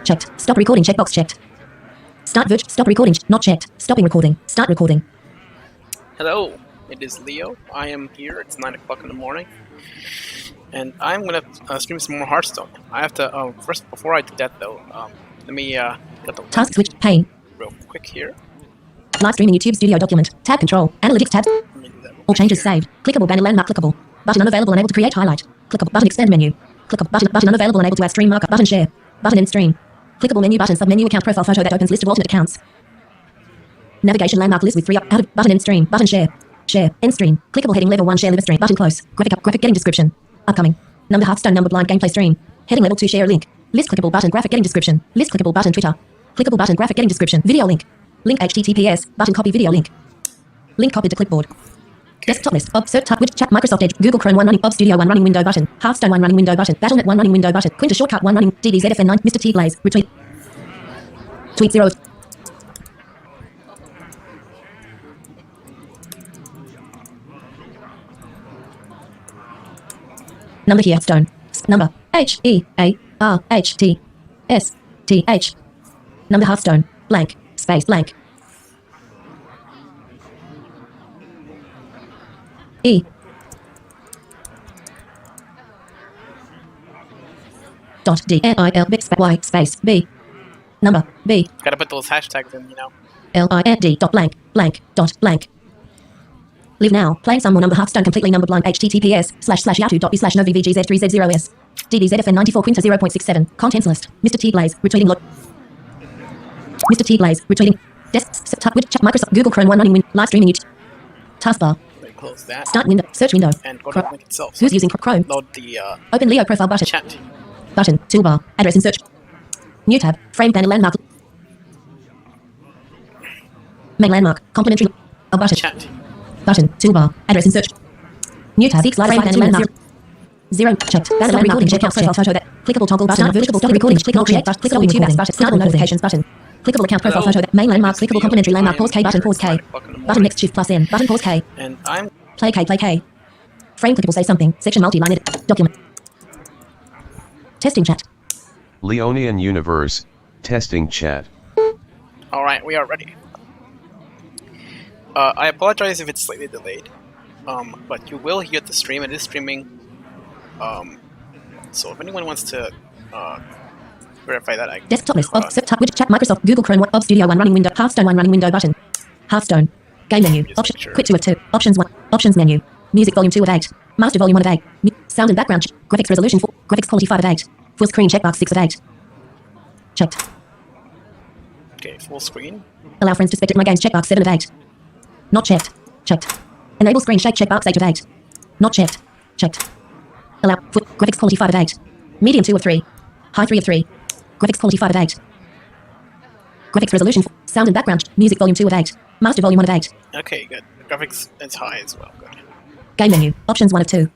Checked. Stop recording checkbox checked. Start virtual. Stop recording. Not checked. Stopping recording. Start recording. Hello, it is Leo. I am here. It's 9 o'clock in the morning. And I'm going to stream some more Hearthstone. I have to, first, before I do that though, let me get the Task switch. Pane. real quick here. Live streaming YouTube studio document. Tab control. Analytics tab. Let me do that real All changes quick here. saved. Clickable banner landmark clickable. Button unavailable unable to create highlight. Clickable button expand menu. Clickable button unavailable unable to add stream markup. Button share. Button end stream. Clickable menu button submenu account profile photo that opens list of alternate accounts. Navigation landmark list with 3 up out of button end stream. Button share. Share. End stream. Clickable heading level 1 share live stream. Button close. Graphic up. Graphic getting description. Upcoming. Number Hearthstone number blind gameplay stream. Heading level 2 share link. List clickable button graphic getting description. List clickable button Twitter. Clickable button graphic getting description. Video link. Link HTTPS. Button copy video link. Link copied to clipboard. Desktop list. Search tab which chat Microsoft Edge. Google Chrome 1 running. Studio 1 running window button. Hearthstone 1 running window button. Battle.net 1 running window button. Quinta shortcut 1 running. DBZFN 9. Mr. T Blaze. Retweet. Tweet 0. Number here. Stone. Number. HEARHTSTH. Number Hearthstone. Blank. Space blank. E. Dot D N I L big space Y space B. Number B. Gotta put those hashtags in, you know. LIND dot blank blank dot blank. Live now. Playing some more number Hearthstone completely number blind https://yahoo.b/novvgz3z0s. DDZFN 94 Quinta 0.67. Contents list. Mr. T Blaze retweeting log. Mr. T Blaze retweeting. Desktop with chat Microsoft Google Chrome 1 running live streaming YouTube. Taskbar. Let me close that. Start window. Search window. And go to the link itself. Who's using Chrome? Load the Open Leo profile button. chat. Button. Toolbar. Address and search. New tab. Frame banner landmark. Main landmark. Complementary. A button. Chat. Button. Toolbar. Address and search. New tab. Seek slide banner landmark. 0. Checked. Banner recording. Check out profile photo that. Clickable toggle button. Vertical stop recording. Click on create button. Clickable YouTube button. Start notifications button. Clickable account profile photo that. Main landmark. Clickable complementary landmark. Pause K button. Pause K. Button next shift plus N. Button pause K. And I'm Play K. Play K. Frame clickable say something. Section multi-line edit. Document. Testing chat. Leonian Universe, testing chat. alright, we are ready. I apologize if it's slightly delayed. But you will hear the stream. It is streaming. So if anyone wants to verify that, I Desktop list. Set tab widget chat Microsoft Google Chrome Studio 1 running window. Hearthstone 1 running window button. Hearthstone. Game menu. Just Option. make sure. Quit 2 of 2. Options 1. Options menu. Music volume 2 of 8. Master volume 1 of 8. Sound and background. Graphics resolution 4. Graphics quality 5 of 8. Full screen checkbox 6 of 8. Checked. Okay, full screen. Allow friends to spectate my games checkbox 7 of 8. Not checked. Checked. Enable screen shake checkbox 8 of 8. Not checked. Checked. Allow graphics quality 5 of 8. Medium 2 of 3. High 3 of 3. Graphics quality 5 of 8. Graphics resolution 4. Sound and background. Music volume 2 of 8. Master volume 1 of 8. Okay, good. Graphics is high as well. Good. Game menu. Options 1 of 2.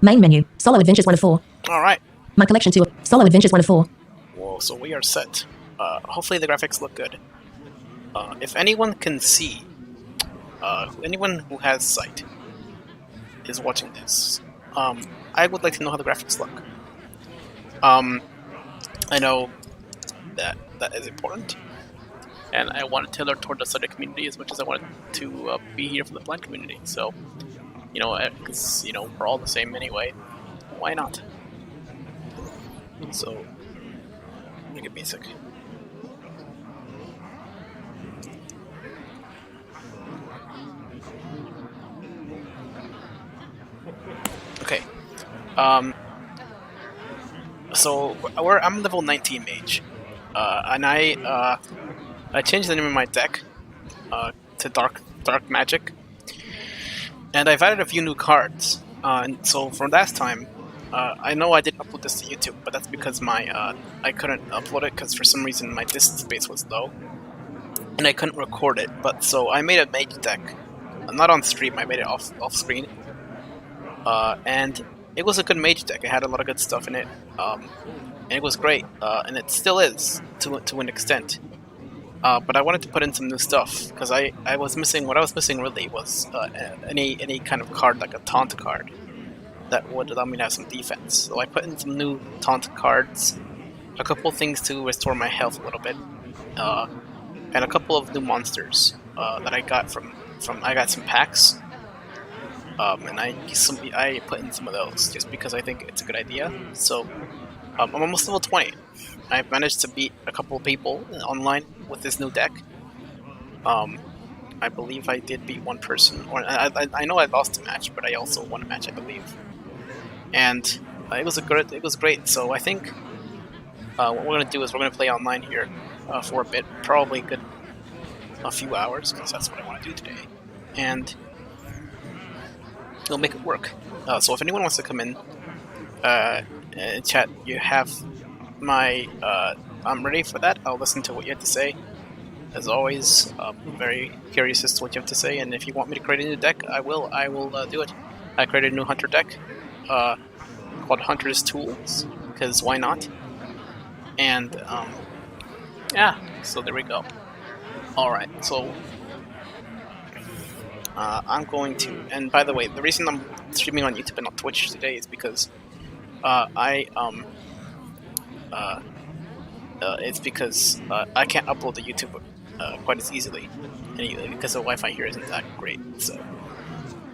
Main menu. Solo Adventures 1 of 4. Alright. My collection 2 of Solo Adventures 1 of 4. Whoa, so we are set. Hopefully the graphics look good. If anyone can see, anyone who has sight is watching this, I would like to know how the graphics look. I know that is important, and I want to tailor toward the study community as much as I wanted to be here for the blind community. So, you know, because you know we're all the same anyway. Why not? So, make it basic. Okay. So I'm level 19 mage, and I changed the name of my deck to Dark Magic, and I've added a few new cards. And so from last time, I know I didn't upload this to YouTube, but that's because my I couldn't upload it because for some reason my disk space was low, and I couldn't record it. But so I made a mage deck, not on stream. I made it off screen. And it was a good mage deck. It had a lot of good stuff in it, and it was great, and it still is to an extent. But I wanted to put in some new stuff because I was missing. What I was missing really was any kind of card like a taunt card that would allow me to have some defense. So I put in some new taunt cards, a couple things to restore my health a little bit, and a couple of new monsters that I got from I got some packs, and I put in some of those just because I think it's a good idea. So I'm almost level 20. I've managed to beat a couple of people online with this new deck. I believe I did beat one person, or I know I lost a match, but I also won a match, I believe. And it was great. So I think what we're gonna do is we're gonna play online here for a bit, probably a few hours, because that's what I want to do today, and we'll make it work. So if anyone wants to come in, chat, you have my. I'm ready for that. I'll listen to what you have to say. As always, I'm very curious as to what you have to say, and if you want me to create a new deck, I will do it. I created a new Hunter deck called Hunter's Tools, because why not? And yeah, so there we go. Alright, so I'm going to, and by the way, the reason I'm streaming on YouTube and not Twitch today is because it's because I can't upload to YouTube quite as easily, because the Wi-Fi here isn't that great. So,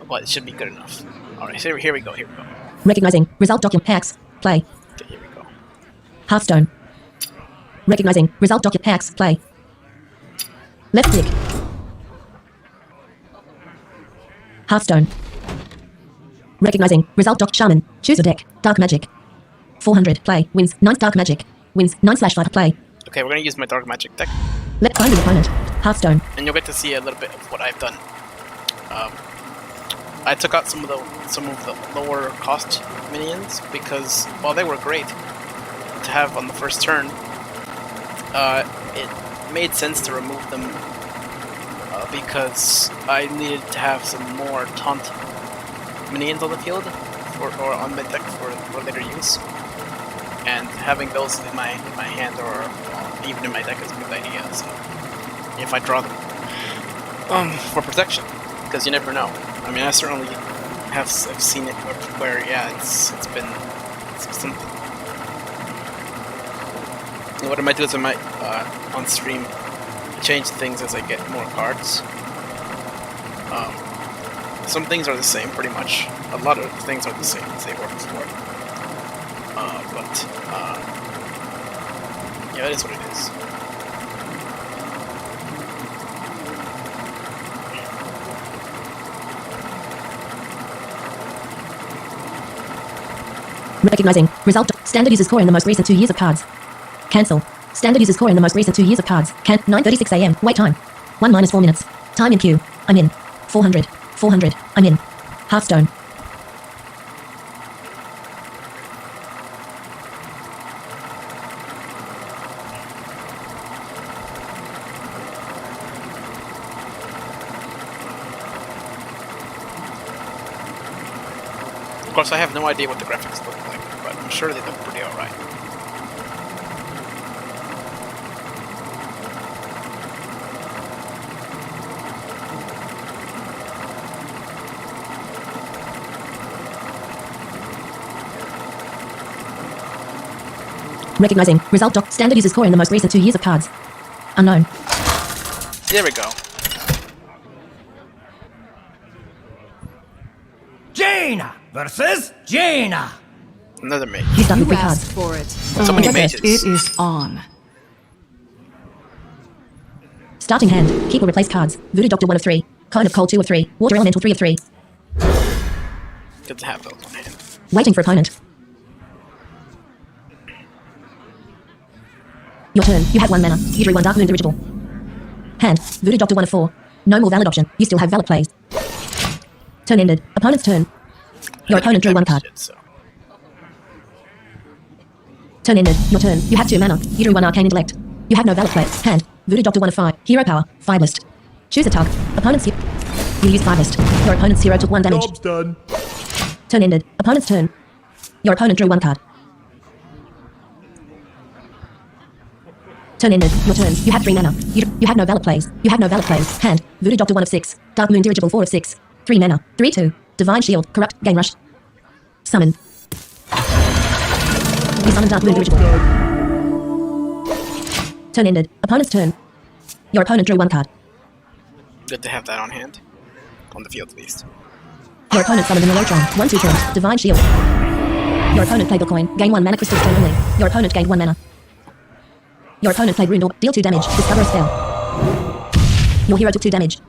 but it should be good enough. All right, so here we go. Recognizing result document hacks. Play. Okay, here we go. Hearthstone. Recognizing result document hacks. Play. Left click. Hearthstone. Recognizing result doc shaman. Choose a deck. Dark magic. 400. Play. Wins. 9 dark magic. Wins. 9/5. Play. Okay, we're gonna use my dark magic deck, Let's find an opponent. Hearthstone. and you'll get to see a little bit of what I've done. I took out some of the lower cost minions because while they were great to have on the first turn, it made sense to remove them because I needed to have some more taunt minions on the field or on my deck for later use. And having those in my hand or even in my deck is a good idea. So if I draw them for protection, because you never know. I mean, I certainly have seen it where yeah, it's been something. And what I might do is I might on stream change things as I get more cards. Some things are the same, pretty much. A lot of things are the same as they were before. But yeah, it is what it is. Recognizing result standard user's core in the most recent 2 years of cards. Cancel. Standard user's core in the most recent 2 years of cards. 9:36 a.m. Wait time. 1 minus 4 minutes. Time in queue. I'm in. 400. 400. I'm in. Hearthstone. Of course, I have no idea what the graphics look like, but I'm sure they look pretty alright. Recognizing result doc standard user's core in the most recent 2 years of cards. Unknown. There we go. Jaina versus Jaina. Another mage. You start with You 3 cards. asked for it. So many mages. It is on. Starting hand. Keep or replace cards. Voodoo Doctor 1 of 3. Cone of Cold 2 of 3. Water Elemental 3 of 3. Good to have those on hand. Waiting for opponent. Your turn. You have 1 mana. You drew 1 Dark Moon Dirigible. Hand. Voodoo Doctor 1 of 4. No more valid option. You still have valid plays. Turn ended. Opponent's turn. Your opponent drew 1 card. Shit, so. Turn ended. Your turn. You have 2 mana. You drew 1 Arcane Intellect. You have no valid play. Hand. Voodoo Doctor 1 of 5. Hero power. Fidelist. Choose a tug. Opponent's hero. You use Fidelist. Your opponent's hero took 1 damage. Job's done. Turn ended. Opponent's turn. Your opponent drew 1 card. Turn ended. Your turn. You have 3 mana. You have no valid plays. You have no valid plays. Hand. Voodoo Doctor 1 of 6. Dark Moon Dirigible 4 of 6. 3 mana. 3/2. Divine Shield. Corrupt. Game Rush. Summon. You summon Dark Moon Dirigible. Turn ended. Opponent's turn. Your opponent drew 1 card. Good to have that on hand. On the field, at least. Your opponent summoned an Elotron. 1/2 turn. Divine Shield. Your opponent played Bitcoin. Gain 1 mana crystals turn only. Your opponent gained 1 mana. Your opponent played Rune Orb. Deal 2 damage. Discover a spell. Your hero took 2 damage.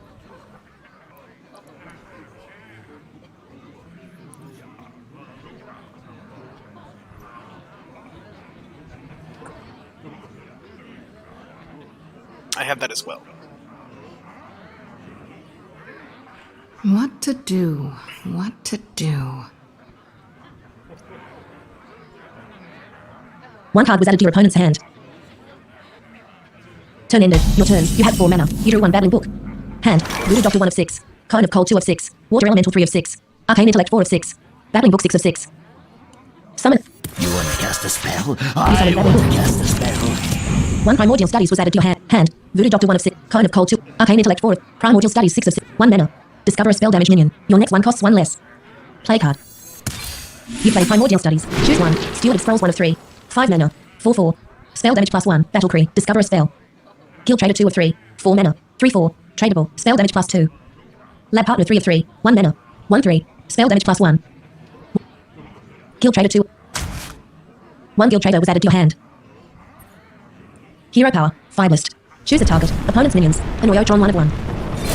I have that as well. What to do? What to do? 1 card was added to your opponent's hand. Turn ended. Your turn. You have 4 mana. You drew 1 battling book. Hand. Voodoo Doctor 1 of 6. Kind of Cold 2 of 6. Water Elemental 3 of 6. Arcane Intellect 4 of 6. Battling book 6 of 6. Summon. You want to cast a spell? You I summoned want to Battling Book. cast a spell. 1 Primordial Studies was added to your hand. Voodoo Doctor 1 of 6. Kind of Cold 2. Arcane Intellect 4. Primordial Studies 6 of 6. 1 mana. Discover a spell damage minion. Your next one costs 1 less. Play card. You play Primordial Studies. Choose 1. Steward of Scrolls 1 of 3. 5 mana. 4/4. Spell damage +1. Battle Cree. Discover a spell. Guild Trader 2 of 3. 4 mana. 3/4. Tradable. Spell damage +2. Lab Partner 3 of 3. 1 mana. 1/3. Spell damage +1. Guild Trader 2. 1 Guild Trader was added to your hand. Hero Power. Firebest. Choose a target. Opponent's minions. An Oyotron 1 of 1.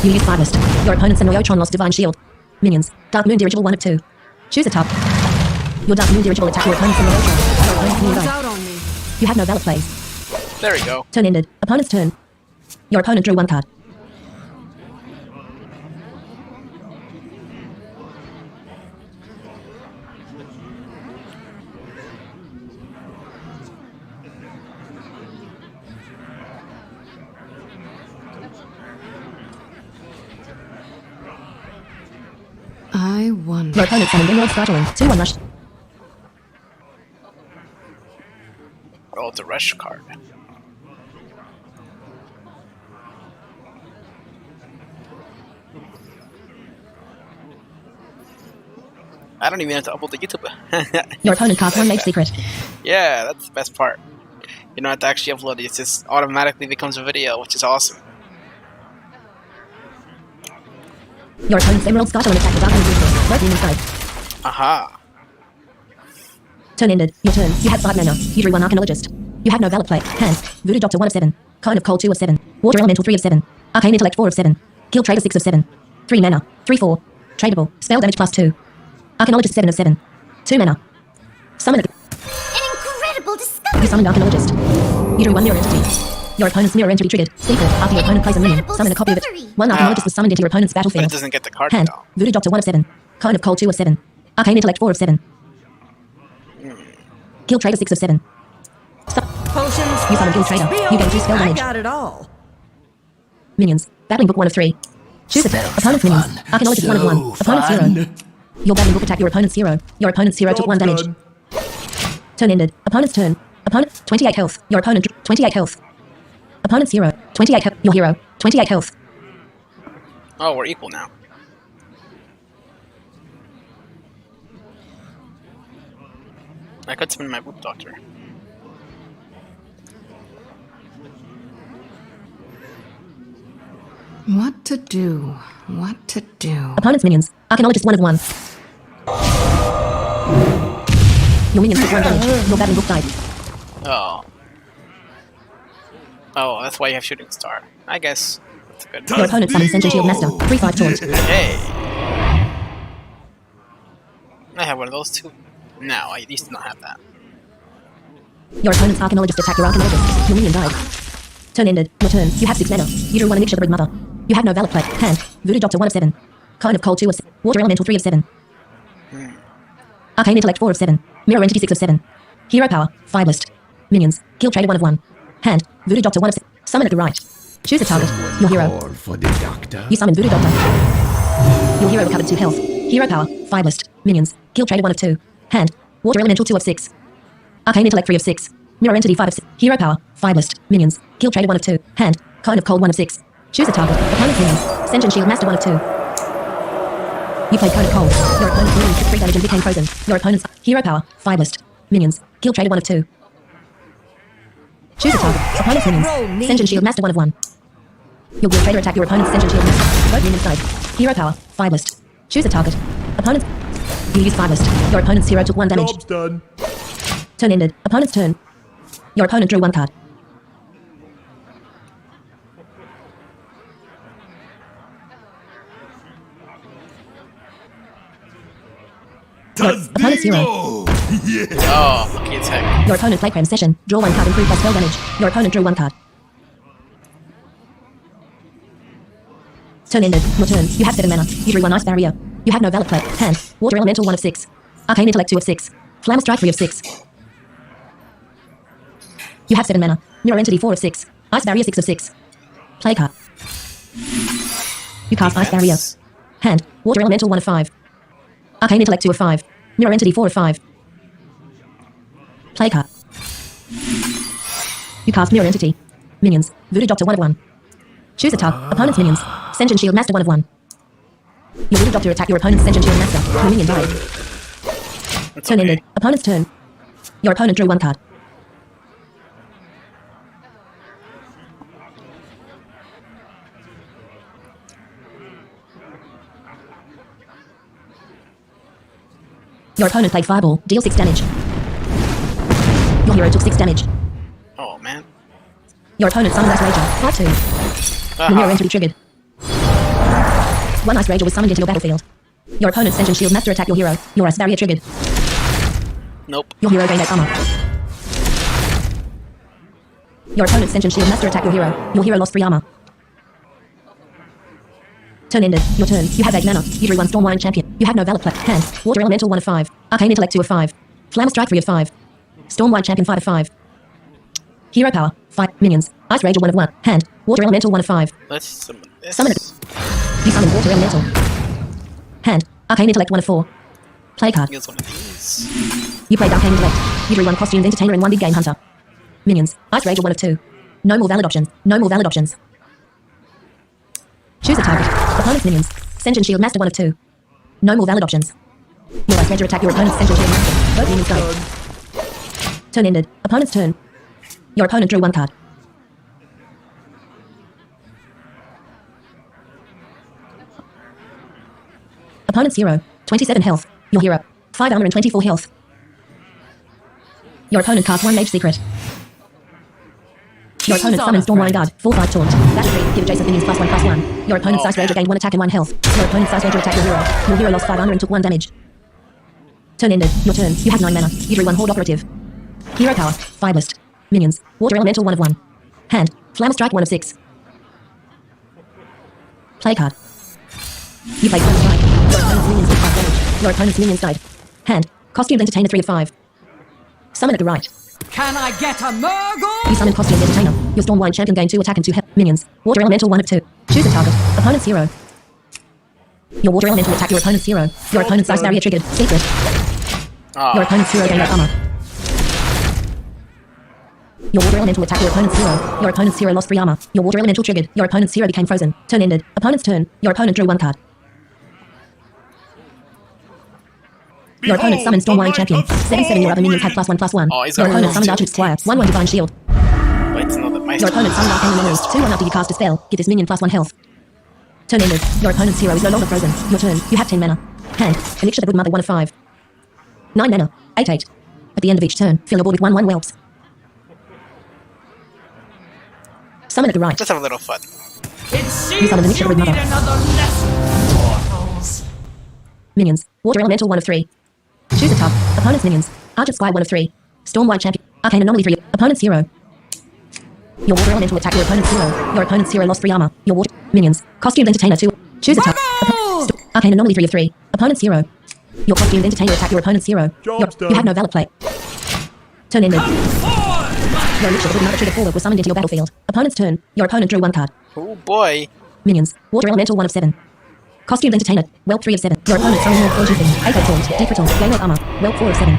You use Firebest. Your opponent's an Oyotron lost Divine Shield. Minions. Dark Moon Dirigible 1 of 2. Choose a target. Your Dark Moon Dirigible attack your opponent's an Oyotron. Your opponent's minion died. Out on me. You have no valid plays. There we go. Turn ended. Opponent's turn. Your opponent drew 1 card. I wonder. Your opponent summoned Emerald Startling. 2/1 rush. Roll the rush card. I don't even have to upload the YouTube. Your opponent cast 1 Mage Secret. Yeah, that's the best part. You don't have to actually upload it. It just automatically becomes a video, which is awesome. Your opponent's Emerald Startling attack the Dark Moon Dirigible. Both minions died. Aha. Turn ended. Your turn. You have 5 mana. You drew 1 Arcanologist. You have no valid play. Hand. Voodoo Doctor 1 of 7. Kind of Cold 2 of 7. Water Elemental 3 of 7. Arcane Intellect 4 of 7. Guild Trader 6 of 7. 3 mana. 3/4. Tradable. Spell damage +2. Arcanologist 7 of 7. 2 mana. Summon. An incredible You discovery! summoned Arcanologist. You drew 1 mirror entity. Your opponent's mirror entity triggered. Secret. After your opponent plays a minion, summon a copy of it. Discovery. 1 Arcanologist was summoned into your opponent's But battlefield. it doesn't get the card Hand. now. Voodoo Doctor 1 of 7. Kind of Cold 2 of 7. Arcane Intellect 4 of 7. Guild Trader 6 of 7. Potions. You summon Guild Trader. You gain 2 spell I damage. got it all. Minions. Battling Book 1 of 3. Choose a Spells opponent's are minions. fun. Arcanologist 1 of 1. So Opponent's fun. hero. Your battling book attack your opponent's hero. Your opponent's hero took 1 damage. Turn ended. Opponent's turn. Opponent 28 health. Your opponent 28 health. Opponent's hero 28 health. Your hero 28 health. Oh, we're equal now. I could summon my Boop Doctor. What to do? What to do? Opponent's minions. Arcanologist 1 of 1. Your minions took 1 damage. Your battling book died. Oh. Oh, that's why you have Shooting Star. I guess. That's good. Your opponent summoned Sentient Shield Master. 3/5 taunt. Hey! I have one of those too. No, I used to not have that. Your opponent's Arcanologist attacked your Arcanologist. Your minion died. Turn ended. Your turn. You have 6 mana. You drew 1 Initiative Mother. You have no valid play. Hand. Voodoo Doctor 1 of 7. Kind of Cold 2 of 7. Water Elemental 3 of 7. Arcane Intellect 4 of 7. Mirror Entity 6 of 7. Hero Power. Firebest. Minions. Guild Trader 1 of 1. Hand. Voodoo Doctor 1 of 6. Summon at the right. Choose a target. Your hero. Call for the doctor. You summon Voodoo Doctor. Your hero recovered 2 health. Hero Power. Firebest. Minions. Guild Trader 1 of 2. Hand. Water Elemental 2 of 6. Arcane Intellect 3 of 6. Mirror Entity 5 of 6. Hero Power. Firebest. Minions. Guild Trader 1 of 2. Hand. Kind of Cold 1 of 6. Choose a target. Opponent's minions. Sentient Shield Master 1 of 2. You played Cone of Cold. Your opponent's minions took 3 damage and became frozen. Your opponent's Hero Power. Firebest. Minions. Guild Trader 1 of 2. Choose a target. Opponent's minions. Sentient Shield Master 1 of 1. Your Guild Trader attack your opponent's Sentient Shield Master. Both minions died. Hero power. 5 list. Choose a target. Opponent's... You use 5 list. Your opponent's hero took 1 damage. Job's done. Turn ended. Opponent's turn. Your opponent drew 1 card. Opponent's hero. Oh, lucky attack. Your opponent play Creme Session. Draw 1 card, improve by spell damage. Your opponent drew 1 card. Turn ended. Your turn. You have 7 mana. You drew 1 Ice Barrier. You have no Valor Play. Hand. Water Elemental 1 of 6. Arcane Intellect 2 of 6. Flamme Strike 3 of 6. You have 7 mana. Mirror Entity 4 of 6. Ice Barrier 6 of 6. Play card. You cast Ice Barrier. Hand. Water Elemental 1 of 5. Arcane Intellect 2 of 5. Mirror Entity 4 of 5. Play card. You cast Mirror Entity. Minions. Voodoo Doctor 1 of 1. Choose a target. Opponent's minions. Sentient Shield Master 1 of 1. Your Voodoo Doctor attack your opponent's Sentient Shield Master. Your minion died. It's Turn okay. ended. Opponent's turn. Your opponent drew 1 card. Your opponent played Fireball. Deal 6 damage. Your hero took 6 damage. Oh, man. Your opponent summoned Ice Rager. 5-2. Your mirror Uh-huh. entity triggered. 1 Ice Rager was summoned into your battlefield. Your opponent's Sentient Shield Master attack your hero. Your Ice Barrier triggered. Nope. Your hero gained 8 armor. Your opponent's Sentient Shield Master attack your hero. Your hero lost 3 armor. Turn ended. Your turn. You have 8 mana. You drew 1 Stormwind Champion. You have no Valor Play. Hand. Water Elemental 1 of 5. Arcane Intellect 2 of 5. Flamme Strike 3 of 5. Stormwind Champion 5 of 5. Hero power. 5 minions. Ice Rager 1 of 1. Hand. Water Elemental 1 of 5. Let's summon this. Summon it. You summon Water Elemental. Hand. Arcane Intellect 1 of 4. Play card. Use one of these. You played Arcane Intellect. You drew 1 Costumed Entertainer and 1 Big Game Hunter. Minions. Ice Rager 1 of 2. No more valid options. No more valid options. Choose a target. Opponent's minions. Sentient Shield Master 1 of 2. No more valid options. Your Ice Rager attack your opponent's Sentient Shield Master. Both minions died. Turn ended. Opponent's turn. Your opponent drew 1 card. Opponent's hero. 27 health. Your hero. 5 armor and 24 health. Your opponent cast 1 Mage Secret. Your opponent summons Stormwind Guard. 4-5 taunt. Battle 3. Give adjacent minions +1/+1. Your opponent's Ice Rager gained 1 attack and 1 health. Your opponent's Ice Rager attacked your hero. Your hero lost 5 armor and took 1 damage. Turn ended. Your turn. You have 9 mana. You drew 1 Horde Operative. Hero power. 5 list. Minions. Water Elemental 1 of 1. Hand. Flamme Strike 1 of 6. Play card. You played Flamme Strike. Your opponent's minions took 5 damage. Your opponent's minions died. Hand. Costumed Entertainer 3 of 5. Summon at the right. Can I get a Murgle? You summon Costumed Entertainer. Your Stormwind Champion gained 2 attack and 2 health. Minions. Water Elemental 1 of 2. Choose a target. Opponent's hero. Your Water Elemental attack your opponent's hero. Your opponent's Ice Barrier triggered. Secret. Oh, Your opponent's hero gained 8 armor. Your Water Elemental attack your opponent's hero. Your opponent's hero lost 3 armor. Your Water Elemental triggered. Your opponent's hero became frozen. Turn ended. Opponent's turn. Your opponent drew 1 card. Your opponent summoned Stormwind Champion. 7/7 your other minions had +1/+1. Oh, he's Your got opponent a summoned Archivist Squire. 1/1 Divine Shield. wait, it's not that my Your opponent summoned Arcane Memories. 2/1 after you cast a spell. Give this minion +1 health. Turn ended. Your opponent's hero is no longer frozen. Your turn. You have 10 mana. Hand. Elixir the Good Mother 1 of 5. 9 mana. 8/8. At the end of each turn, fill your board with 1/1 whelps. Summon at the right. Let's have a little fun. It seems summon the Elixir you with need Mother. another lesson, mortals. Minions. Water Elemental 1 of 3. Choose a target. Opponent's minions. Archer Squire 1 of 3. Stormwind Champion. Arcane Anomaly 3. Opponent's hero. Your Water Elemental attack your opponent's hero. Your opponent's hero lost 3 armor. Your Water minions. Costumed Entertainer 2. Choose a target. Arcane Anomaly 3 of 3. Opponent's hero. Your Costumed Entertainer attack your opponent's hero. Job's You done. have no Valor Play. Turn ended. Your Elixir the Good Mother triggered forward was summoned into your battlefield. Opponent's turn. Your opponent drew 1 card. Oh boy. Minions. Water Elemental 1 of 7. Costumed Entertainer. Whelp 3 of 7. Your opponent summoned Morph Fortune Thing. 8 taunt. Deep Taunt. Gain 8 armor. Whelp 4 of 7.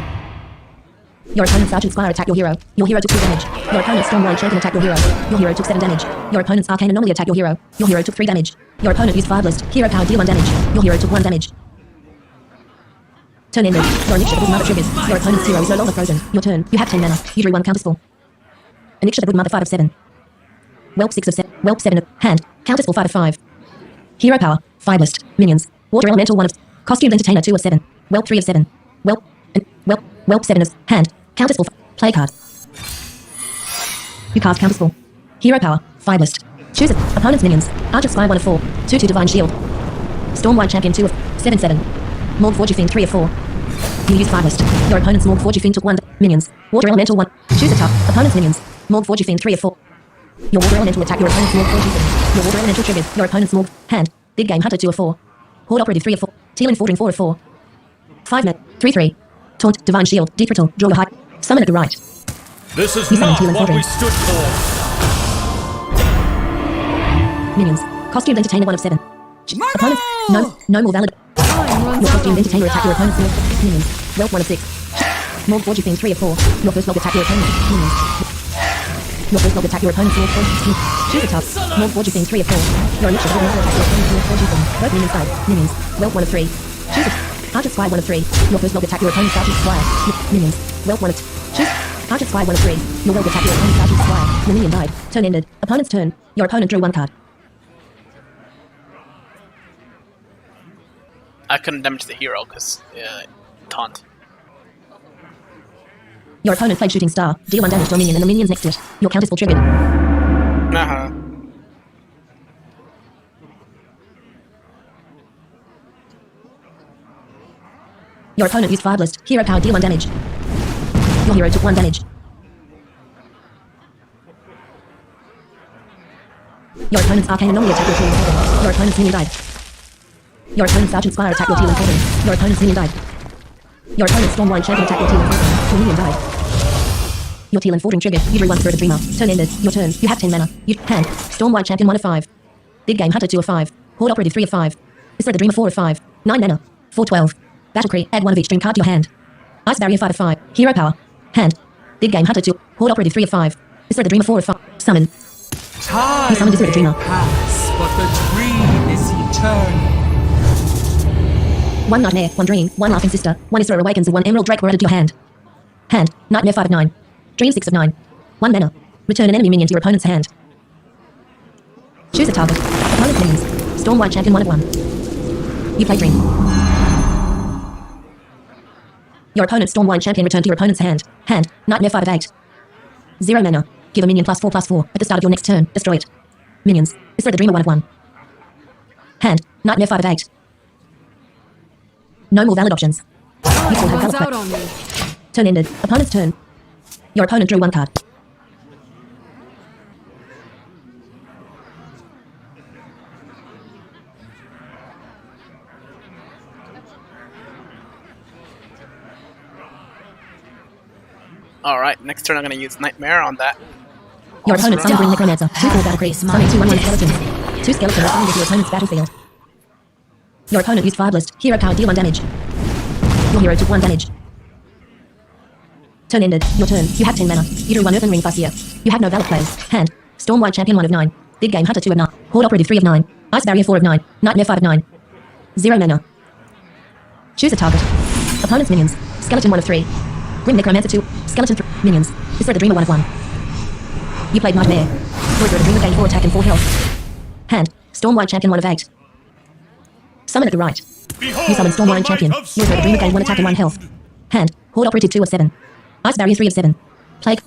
Your opponent's Sergeant Squire attacked your hero. Your hero took 2 damage. Your opponent's Stormwind Champion attacked your hero. Your hero took 7 damage. Your opponent's Arcane Anomaly attacked your hero. Your hero took 3 damage. Your opponent used 5 list. Hero power deal 1 damage. Your hero took 1 damage. Turn ended. Your Elixir the Good Mother triggers. Your opponent's hero is no longer frozen. Your turn. You have 10 mana. You drew 1 counterspell. Initiative Good Mother 5 of 7. Whelp 6 of 7. Whelp 7 of hand. Countess for 5 of 5. Hero power. 5 list. Minions. Water elemental 1 of. Costumed entertainer 2 of 7. Whelp 3 of 7. Whelp. And Whelp 7 of hand. Countess for play card. You cast Countess for. Hero power. 5 list. Choose it. Opponent's minions. Archer Spy 1 of 4. 2 Divine Shield. Stormwide Champion 2 of 7 7. Morg Forge Fiend 3 of 4. You use 5 list. Your opponent's Morg Forge Fiend took 1 minions. Water elemental 1. Choose a top. Opponent's minions. Morg Forge Fiend 3 of 4. Your water elemental attack your opponent's Morg Forge Fiend. Your water elemental triggered your opponent's Morg hand. Big game hunter 2 of 4. Horde operative 3 of 4. Tealing Fordring 4 of 4. 5 net 3 3. Taunt Divine Shield. Deep Brittle. Draw your height. Summon at the right. This is You summon not Teal and what we Fordring. stood for. Minions. Costumed entertainer 1 of 7. Opponents. No more valid. Your costumed entertainer attack your opponent's Morg minions. Wealth 1 of 6. Morg Forge Fiend 3 of 4. Your first log attack your opponent's minions. Your first log attack your opponent's Morg Forge Fiend. Choose a top. Morg Forge Fiend 3 of 4. Your initiative will attack your opponent's Morg Forge Fiend. Both minions died. Minions. Wealth 1 of 3. Choose a Archer Spy 1 of 3. Your first log attack your opponent's Archer Squire. Minions. Wealth 1 of 2. Choose Archer Spy 1 of 3. Your log attack your opponent's Archer Squire. Your minion died. Turn ended. Opponent's turn. Your opponent drew 1 card. I couldn't damage the hero because taunt. Your opponent played Shooting Star. Deal 1 damage to a minion and the minions next to it. Your countess will triggered. Uh-huh. Your opponent used 5 list. Hero power, deal 1 damage. Your hero took 1 damage. Your opponent's Arcane Anomaly attack your team and Fordring. Your opponent's minion died. Your opponent's Sergeant Spire attack your team and Fordring. Your opponent's minion died. Your opponent's Stormwind Champion attack your team and Fordring. Your minion died. Your teal and Fordring triggered. You drew 1 Spirit of Dreamer. Turn ended. Your turn. You have 10 mana. You hand. Stormwind Champion 1 of 5. Big Game Hunter 2 of 5. Horde Operative 3 of 5. Whisper the Dreamer 4 of 5. 9 mana. 4 12. Battle Cree. Add 1 of each dream card to your hand. Ice Barrier 5 of 5. Hero power. Hand. Big Game Hunter 2. Horde Operative 3 of 5. Whisper the Dreamer 4 of 5. Summon. Time You summoned Whisper the Dreamer. pass, but the dream is eternal. 1 Nightmare, 1 Dream, 1 Laughing Sister, 1 Isra Awakens and 1 Emerald Drake were added to your hand. Hand. Nightmare 5 of 9. Dream 6 of 9. 1 mana. Return an enemy minion to your opponent's hand. Choose a target. Opponent's minions. Stormwind Champion 1 of 1. You play Dream. Your opponent's Stormwind Champion returned to your opponent's hand. Hand. Nightmare 5 of 8. 0 mana. Give a minion +4/+4 at the start of your next turn. Destroy it. Minions. Isra the Dreamer 1 of 1. Hand. Nightmare 5 of 8. No more valid options. You still have Runs valid out on me. Turn ended. Opponent's turn. Your opponent drew 1 card. Alright, next turn I'm gonna use Nightmare on that. Your opponent summoned Green Dark Necromancer. 2 4 battle creeps. Summoning 2 1 skeletons. 2 skeletons are summoned into your opponent's battlefield. Your opponent used 5 list. Hero power, deal 1 damage. Your hero took 1 damage. Turn ended. Your turn. You have 10 mana. You drew 1 Earthen Ring Fussier. You have no valid plays. Hand. Stormwind Champion 1 of 9. Big Game Hunter 2 of 9. Horde Operative 3 of 9. Ice Barrier 4 of 9. Nightmare 5 of 9. 0 mana. Choose a target. Opponent's minions. Skeleton 1 of 3. Grim Necromancer 2. Skeleton 3. Minions. Whisper the Dreamer 1 of 1. You played Nightmare. Whisper the Dreamer gained 4 attack and 4 health. Hand. Stormwind Champion 1 of 8. Summon at the right. You summon Stormwind Champion. Whisper the Dreamer gained 1 attack and 1 health. Hand. Horde Operative 2 of 7. Ice Barrier 3 of 7. Plague.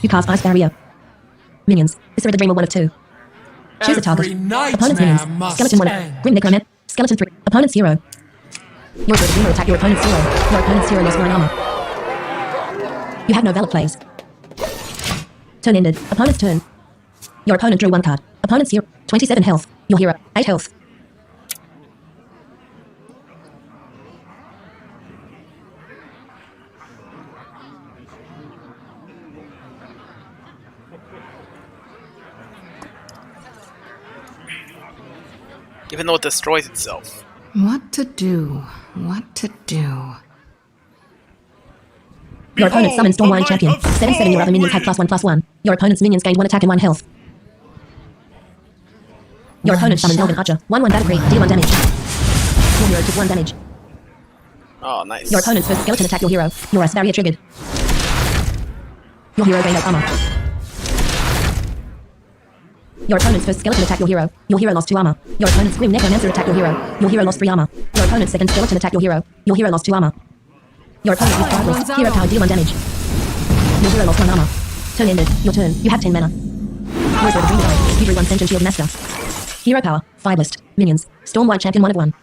You cast Ice Barrier. Minions. Whisper the Dreamer 1 of 2. Choose a target. Every nightmare Opponent's minions. must Skeleton 1 of end. Grim Necromancer. Skeleton 3. Opponent's hero. Your Whisper the Dreamer attack your opponent's hero. Your opponent's hero lost 9 armor. You have no valid plays. Turn ended. Opponent's turn. Your opponent drew 1 card. Opponent's hero. 27 health. Your hero. 8 health. Even though it destroys itself. What to do? What to do? Your opponent summoned Stormwind Champion. 7/7 your other minions had +1/+1. Your opponent's minions gained 1 attack and 1 health. Your opponent summoned Elven Archer. 1/1 battle creep. Deal 1 damage. Your hero took 1 damage. Oh, nice. Your opponent's first skeleton attack your hero. Your Ice Barrier triggered. Your hero gained 8 armor. Your opponent's first skeleton attacked your hero. Your hero lost 2 armor. Your opponent's Grim Necromancer attacked your hero. Your hero lost 3 armor. Your opponent's second skeleton attacked your hero. Your hero lost 2 armor. Your opponent used Fireless. Hero power deal 1 damage. Your hero lost 1 armor. Turn ended. Your turn. You have 10 mana. Voice of the Green Guy. You drew 1 Sentient Shield Master. Hero power. 5 list. Minions. Stormwind Champion 1 of 1.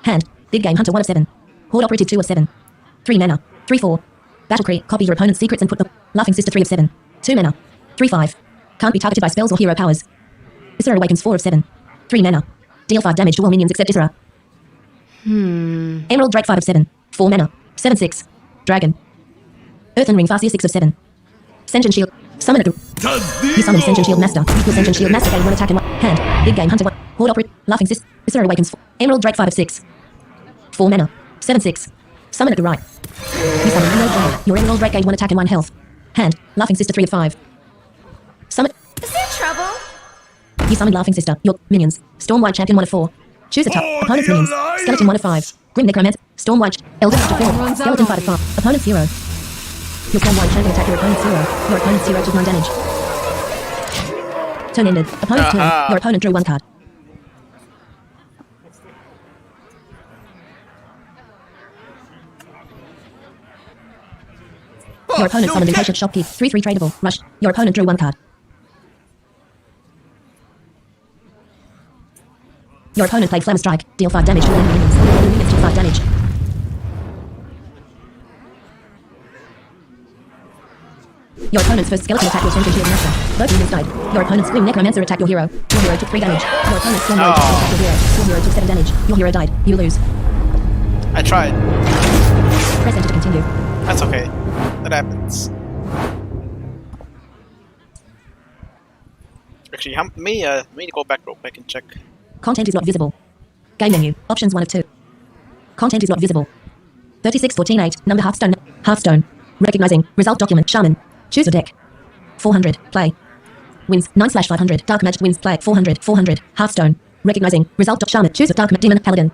Hand. Big Game Hunter 1 of 7. Horde Operative 2 of 7. 3 mana. 3/4. Battlecry. Copy your opponent's secrets and put the Laughing Sister 3 of 7. 2 mana. 3/5. Can't be targeted by spells or hero powers. Isra Awakens 4 of 7. 3 mana. Deal 5 damage to all minions except Isra. Emerald Drake 5 of 7. 4 mana. 7/6. Dragon. Earthen Ring Farseer 6 of 7. Sentient Shield. Summon a You summon Sentient Shield Master. Equal Sentient Shield Master gain 1 attack and 1 hand. Big Game Hunter 1. Horde Operative. Laughing Sister. Isra Awakens 4. Emerald Drake 5 of 6. 4 mana. 7/6. Summon at the right. You summon Emerald Drake. Your Emerald Drake gained 1 attack and 1 health. Hand. Laughing Sister 3 of 5. Summon. Is there trouble? You summon Laughing Sister. Your minions. Stormwind Champion 1 of 4. Choose a top. Opponent's minions. Skeleton 1 of 5. Grim Necromancer. Stormwind. Elder Master 4. Skeleton 5 of 5. Opponent's hero. Your Stormwind Champion attacked your opponent's hero. Your opponent's hero took 9 damage. Turn ended. Opponent's turn. Your opponent drew 1 card. Your opponent summoned Impatient Shopkeep. 3/3 tradable. Rush. Your opponent drew 1 card. Your opponent played Flammer Strike. Deal 5 damage to all enemy minions. All minions took 5 damage. Your opponent's first skeleton attacked your Sentient Shield Master. Both minions died. Your opponent's Grim Necromancer attacked your hero. Your hero took 3 damage. Your opponent's Storm Rage attacked your hero. Your hero took 7 damage. Your hero died. You lose. I tried. Press enter to continue. That's okay. That happens. Actually, let me go back real quick and check. Content is not visible. Game menu. Options 1 of 2. Content is not visible. 3614-8. Number Hearthstone. Hearthstone. Recognizing. Result document. Shaman. Choose a deck. 400. Play. Wins. 9/500. Dark Magic wins. Play. 400. 400. Hearthstone. Recognizing. Result Shaman. Choose a Dark Demon. Paladin.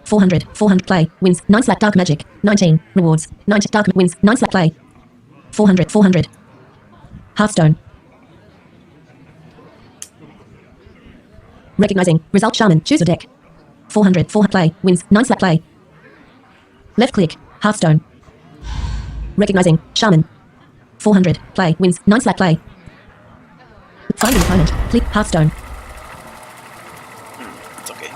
400. 400. Play. Wins. 9/ Dark Magic. 19. Rewards. 90. Dark wins. 9/ Play. 400. 400. Hearthstone. Recognizing. Result Shaman. Choose a deck. 400. 400. Play. Wins. 9/ Play. Left click. Hearthstone. Recognizing. Shaman. 400. Play. Wins. 9/ Play. Find an opponent. Click Hearthstone. It's okay.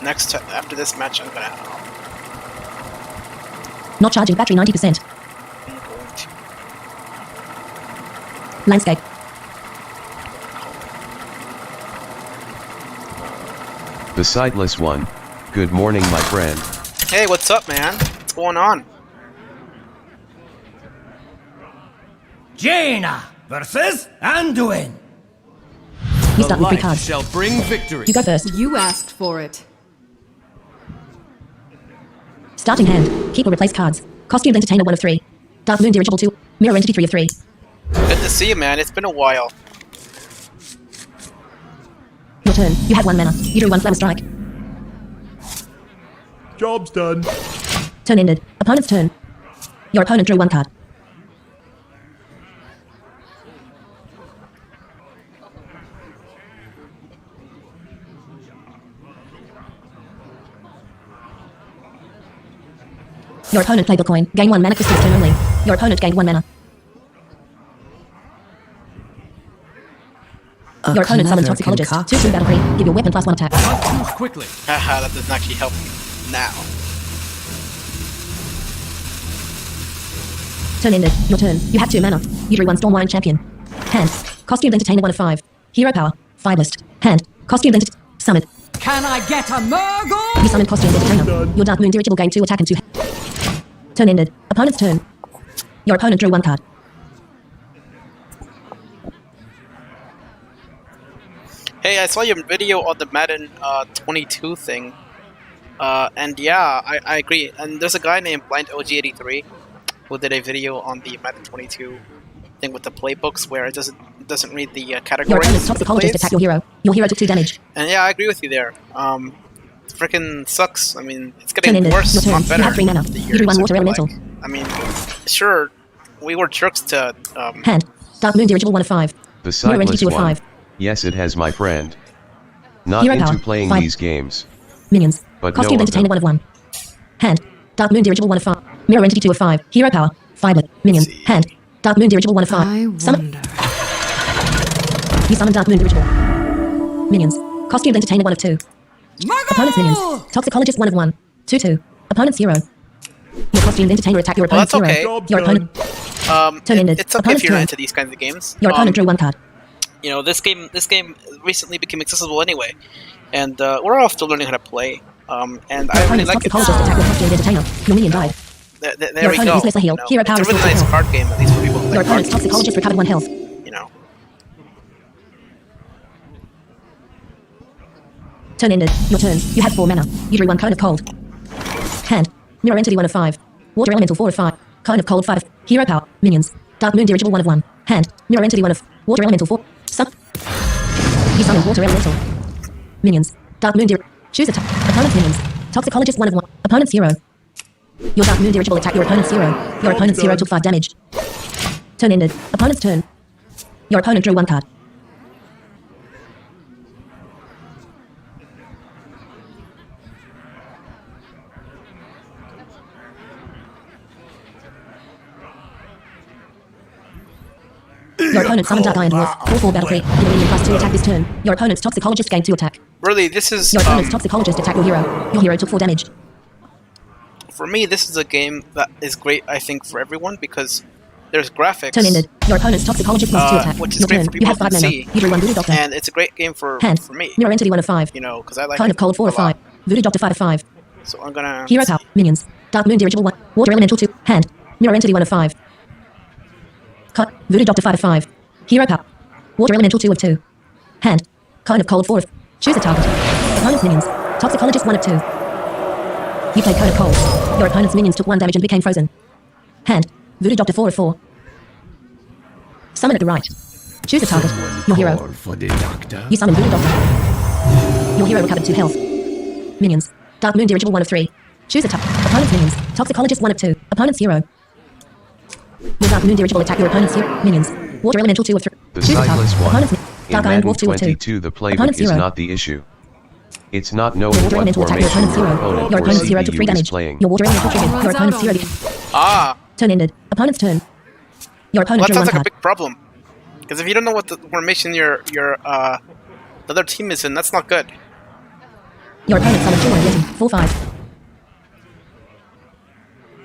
Next, after this match, I'm gonna. Not charging battery 90%. I'm going to. Landscape. The Sightless One. Good morning, my friend. Hey, what's up, man? What's going on? Jaina versus Anduin. You start with 3 cards. Shall bring victory. You go first. You asked for it. Starting hand. Keep or replace cards. Costumed Entertainer 1 of 3. Dark Moon Dirigible 2. Mirror Entity 3 of 3. Good to see you, man. It's been a while. Your turn. You have 1 mana. You drew 1 Flammer Strike. Job's done. Turn ended. Opponent's turn. Your opponent drew 1 card. Your opponent played the coin. Gain 1 mana crystals turn only. Your opponent gained 1 mana. Your opponent summoned Toxicologist. 2/2 battle free. Give your weapon +1 attack. Not too quickly. Haha, that doesn't actually help me now. Turn ended. Your turn. You have 2 mana. You drew 1 Stormwind Champion. Hand. Costumed Entertainer 1 of 5. Hero power. 5 list. Hand. Costumed Entertainer. Summon. Can I get a Murgle? You summon Costumed Entertainer. Your Dark Moon Dirigible gain 2 attack and 2. Turn ended. Opponent's turn. Your opponent drew 1 card. Hey, I saw your video on the Madden 22 thing. And yeah, I agree. And there's a guy named Blind OG83 who did a video on the Madden 22 thing with the playbooks where it doesn't read the Your categories. opponent's of the Toxicologist plays. attacked your hero. Your hero took 2 damage. And yeah, I agree with you there. It freaking sucks. I mean, it's Turn getting ended. worse, Your turn. not You better. have 3 mana. the You drew 1 years, I Water feel Elemental. like. I mean, sure, we were jerks to Hand. Dark Moon Dirigible 1 of 5. The Mirror Entity sightless 2 of one. 5. Yes, it has my friend. Not Hero into power. playing 5. these games. Minions. But Costume no of Entertainer them. 1 of 1. Hand. Dark Moon Dirigible 1 of 5. Mirror Entity 2 of 5. Hero power. 5. Minions. Hand. Dark Moon Dirigible 1 of 5. I Summon. wonder. You summon Dark Moon Dirigible. Minions. Costume Entertainer 1 of 2. Opponent's minions. Toxicologist 1 of 1. 2-2. Opponent's hero. Your costumed entertainer attack your Well, opponent's that's hero. okay. Your opponent. Turn ended. It's okay Opponent's if you're turn. into these kinds of games. Your opponent drew 1 card. You know, this game recently became accessible anyway, and we're all still learning how to play. And Your I really opponent's like it. toxicologist attack your costumed entertainer. Your minion died. There Your we opponent go. is Lesser Heal. You know, Hero power it's a really restores nice health. card game, at least for people who Your play card opponent's games. toxicologist recovered 1 health. You know, Turn ended. Your turn. You have 4 mana. You drew 1 cone of cold. Hand. Mirror entity 1 of 5. Water elemental 4 of 5. Cone of cold 5 of. Hero power. Minions. Dark Moon Dirigible 1 of 1. Hand. Mirror entity 1 of. Water elemental 4. You summon water elemental. Minions. Dark Moon Dirigible. Choose attack. Opponent's minions. Toxicologist 1 of 1. Opponent's hero. Your Dark Moon Dirigible attack your opponent's hero. Your opponent's hero took 5 damage. Turn ended. Opponent's turn. Your opponent drew 1 card. Your opponent summoned Dark Iron Dwarf. 4/4 battle creep. Give a minion +2 attack this turn. Your opponent's toxicologist gained 2 attack. really, this is Your opponent's toxicologist attack your hero. Your hero took 4 damage. for me. This is a game that is great, I think, for everyone because there's graphics. Turn ended. Your opponent's toxicologist +2 attack. Which is Your great turn. for You people have who 5 can mana. see. You drew 1 Voodoo Doctor. And it's a great game for Hand. me. Mirror entity 1 of 5. You know, because I like Cone it of cold 4 of a lot. 5. Voodoo Doctor 5 of 5. So I'm gonna Hero power. Minions. Dark Moon Dirigible 1. Water elemental 2. Hand. Mirror entity 1 of 5. Voodoo Doctor 5 of 5. Hero power. Water elemental 2 of 2. Hand. Cone of cold 4 of. Choose a target. Opponent's minions. Toxicologist 1 of 2. You played Cone of Cold. Your opponent's minions took 1 damage and became frozen. Hand. Voodoo Doctor 4 of 4. Summon at the right. Choose a target. Your hero. Call for the doctor. You summon Voodoo Doctor. Your hero recovered 2 health. Minions. Dark Moon Dirigible 1 of 3. Choose a target. Opponent's minions. Toxicologist 1 of 2. Opponent's hero. Your Dark Moon Dirigible attack your opponent's hero. Minions. Water Elemental 2 of 3. The Choose a target. sightless one. Opponent's In Dark Iron Madden Dwarf 2 of 2. 22, the playbook Opponent's is hero. not the issue. It's not Your knowing water what elemental attack your formation opponent's your hero. opponent Your or opponent's hero took 3 CPU is damage. playing. Your water elemental triggered. Your Runs opponent's out hero. Ah, Turn ended. Opponent's turn. Your opponent well, that drew 1 sounds like a card. big problem. Because if you don't know what the formation your the other team is in, that's not good. Your opponent summoned 2-1 Yeti. 4/5.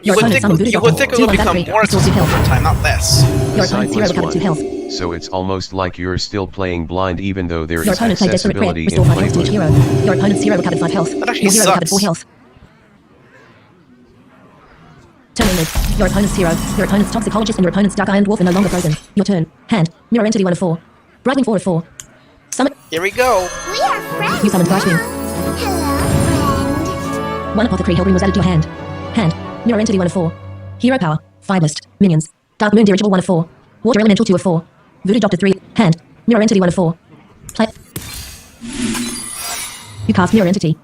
You Your would opponent think summoned Voodoo you would Doctor. think it would 2-1 become battery. more Restores 2 accessible over health. time, not less. Your opponent's hero Sightless recovered 2 one. health. So it's almost like you're still playing blind even though there Your is opponent played Desperate Prayer. accessibility Restore in 5 health to each playbook. hero. Your opponent's hero recovered 5 health. That actually Your hero recovered sucks. 4 health. Turn ended. Your opponent's hero, your opponent's toxicologist, and your opponent's Dark Iron Dwarf are no longer frozen. Your turn. Hand. Mirror entity 1 of 4. Brightening 4 of 4. Summon. Here we go. We are friends. You summoned Brightening. Hello, friend. 1 apothecary Hellring was added to your hand. Hand. Mirror entity 1 of 4. Hero power. 5 list. Minions. Dark Moon Dirigible 1 of 4. Water elemental 2 of 4. Voodoo Doctor 3. Hand. Mirror entity 1 of 4. Play. You cast Mirror entity.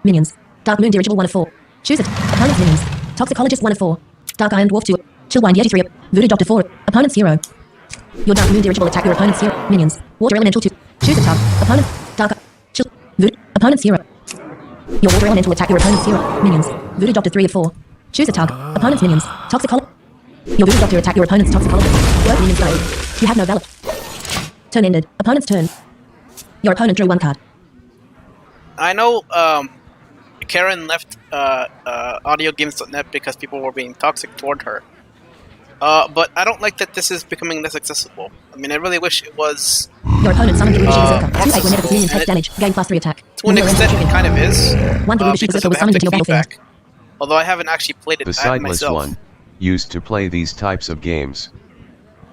Minions. Dark Moon Dirigible 1 of 4. Choose it. Opponent's minions. Toxicologist 1 of 4. Dark Iron Dwarf 2. Chillwind Yeti 3. Voodoo Doctor 4. Opponent's hero. Your Dark Moon Dirigible attack your opponent's hero. Minions. Water elemental 2. Choose a target. Opponent. Dark. Chill. Voodoo. Opponent's hero. Your water elemental attack your opponent's hero. Minions. Voodoo Doctor 3 of 4. Choose a target. Opponent's minions. Toxicologist. Your Voodoo Doctor attack your opponent's toxicologist. Your minions died. You have no valor. Turn ended. Opponent's turn. Your opponent drew 1 card. I know Karen left audiogames.net because people were being toxic toward her. But I don't like that this is becoming less accessible. I mean, I really wish it was. Your opponent summoned Garuda Shizaka. more 2/8 whenever this minion accessible, takes damage. Gain +3 attack. To an Your hero extent, enters it kind of is. One Garuda Because Shizaka of was summoned into your haptic battlefield. feedback. Although I haven't actually played it The sightless myself. one used to play these types of games.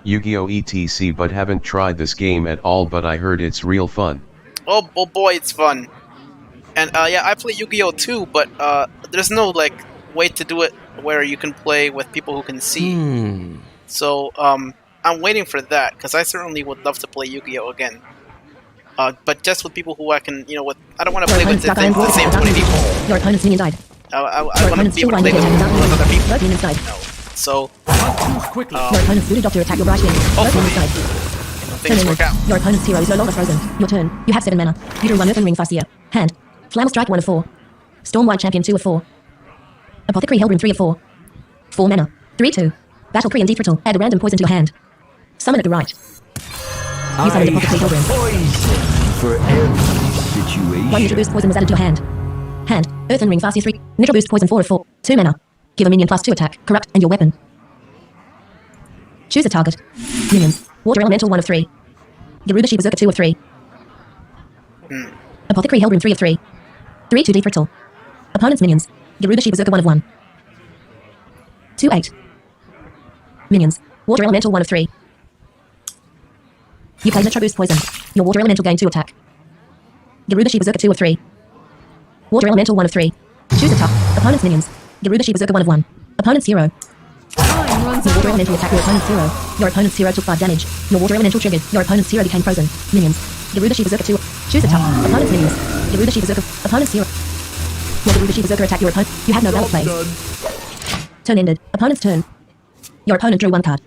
Yu-Gi-Oh! ETC, but haven't tried this game at all, but I heard it's real fun. Oh boy, it's fun. And yeah, I play Yu-Gi-Oh! Too, but there's no like way to do it where you can play with people who can see. So I'm waiting for that because I certainly would love to play Yu-Gi-Oh! Again. But just with people who I can, with I don't want to Your play with opponent's the Dark Iron Dwarf same attack 20 Dark people. Minion. Your opponent's minion died. I Your want to opponent's be able to Chillwind play Yeti with attack Dark other people. Minions died. No. So Not too quickly. Your opponent's voodoo doctor attack your right wing. Both Hopefully. on side. things Turn work inward. out. Your opponent's hero is no longer frozen. Your turn. You have 7 mana. You drew 1 Earthen Ring Farseer. Hand. Flamel Strike 1 of 4. Stormwind Champion 2 of 4. Apothecary Hellbrim 3 of 4. 4 mana. 3/2. Battle Kree and Deep add a random poison to your hand. Summon at the right. You summoned Apothecary Hellbrim. Poison for every situation. 1 Nitro Boost Poison was added to your hand. Hand. Earthen Ring Farseer 3. Nitro Boost Poison 4 of 4. 2 mana. Give a minion +2 attack, corrupt, and your weapon. Choose a target. Minions. Water Elemental 1 of 3. Garuda Berserker 2 of 3. Apothecary Hellbrim 3 of 3. 3/2 Deep Brittle. Opponent's minions. Garuda Berserker 1 of 1. 2/8. Minions. Water Elemental 1 of 3. You play Nitro Boost Poison. Your Water Elemental gain 2 attack. Garuda Berserker 2 of 3. Water Elemental 1 of 3. Choose a top. Opponent's minions. Garuda Berserker 1 of 1. Opponent's hero. Time runs Your out. Water Elemental attack your opponent's hero. Your opponent's hero took 5 damage. Your Water Elemental triggered. Your opponent's hero became frozen. Minions. Garuda Berserker 2. Choose a top. Opponent's minions. Garuda Berserker. Opponent's hero. Your Garuda Berserker attack your opponent. You have no valid plays. Turn ended. Opponent's turn. Your opponent drew 1 card.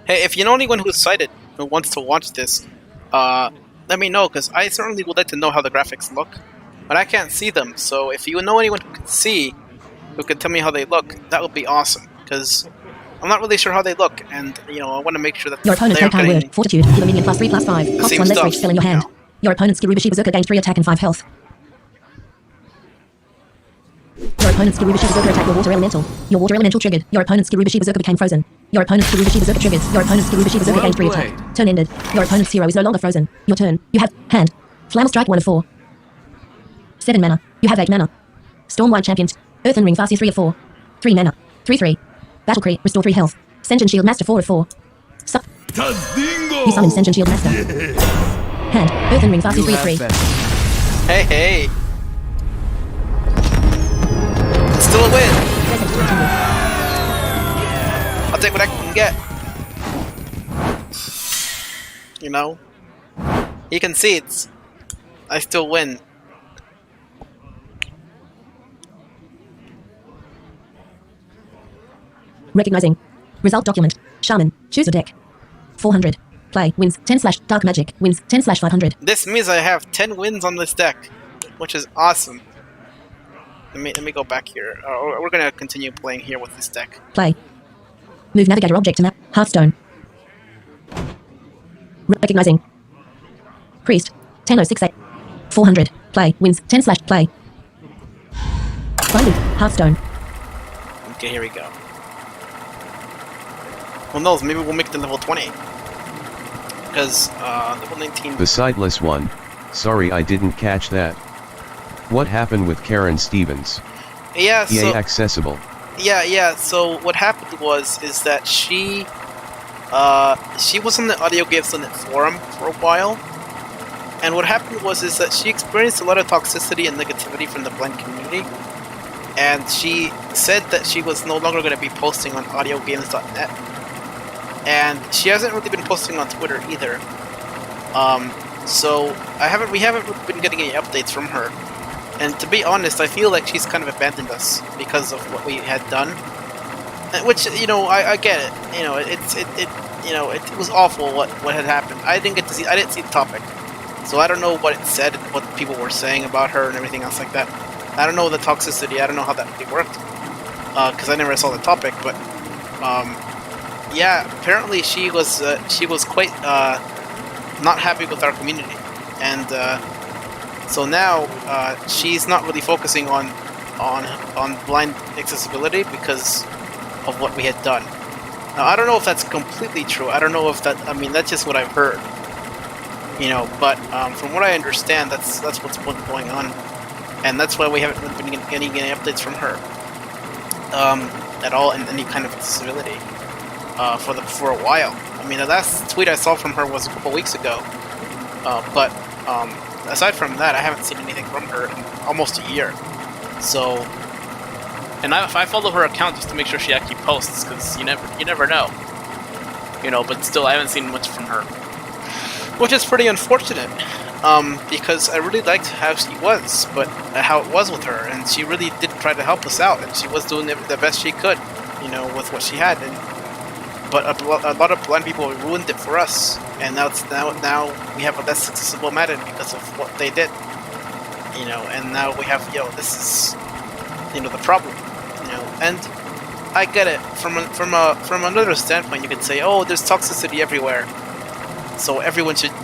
Hey, if you know anyone who's sighted who wants to watch this, let me know, because I certainly would like to know how the graphics look. But I can't see them, so if you know anyone who can see, who can tell me how they look, that would be awesome. Because I'm not really sure how they look, and I want to make sure that Your opponent's they're no kind getting word. Fortitude. Give a minion +3/+5. Costs same 1 less for stuff, each spell in your hand. you know. Your opponent's Garuda Berserker gains 3 attack and 5 health. Your opponent's Garuda Berserker attack your Water Elemental. Your Water Elemental triggered. Your opponent's Garuda Berserker became frozen. Your opponent's Garuda Berserker triggered. Your opponent's Garuda Berserker gains 3 attack. Turn ended. Your opponent's hero is no longer frozen. Your turn. You have hand. Flamel Strike 1 of 4. 7 mana. You have 8 mana. Stormwind Champion. Earthen Ring Farseer 3 of 4. 3 mana. 3/3. Battle Kree. Restore 3 health. Sentient Shield Master 4 of 4. You summon Sentient Shield Master. Hand. Earthen Ring Farseer 3 of 3. Hey, hey! It's still a win! Present to continue. I'll take what I can get. He concedes. I still win. Recognizing. Result document. Shaman. Choose a deck. 400. Play. Wins 10/Dark Magic. Wins 10/500. This means I have 10 wins on this deck, which is awesome. Let me go back here. We're gonna continue playing here with this deck. Play. Move navigator object to map. Hearthstone. Recognizing. Priest. 10/68. 400. Play. Wins 10/play. Finding. Hearthstone. Okay, here we go. Who knows? Maybe we'll make it to level 20. Because level 19. The sightless one. Sorry I didn't catch that. What happened with Karen Stevens? Yeah. EA So accessible. yeah. So what happened is that she was on the Audio Game Summit forum for a while, and what happened is that she experienced a lot of toxicity and negativity from the blind community, and she said that she was no longer going to be posting on audiogames.net, and she hasn't really been posting on Twitter either. So we haven't been getting any updates from her. And to be honest, I feel like she's kind of abandoned us because of what we had done. Which, I get it. It was awful what had happened. I didn't see the topic, so I don't know what it said, what people were saying about her, and everything else like that. I don't know the toxicity. I don't know how that really worked, because I never saw the topic. But yeah, apparently she was quite not happy with our community, and. So now she's not really focusing on blind accessibility because of what we had done. Now I don't know if that's completely true. I don't know if that's just what I've heard. But from what I understand, that's what's been going on, and that's why we haven't been getting any updates from her at all in any kind of accessibility for a while. The last tweet I saw from her was a couple weeks ago, but. Aside from that, I haven't seen anything from her in almost a year. So, and if I follow her account just to make sure she actually posts, because you never know. But still, I haven't seen much from her, which is pretty unfortunate. Because I really liked how she was, but how it was with her, and she really did try tried to help us out, and she was doing the best she could, you know, with what she had. But a lot of blind people ruined it for us, and now we have a less accessible Madden because of what they did, you know. And now we have, this is, the problem, you know. And I get it from another standpoint. You could say, oh, there's toxicity everywhere, so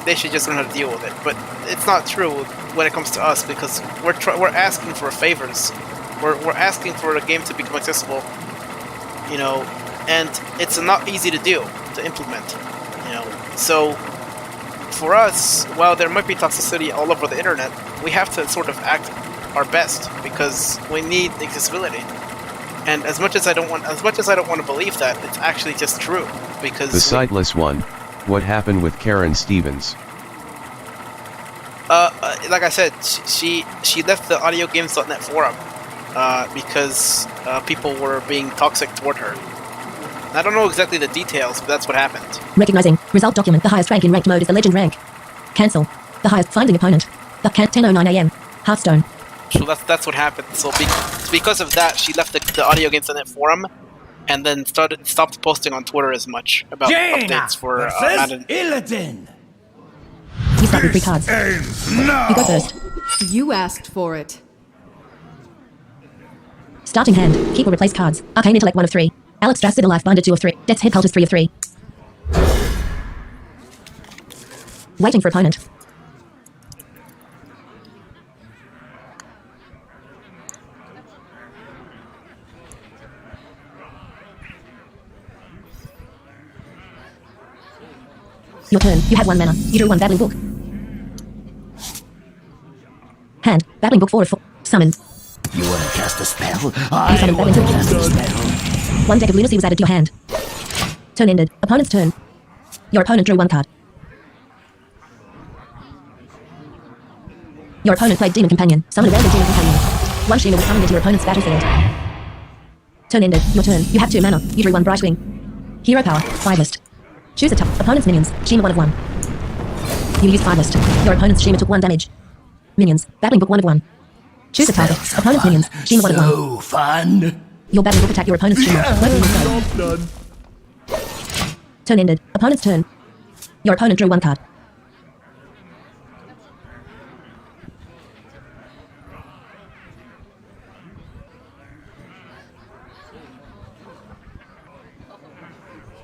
they should just learn how to deal with it. But it's not true when it comes to us, because we're asking for favors. We're asking for the game to become accessible, you know. And it's not easy to implement, you know. So for us, while there might be toxicity all over the internet, we have to sort of act our best because we need accessibility. And as much as I don't want to believe that, it's actually just true because The Sightless One. What happened with Karen Stevens? Like I said, she left the audiogames.net forum because people were being toxic toward her. I don't know exactly the details, but that's what happened. Recognizing. Result document. The highest rank in ranked mode is the legend rank. Cancel. The highest finding opponent. The 10:09 a.m. Hearthstone. So that's what happened. So because of that, she left the Audio Games on It forum, and then stopped posting on Twitter as much about updates for Madden. Illidan. You start with 3 cards. You go first. You asked for it. Starting hand. Keep or replace cards. Arcane Intellect 1 of 3. Alex Strassida Life Binder 2 of 3. Death's Head Cultist 3 of 3. Waiting for opponent. Your turn. You have 1 mana. You drew 1 Battling Book. Hand. Battling Book 4 of 4. Summon. You wanna cast a spell? You I summon wanna Battling cast a Book. spell. 1 deck of Lunacy was added to your hand. Turn ended. Opponent's turn. Your opponent drew 1 card. Your opponent played Demon Companion. Summon a random Demon Companion. 1 Shima was summoned into your opponent's battlefield. Turn ended. Your turn. You have 2 mana. You drew 1 Brightwing. Hero power. 5 list. Choose a top. Opponent's minions. Shima 1 of 1. You use 5 list. Your opponent's Shima took 1 damage. Minions. Battling Book 1 of 1. Choose a target. Opponent's minions. Shima 1 of 1. So fun. Your battling book attack your opponent's Shima. Working with go. Turn ended. Opponent's turn. Your opponent drew 1 card.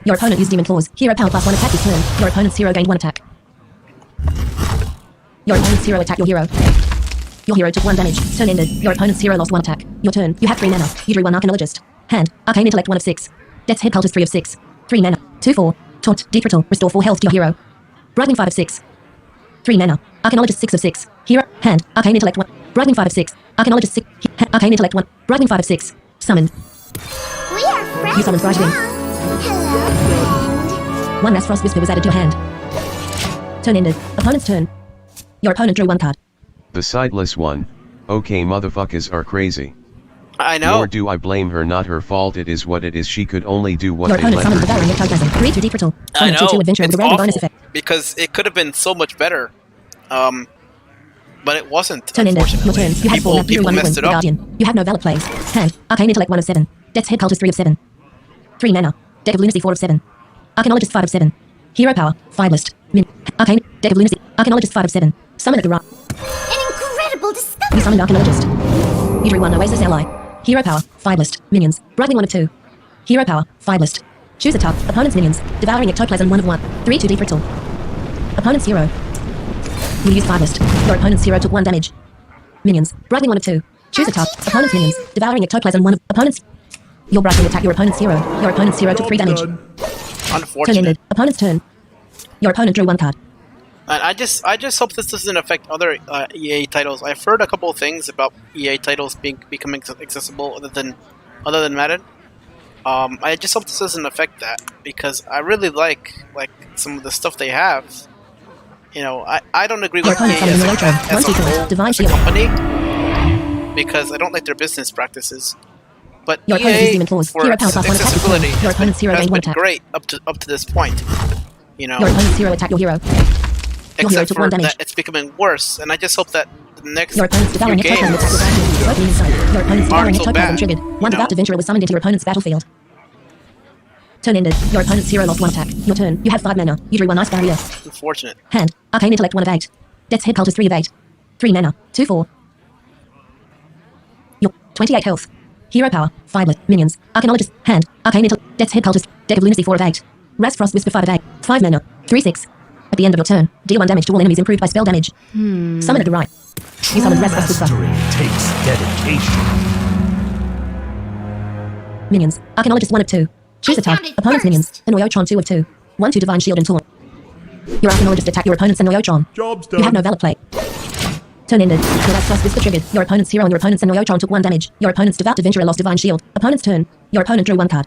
Your opponent used Demon Claws. Hero power +1 attack this turn. Your opponent's hero gained 1 attack. Your opponent's hero attacked your hero. Your hero took 1 damage. Turn ended. Your opponent's hero lost 1 attack. Your turn. You have 3 mana. You drew 1 Arcanologist. Hand. Arcane Intellect 1 of 6. Death's Head Cultist 3 of 6. 3 mana. 2/4. Taunt. Deep Rattle. Restore 4 health to your hero. Brightwing 5 of 6. 3 mana. Arcanologist 6 of 6. Hero. Hand. Arcane Intellect 1. Brightwing 5 of 6. Arcanologist 6. Arcane Intellect 1. Brightwing 5 of 6. Summon. We are friends. You summon Brightwing. Hello, friend. 1 Mass Frost Whisper was added to your hand. Turn ended. Opponent's turn. Your opponent drew 1 card. The Sightless One. Okay, motherfuckers are crazy. I know. Nor do I blame her, not her fault, it is what it is. She could only do what Your they opponent let summoned her Devouring do. Ectoplasm. 3 to Deep Rattle. I Summon know. 2/2 Adventure with It's a random awful bonus effect. because it could have been so much better, but it wasn't. Turn ended. Your Unfortunately, turn. You have 4 left. You drew 1 messed Win. it up. Guardian. You have no valid plays. Hand. Arcane Intellect 1 of 7. Death's Head Cultist 3 of 7. 3 mana. Deck of Lunacy 4 of 7. Arcanologist 5 of 7. Hero power. 5 list. Min. Arcane. Deck of Lunacy. Arcanologist 5 of 7. Summon a garage. An incredible discovery. You summoned Arcanologist. You drew 1 Oasis ally. Hero power. 5 list. Minions. Brightwing 1 of 2. Hero power. 5 list. Choose a top. Opponent's minions. Devouring Ectoplasm 1 of 1. 3 to Deep Rattle. Opponent's hero. You use 5 list. Your opponent's hero took 1 damage. Minions. Brightwing 1 of 2. Choose a top. Opponent's minions. Devouring Ectoplasm 1 of opponent's. Your Brightwing attack your opponent's hero. Your opponent's hero took 3 damage. Turn Unfortunate. ended. Opponent's turn. Your opponent drew 1 card. And I just hope this doesn't affect other EA titles. I've heard a couple of things about EA titles becoming accessible other than Madden. I just hope this doesn't affect that because I really like some of the stuff they have. You know, I don't agree with Your EA opponent summoned Electro. as a 1/2 whole, Divine as a Shield. company because I don't like their business practices. But Your opponent used EA Demon Claws. for Hero power +1 attack this turn. accessibility Your opponent's hero has gained 1 been attack. great up to this point. You know, Your opponent's hero attacked your hero. Your hero except took for 1 damage. that it's becoming worse. And I just hope that the next Your opponent's few devouring ectoplasm games attack with Rampage. Both means side. Your opponent's devouring aren't so ectoplasm bad. triggered. One you devout know? adventurer was summoned into your opponent's battlefield. Turn ended. Your opponent's hero lost 1 attack. Your turn. You have 5 mana. You drew 1 ice barrier. Unfortunate. Hand. Arcane Intellect 1 of 8. Death's Head Cultist 3 of 8. 3 mana. 2/4. Your 28 health. Hero power. Fireblit. Minions. Arcanologist. Hand. Arcane Intellect. Death's Head Cultist. Deck of Lunacy 4 of 8. Raz Frost Whisper 5 of 8. 5 mana. 3/6. At the end of your turn, deal 1 damage to all enemies improved by spell damage. Summon at the right. You summon Raz Frost Whisper. Mastery takes dedication. Minions. Arcanologist 1 of 2. Choose a type. found it Opponent's first. minions. An Oiotron 2 of 2. 1/2 Divine Shield and Taunt. Your Arcanologist attack your opponent's and Oiotron. Job's You have done. no valid play. Turn ended. Your Raz Frost Whisper triggered. Your opponent's hero and your opponent's and Oiotron took 1 damage. Your opponent's Devout Adventurer lost Divine Shield. Opponent's turn. Your opponent drew 1 card.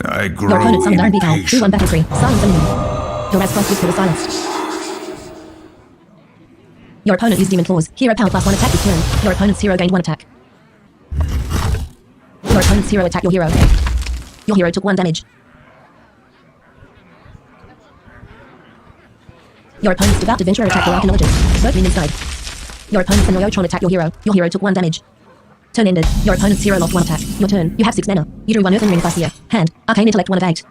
I grow Your opponent summoned Iron Beak Owl. impatient. 2/1 battle tree. Silence enemy. Your Raz Frost Whisper was silenced. Your opponent used Demon Claws. Hero power +1 attack this turn. Your opponent's hero gained 1 attack. Your opponent's hero attacked your hero. Your hero took 1 damage. Your opponent's Devout Adventurer attacked your Arcanologist. Both minions died. Your opponent's and Oiotron attacked your hero. Your hero took 1 damage. Turn ended. Your opponent's hero lost 1 attack. Your turn. You have 6 mana. You drew 1 Earthen Ring Farseer. Hand. Arcane Intellect 1 of 8.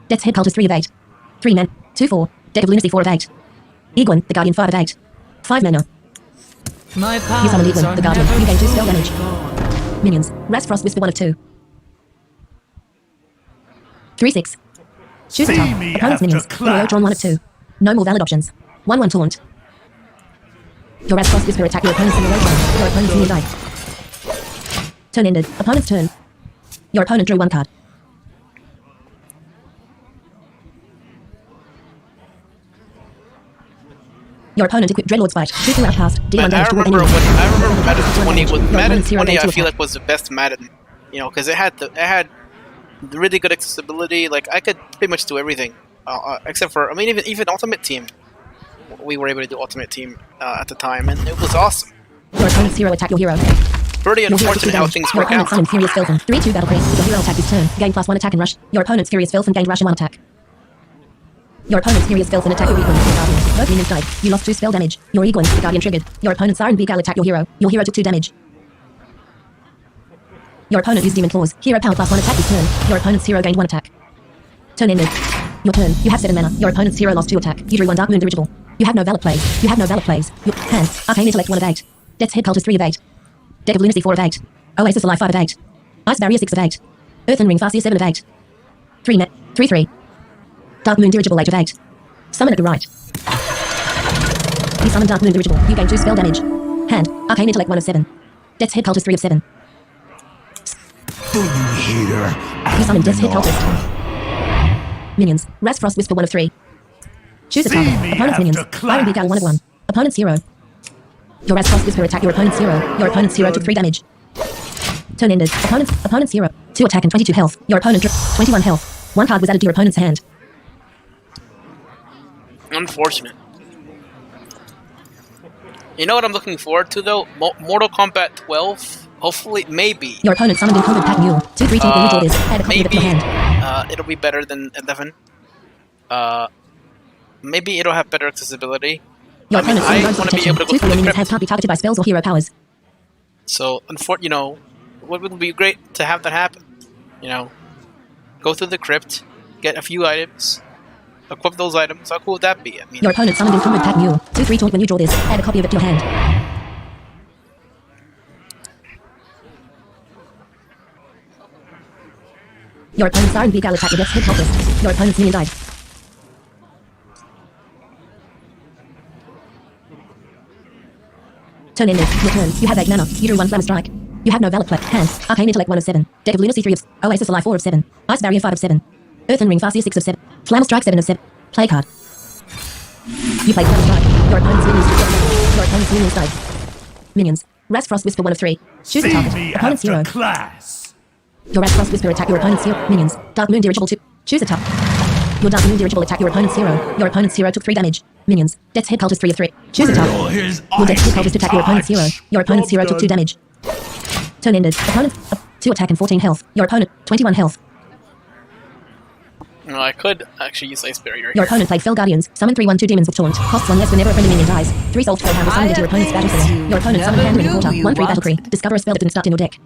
Death's Head Cultist 3 of 8. 3 men. 2/4. Deck of Lunacy 4 of 8. Egwin, the Guardian 5 of 8. 5 mana. My You summoned powers Egwin, are the Guardian. never You gain 2 spell truly damage. gone. Minions. Raz Frost Whisper 1 of 2. 3/6. Choose a See type. me Opponent's after minions. class. Oiotron 1 of 2. No more valid options. 1/1 taunt. Your Raz Frost Whisper attack your opponent's and Oiotron. Your opponent's minion died. Turn ended. Opponent's turn. Your opponent drew 1 card. Your opponent equipped Dreadlord's Bite. 2/2 outcast. Deal 1 But I damage to all remember enemies. Madden 20 was Your Madden opponent's hero 20. gained I 2 feel attack. like was the best Madden, you know, because it had really good accessibility. Like I could pretty much do everything, except for even Ultimate Team. We were able to do Ultimate Team at the time, and it was awesome. Your opponent's hero attacked your hero. Pretty Your hero took 2 unfortunate how damage. things Your work opponent out. summoned Furious Filth and 3/2 battle priest. Your hero attacked this turn. Gain +1 attack and rush. Your opponent's Furious Filth and gained rush and 1 attack. Your opponent's Furious Filth and attacked your Egwin, the Guardian. Both minions died. You lost 2 spell damage. Your Egwin, the Guardian triggered. Your opponent's Iron Beak Owl attacked your hero. Your hero took 2 damage. Your opponent used Demon Claws. Hero power +1 attack this turn. Your opponent's hero gained 1 attack. Turn ended. Your turn. You have 7 mana. Your opponent's hero lost 2 attack. You drew 1 Dark Moon Dirigible. You have no valid plays. You have no valid plays. Your hand. Arcane Intellect 1 of 8. Death's Head Cultist 3 of 8. Deck of Lunacy 4 of 8. Oasis Alive 5 of 8. Ice Barrier 6 of 8. Earthen Ring Farseer 7 of 8. 3 net. 3/3. Dark Moon Dirigible 8 of 8. Summon at the right. You summon Dark Moon Dirigible. You gain 2 spell damage. Hand. Arcane Intellect 1 of 7. Death's Head Cultist 3 of 7. Do you hear? You summon Death's Head Agamemnon? Cultist. Minions. Raz Frost Whisper 1 of 3. Choose a See target. me Opponent's minions. after Iron Beak Owl 1 of 1. class. Opponent's hero. Your Raz Frost Whisper attack your opponent's hero. Your opponent's hero took 3 damage. Turn ended. Opponent's hero. 2 attack and 22 health. Your opponent drew 21 health. 1 card was added to your opponent's hand. Unfortunate. You know what I'm looking forward to though? Mortal Kombat 12. Hopefully, maybe. Your opponent summoned Incumbent Pack Mule. 2/3 take when you draw this. Add a copy of it to Maybe your hand. it'll be better than 11. Maybe it'll have better accessibility. Your I mean, opponent's I summoned wanna be protection. able to go 2 through the minions crypt. can't be targeted by spells or hero powers. So, what would be great to have that happen? You know, go through the crypt, get a few items, equip those items. How cool would that be? I mean, Your opponent summoned Incumbent Pack Mule. 2/3 taunt when you draw this. Add a copy of it to your hand. Your opponent's Iron Beak Owl attacked your Death's Head Cultist. Your opponent's minion died. Turn ended. Your turn. You have 8 mana. You drew 1 Flammer Strike. You have no valid play. Hand. Arcane Intellect 1 of 7. Deck of Lunacy 3 of Oasis Alive 4 of 7. Ice Barrier 5 of 7. Earthen Ring Farseer 6 of 7. Flammer Strike 7 of 7. Play card. You played Flammer Strike. Your opponent's minions drew 7 damage. Your opponent's minions died. Minions. Raz Frost Whisper 1 of 3. Choose a See target. me Opponent's after hero. class. Your Raz Frost Whisper attack your opponent's hero. Minions. Dark Moon Dirigible 2. Choose a target. Your dark moon dirigible attacked your opponent's hero. Your opponent's hero took 3 damage. Minions. Death's head cultist 3 of 3. Choose a target. Feel his Your death's head icy cultist attacked your opponent's hero. touch. Your opponent's hero took 2 Job done. damage. Turn ended. Opponent 2 attack and 14 health. Your opponent 21 health. No, I could actually use Ice Barrier Your here. opponent played Fell Guardians. Summon 3/1/2 demons with taunt. Costs 1 less whenever a friendly minion dies. 3 soul spell hand assigned to your opponent's battlefield. Your opponent summoned hand in a quarter. 1/3 battle creep. Discover a spell that didn't start in your deck.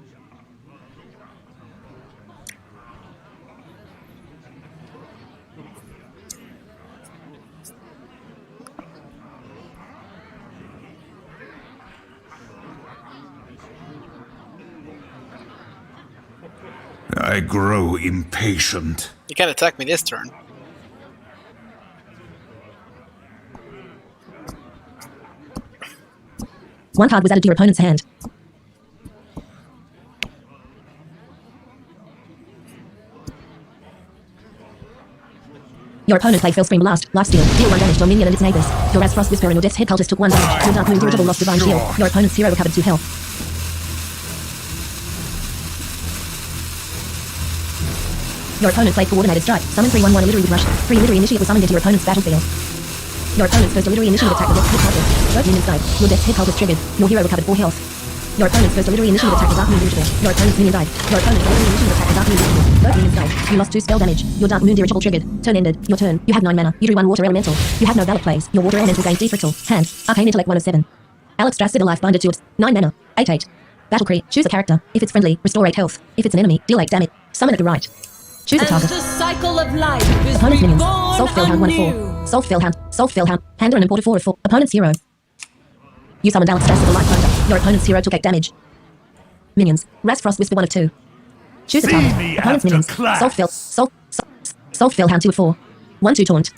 I grow impatient. You can't attack me this turn. One card was added to your opponent's hand. Your opponent played Fellscream Blast, Lifesteal, deal 1 damage to a minion and its neighbors. Your Raz Frost Whisper and your Death's Head cultist took 1 damage. Your Dark Moon dirigible lost Divine Shield. Your opponent's hero recovered 2 health. Your opponent played Coordinated Strike. Summon 3/1/1 Illiterate with Rush. 3 Illiterate Initiate was summoned into your opponent's battlefield. Your opponent's first Illiterate Initiate attack was Death's Head cultist. Both minions died. Your Death's Head cultist triggered. Your hero recovered 4 health. Your opponent's first Illiterate Initiate attack was Dark Moon Dirigible. Your opponent's minion died. Your opponent's Illiterate Initiate attack was Dark Moon Dirigible. Both minions died. You lost 2 spell damage. Your Dark Moon Dirigible triggered. Turn ended. Your turn. You have 9 mana. You drew 1 water elemental. You have no valid plays. Your water elemental gained Defractal. Hand. Arcane Intellect 1 of 7. Alex Strassida Life Binder 2 of 9 mana. 8/8. Battle Cree. Choose a character. If it's friendly, restore 8 health. If it's an enemy, deal 8 damage. Summon at the right. Choose a As target. the cycle of life is Opponent's minions. reborn Soul Fill Hound 1 of 4. anew. Soul Fill Hound. Soul Fill Hound. Hander and importer 4 of 4. Opponent's hero. You summoned Alex Strass with a life binder. Your opponent's hero took 8 damage. Minions. Raz Frost Whisper 1 of 2. Choose a See target. me Opponent's after minions. class. Soul Fill Hound 2 of 4. 1/2 taunt.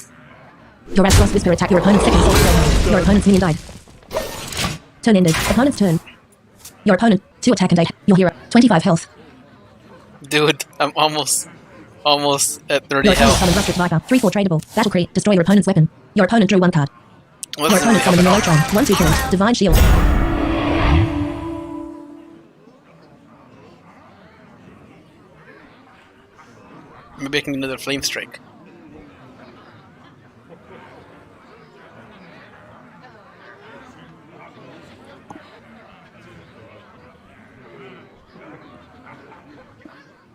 Your Raz Frost Whisper attack your opponent's second Soul Fill Hound. Your opponent's minion died. Turn ended. Opponent's turn. Your opponent 2 attack and 8. Your hero 25 health. Dude, I'm almost at 30 Your opponent health. summoned Rusted Viper 3/4 tradable. Battle Cree. Destroy your opponent's weapon. Your opponent drew 1 card. What's Your opponent summoned a Melotron 1/2 taunt. Divine Shield. Maybe I can another Flame Strike.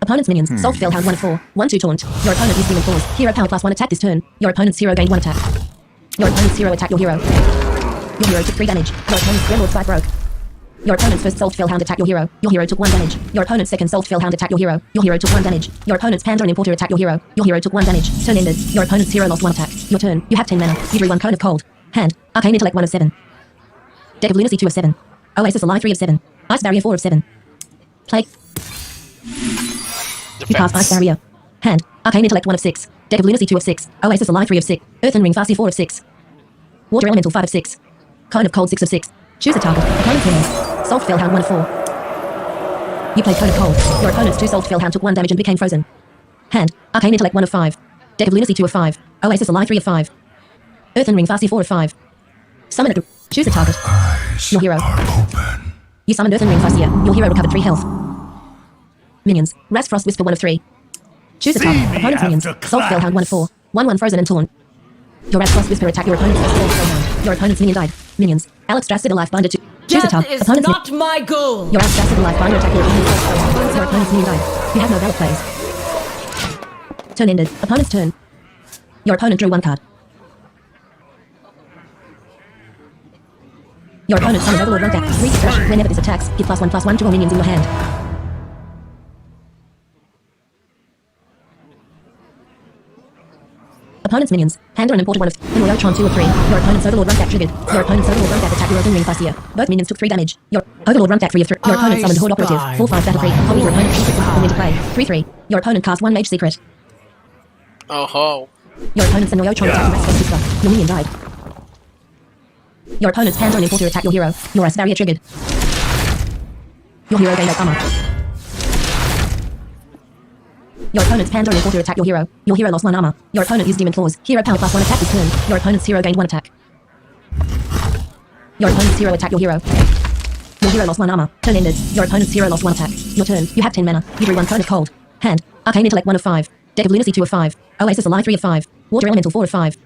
Opponent's minions. Soul Fill Hound 1 of 4. 1/2 taunt. Your opponent used Demon Claws. Hero power +1 attack this turn. Your opponent's hero gained 1 attack. Your opponent's hero attacked your hero. Your hero took 3 damage. Your opponent's Warlord Fight broke. Your opponent's first Soul Fill Hound attacked your hero. Your hero took 1 damage. Your opponent's second Soul Fill Hound attacked your hero. Your hero took 1 damage. Your opponent's Panda and Importer attacked your hero. Your hero took 1 damage. Turn ended. Your opponent's hero lost 1 attack. Your turn. You have 10 mana. You drew 1 Cone of Cold. Hand. Arcane Intellect 1 of 7. Deck of Lunacy 2 of 7. Oasis Alive 3 of 7. Ice Barrier 4 of 7. Plague. You cast Ice Barrier. Hand. Arcane Intellect 1 of 6. Deck of Lunacy 2 of 6. Oasis Alive 3 of 6. Earthen Ring Farseer 4 of 6. Water Elemental 5 of 6. Cone of Cold 6 of 6. Choose a target. Opponent's minions. Soul Fill Hound 1 of 4. You played Cone of Cold. Your opponent's 2 Soul Fill Hound took 1 damage and became frozen. Hand. Arcane Intellect 1 of 5. Deck of Lunacy 2 of 5. Oasis Alive 3 of 5. Earthen Ring Farseer 4 of 5. Summon at the... Choose a target. Your hero. Open. You summoned Earthen Ring Farseer. Your hero recovered 3 health. Minions. Raz Frost Whisper 1 of 3. Choose a See target. me Opponent's minions. after Soul Fill Hound 1 of 4. 1/1 frozen and torn. Your Raz Frost Whisper attacked your opponent's first Soul Fill Hound. Your opponent's minion died. Minions. Alex Strassida Life Binder 2. Choose a Death target. is Opponent's not my goal. Your Alex Strassida Life Binder attacked your opponent's first Soul Hound. Your opponent's minion died. You have no valid plays. Turn ended. Opponent's turn. Your opponent drew 1 card. Your opponent summoned Overlord Runback. Refresh. Whenever this attacks, give +1/+1 to all minions in your hand. Opponent's minions. Hander and Importer 1 of Melotron 2 of 3. Your opponent's Overlord Runback triggered. Your opponent's Overlord Runback attacked your Earthen Ring Farseer. Both minions took 3 damage. Your Overlord Runback 3 of 3. Your opponent summoned Horde Operative. 4/5 Battle Creep. Copy your opponent's secret come into play. 3/3. Your opponent cast 1 Mage Secret. Oh ho. Your opponent's Melotron attacked Raz Frost Whisper. Your minion died. Your opponent's Hander and Importer attacked your hero. Your Ice Barrier triggered. Your hero gained 8 armor. Your opponent's Panda and Importer attacked your hero. Your hero lost 1 armor. Your opponent used Demon Claws. Hero power +1 attack this turn. Your opponent's hero gained 1 attack. Your opponent's hero attacked your hero. Your hero lost 1 armor. Turn ended. Your opponent's hero lost 1 attack. Your turn. You have 10 mana. You drew 1 Cone of Cold. Hand. Arcane Intellect 1 of 5. Deck of Lunacy 2 of 5. Oasis Ally 3 of 5. Water Elemental 4 of 5.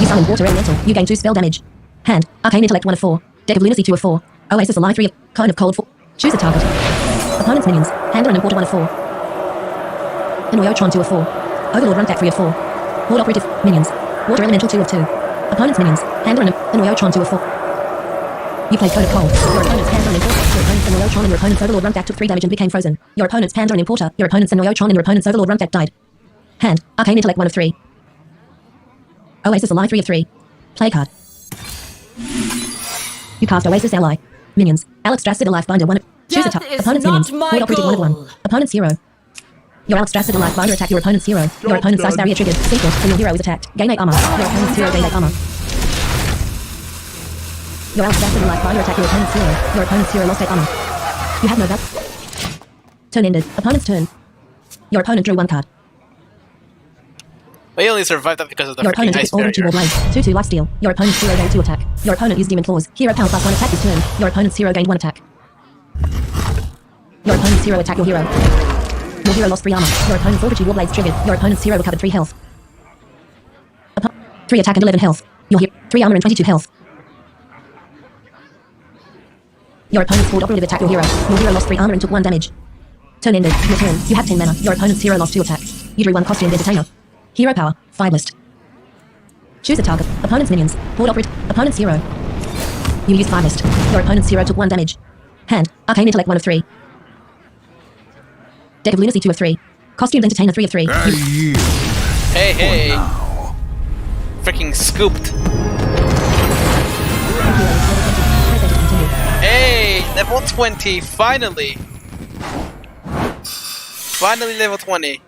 You summon Water Elemental. You gain 2 spell damage. Hand. Arcane Intellect 1 of 4. Deck of Lunacy 2 of 4. Oasis Ally 3 of... Cone of Cold 4. Choose a target. Opponent's minions. Handler and Importer 1 of 4. Annoyotron 2 of 4. Overlord Runtak 3 of 4. Lord Operative. Minions. Water Elemental 2 of 2. Opponent's minions. Handler and Annoyotron 2 of 4. You played Code of Cold. Your opponent's Handler and Importer. Your opponent's Annoyotron and your opponent's Overlord Runtak took 3 damage and became frozen. Your opponent's Handler and Importer. Your opponent's Annoyotron and your opponent's Overlord Runtak died. Hand. Arcane Intellect 1 of 3. Oasis Ally 3 of 3. Play card. You cast Oasis Ally. Minions. Alex Drassid Life Binder 1 of... Choose a Death target. is Opponent's not minions. my Lord Operative 1 of 1. goal. Opponent's hero. Your Alex Drassid Life Binder attack your opponent's hero. Your opponent's Ice Barrier triggered. Secret. When your hero is attacked. Gain 8 armor. Your opponent's hero gain 8 armor. Your Alex Drassid Life Binder attack your opponent's hero. Your opponent's hero lost 8 armor. You have no value. Turn ended. Opponent's turn. Your opponent drew 1 card. I only survived that because of the Your freaking opponent ice took all 2 barrier. war blades. 2-2 lifesteal. Your opponent's hero gained 2 attack. Your opponent used demon claws. Hero power plus 1 attack this turn. Your opponent's hero gained 1 attack. Your opponent's hero attacked your hero. Your hero lost 3 armor. Your opponent's Fortitude war blades triggered. Your opponent's hero recovered 3 health. 3 attack and 11 health. Your hero 3 armor and 22 health. Your opponent's Lord Operative attacked your hero. Your hero lost 3 armor and took 1 damage. Turn ended. Your turn. You have 10 mana. Your opponent's hero lost 2 attack. You drew 1 costumed entertainer. Hero power. 5 list. Choose a target. Opponent's minions. Lord Operative. Opponent's hero. You used 5 list. Your opponent's hero took 1 damage. Hand. Arcane Intellect 1 of 3. Deck of Lunacy 2 of 3. Costumed entertainer 3 of 3. I yield. Hey, hey. Freaking scooped. Hey, level 20, finally. Finally level 20.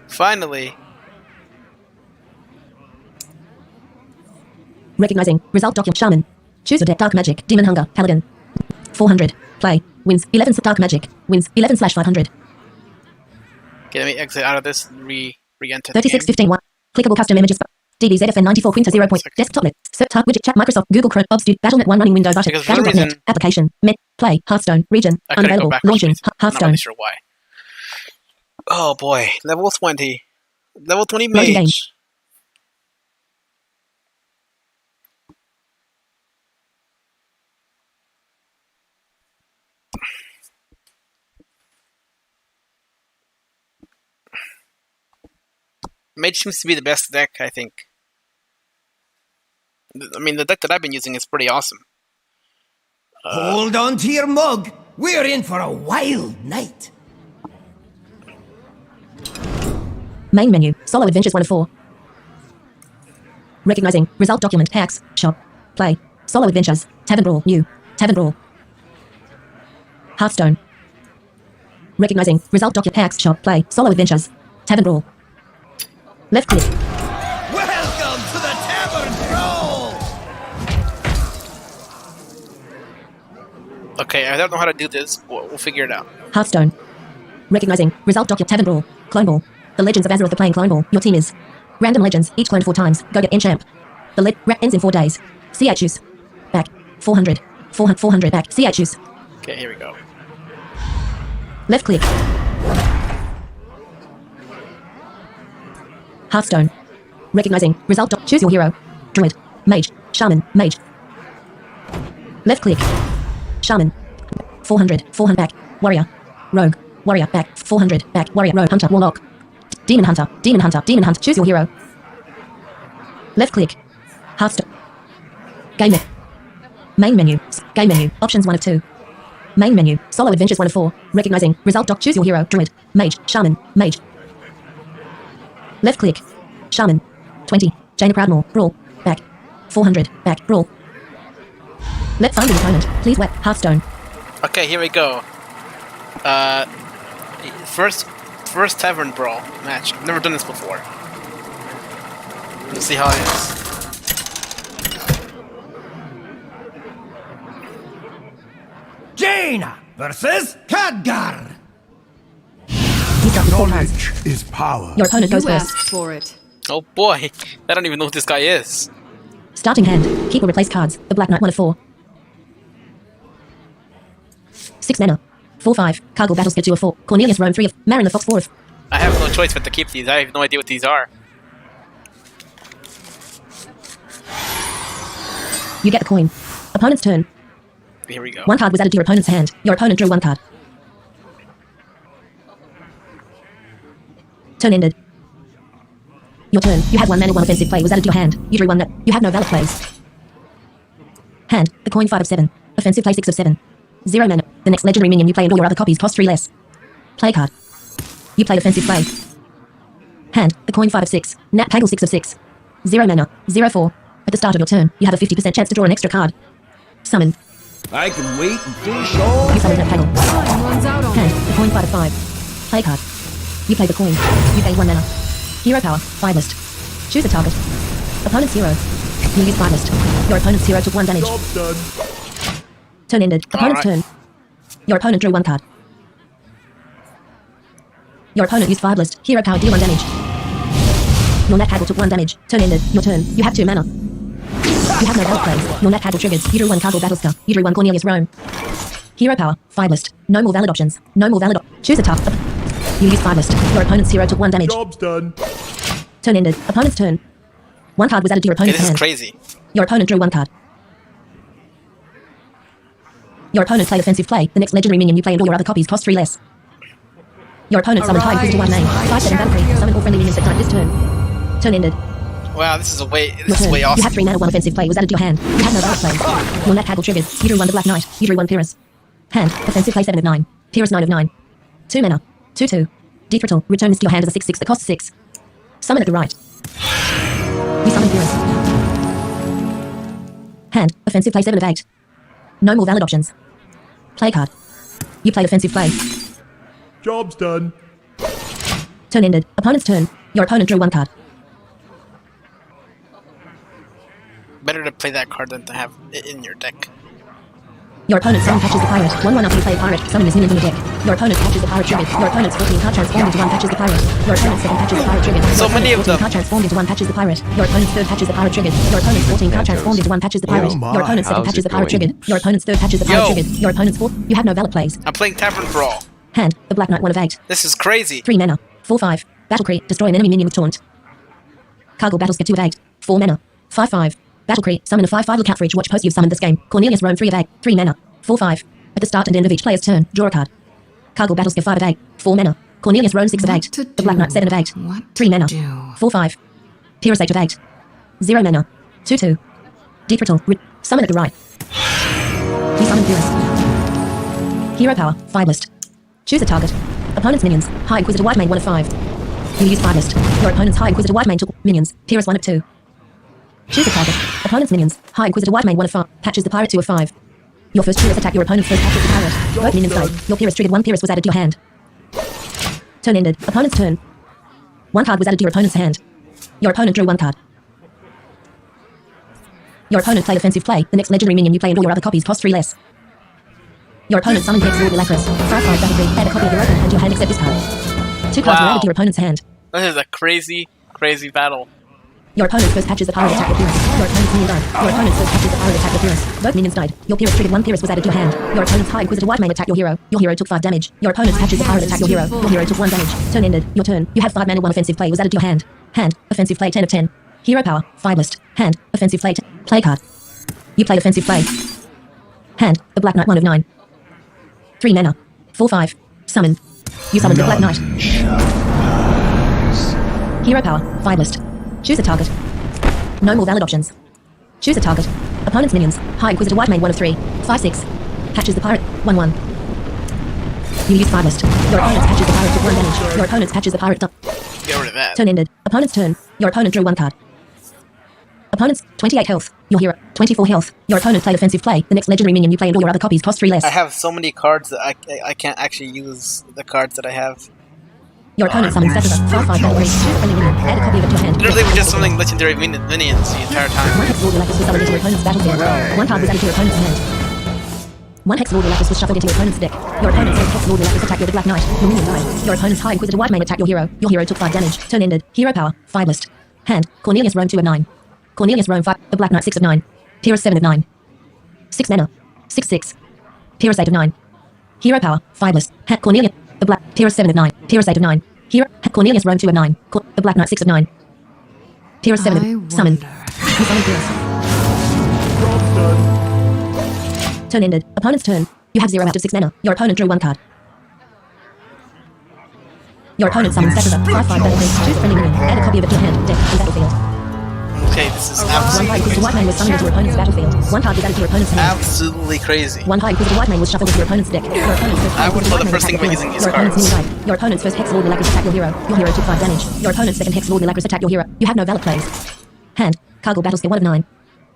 Finally. Recognizing. Result document. Shaman. Choose a deck. Dark Magic. Demon Hunger. Paladin. 400. Play. Wins. 11 Dark Magic. Wins. 11/500. Okay, let me exit out of this and re-enter the 3615 1. Clickable custom images. DBZFN 94 Quinta 0. Desktop net. Search Tark Widget Chat Microsoft Google Chrome Obstud Battle.net 1 running Windows Button. Because for some Battle.net. reason- Application. Met. Play. Hearthstone. Region. I couldn't go Unavailable. back. for some Launching. reason. I'm not Hearthstone. really sure why. Oh boy, level 20. Level 20 Loading game. mage. Mage seems to be the best deck, I think. I mean, the deck that I've been using is pretty awesome. Hold on to your mug. We're in for a wild night. Main menu. Solo Adventures 1 of 4. Recognizing. Result document. Hacks. Shop. Play. Solo Adventures. Tavern Brawl. New. Tavern Brawl. Hearthstone. Recognizing. Result document. Hacks. Shop. Play. Solo Adventures. Tavern Brawl. Left click. Welcome to the Tavern Brawl! Okay, I don't know how to do this. We'll figure it out. Hearthstone. Recognizing. Result document. Tavern Brawl. Clone Ball. The Legends of Azeroth are playing Clone Ball. Your team is. Random Legends. Each cloned 4 times. Go get Enchant. The ends in 4 days. CH use. Back. 400. 400 back. CH use. Okay, here we go. Left click. Hearthstone. Recognizing. Result. Choose your hero. Druid. Mage. Shaman. Mage. Left click. Shaman. 400. 400 back. Warrior. Rogue. Warrior back. 400 back. Warrior. Rogue. Hunter. Warlock. Demon Hunter. Demon Hunter. Demon Hunter. Choose your hero. Left click. Hearthstone. Game menu. Main menu. Game menu. Options 1 of 2. Main menu. Solo Adventures 1 of 4. Recognizing. Result. Choose your hero. Druid. Mage. Shaman. Mage. Left click. Shaman. 20. Jaina Proudmore. Brawl. Back. 400. Back. Brawl. Let's find an opponent. Please wet. Hearthstone. Okay, here we go. First Tavern Brawl match. I've never done this before. Let's see how it is. Jaina versus Khadgar. You start with 4 cards. Knowledge is power. Your opponent goes You first. asked for it. Oh boy, I don't even know who this guy is. Starting hand. Keep or replace cards. The Black Knight 1 of 4. 6 mana. 4/5. Cargill Battleskip 2 of 4. Cornelius Rome 3 of. Marin the Fox 4 of. I have no choice but to keep these. I have no idea what these are. You get the coin. Opponent's turn. Here we go. One card was added to your opponent's hand. Your opponent drew one card. Turn ended. Your turn. You had 1 mana, 1 offensive play was added to your hand. You drew 1 net. You have no valid plays. Hand. The coin 5 of 7. Offensive play 6 of 7. 0 mana. The next legendary minion you play and all your other copies cost 3 less. Play card. You played offensive play. Hand. The coin 5 of 6. Nat Pagel 6 of 6. 0 mana. 0/4. At the start of your turn, you have a 50% chance to draw an extra card. Summon. I can wait and fish all You summon Nat Pagel. Time runs out on Hand. me. The coin 5 of 5. Play card. You play the coin. You gain 1 mana. Hero power. 5 list. Choose a target. Opponent's hero. You use 5 list. Your opponent's hero took 1 damage. Turn ended. Opponent's turn. Your opponent drew 1 card. Your opponent used 5 list. Hero power deal 1 damage. Your Nat Haggle took 1 damage. Turn ended. Your turn. You have 2 mana. You have no valid plays. Your Nat Haggle triggered. You drew 1 Cargill Battleskip. You drew 1 Cornelius Rome. Hero power. 5 list. No more valid options. No more valid choose a target. You use 5 list. Your opponent's hero took 1 damage. Job's done. Turn ended. Opponent's turn. 1 card was added to your Okay, opponent's this is hand. crazy. Your opponent drew 1 card. Your opponent played offensive play. The next legendary minion you play and all your other copies cost 3 less. Your opponent summoned High Inquisitor White Name. 5/7 Battle Creek. Summon all friendly minions that type this turn. Turn ended. Wow, this is Your way turn. You awesome. had 3 mana, 1 offensive play was added to your hand. You had no valid plays. Your Nat Haggle triggered. You drew 1 the Black Knight. You drew 1 Pyrrhus. Hand. Offensive play 7 of 9. Pyrrhus 9 of 9. 2 mana. 2/2. Deep Rattle. Return this to your hand as a 6/6 that costs 6. Summon at the right. You summon Pyrrhus. Hand. Offensive play 7 of 8. No more valid options. Play card. You played offensive play. Job's done. Turn ended. Opponent's turn. Your opponent drew 1 card. Better to play that card than to have it in your deck. Your opponent summon Patches the Pirate. 1/1 after you play a pirate. Summon this minion in your deck. Your opponent Patches the Pirate triggered. Your opponent's 14 card transformed into 1 Patches the Pirate. Your opponent's 2nd Patches the Pirate triggered. So Your many of opponent's 14 them. card transformed into 1 Patches the Pirate. Your opponent's 3rd Patches the Pirate triggered. Your opponent's 14 card transformed into 1 Patches the Pirate. my. Your opponent's 2nd How's Patches it the Pirate going? triggered. Your opponent's 3rd Patches the Pirate Yo. triggered. Your opponent's 4th. You have no valid plays. I'm playing Tavern Brawl. Hand. The Black Knight 1 of 8. This is crazy. 3 mana. 4/5. Battle Creek. Destroy an enemy minion with taunt. Cargill Battleskip 2 of 8. 4 mana. 5/5. Battle Creek. Summon a 5/5 look out for each watch post you've summoned this game. Cornelius Rome 3 of 8. 3 mana. 4/5. At the start and end of each player's turn, draw a card. Cargill Battleskip 5 of 8. 4 mana. Cornelius Rome 6 of 8. to The Black Knight 7 of 8. What 3 mana. to do. 4/5. Pyrrhus 8 of 8. 0 mana. 2/2. Deep Rattle. Summon at the right. You summon Pyrrhus. Hero power. 5 list. Choose a target. Opponent's minions. High Inquisitor White Mane 1 of 5. You use 5 list. Your opponent's High Inquisitor White Mane took minions. Pyrrhus 1 of 2. Choose a target. Opponent's minions. High Inquisitor White Mane 1 of 5. Patches the Pirate 2 of 5. Your first Pyrrhus attack your opponent's first Patches the Pirate. Both minions died. Your Pyrrhus triggered 1 Pyrrhus was added to your hand. Turn ended. Opponent's turn. 1 card was added to your opponent's hand. Your opponent drew 1 card. Your opponent played offensive play. The next legendary minion you play and all your other copies cost 3 less. Your opponent summoned Hex Lord Elacris. 5/5 Battle Creek. Add a copy of your open hand to your hand except this card. 2 cards were Wow. added to your opponent's hand. This is a crazy, crazy battle. Your opponent first Patches the Pirate attack with Pyrrhus. Your opponent's minion died. Your opponent first Patches the Pirate attack with Pyrrhus. Both minions died. Your Pyrrhus triggered 1 Pyrrhus was added to your hand. Your opponent's High Inquisitor White Mane attacked your hero. Your hero took 5 damage. Your opponent's Patches the Pirate attacked your hero. Your hero took 1 damage. Turn ended. Your turn. You had 5 mana, 1 offensive play was added to your hand. Hand. Offensive play 10 of 10. Hero power. 5 list. Hand. Offensive play. Play card. You played offensive play. Hand. The Black Knight 1 of 9. 3 mana. 4/5. Summon. You summoned the Black Knight. Hero power. 5 list. Choose a target. No more valid options. Choose a target. Opponent's minions. High Inquisitor White Mane 1 of 3. 5/6. Patches the Pirate 1/1. You use 5 list. Your opponent's Patches the Pirate took 1 damage. Your opponent's Patches the Pirate Get rid of that. turn ended. Opponent's turn. Your opponent drew 1 card. Opponent's 28 health. Your hero 24 health. Your opponent played offensive play. The next legendary minion you play and all your other copies cost 3 less. I have so many cards that I can't actually use the cards that I have. Your opponent summons Saturda. 5/5 Battle Creek. Choose a friendly minion. Add a copy of it to your hand. Literally, we're just summoning legendary minions the entire time. 1 Hex Lord Elacris was summoned into your opponent's battlefield. 1 card was added to your opponent's hand. 1 Hex Lord Elacris was shuffled into your opponent's deck. Your opponent's Hex Lord Elacris attacked your Black Knight. Your minion died. Your opponent's High Inquisitor White Mane attacked your hero. Your hero took 5 damage. Turn ended. Hero power. 5 list. Hand. Cornelius Rome 2 of 9. Cornelius Rome 5. The Black Knight 6 of 9. Pyrrhus 7 of 9. 6 mana. 6/6. Pyrrhus 8 of 9. Hero power, Fideless. Cornelius, the Black, Tier 7 of 9, Tier 8 of 9. Hero, Cornelius Rome 2 of 9, the Black Knight 6 of 9. Tier 7 I of Summon. wonder. You summon Fierce. Job's done. Turn ended. Opponent's turn. You have 0 out of 6 mana. Your opponent drew 1 card. Your opponent summons Saturda, 5/5 battlefield. Choose a friendly minion. Add a copy of it to your hand, deck, and battlefield. Okay, this is One high Inquisitor White Mane was summoned into your opponent's battlefield. 1 card was added to your opponent's hand. absolutely crazy. 1 high Inquisitor White Mane was shuffled into your opponent's deck. Your opponent's first I would Inquisitor love White the Mane first attacked thing by your using hero. these Your opponent's cards. mini dive. Your opponent's first Hex Lord Milagros attack your hero. Your hero took 5 damage. Your opponent's second Hex Lord Milagros attack your hero. You have no valid plays. Hand. Cargill Battlespear 1 of 9.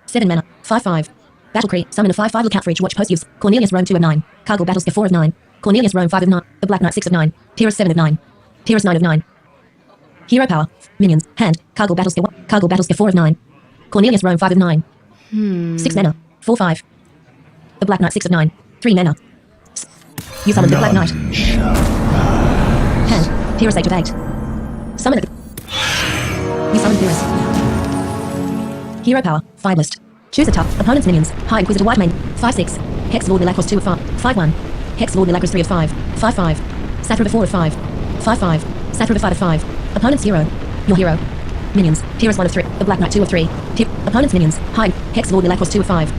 7 mana. 5/5. Battle Cree. Summon a 5/5 lookout for each watch post use. Cornelius Rome 2 of 9. Cargill Battlespear 4 of 9. Cornelius Rome 5 of 9. The Black Knight 6 of 9. Tier 7 of 9. Tier 9 of 9. Hero power. Minions. Hand. Cargill Battlespear 1. Cargill Battlespear 4 of 9. Cornelius Rome 5 of 9. 6 mana. 4/5. The Black Knight 6 of 9. 3 mana. You summon the Black Knight. Hand. Pyrrhus 8 of 8. Summon it. You summon Pyrrhus. Hero power. Fideless. Choose a top. Opponent's minions. High Inquisitor White Mane. 5/6. Hex Lord Milagros 2 of 5. 5/1. Hex Lord Milagros 3 of 5. 5/5. Satrada 4 of 5. 5/5. Satrada 5 of 5. Opponent's hero. Your hero. Minions. Pyrrhus 1 of 3. The Black Knight 2 of 3. Opponent's minions. High. Hex Lord Milagros 2 of 5.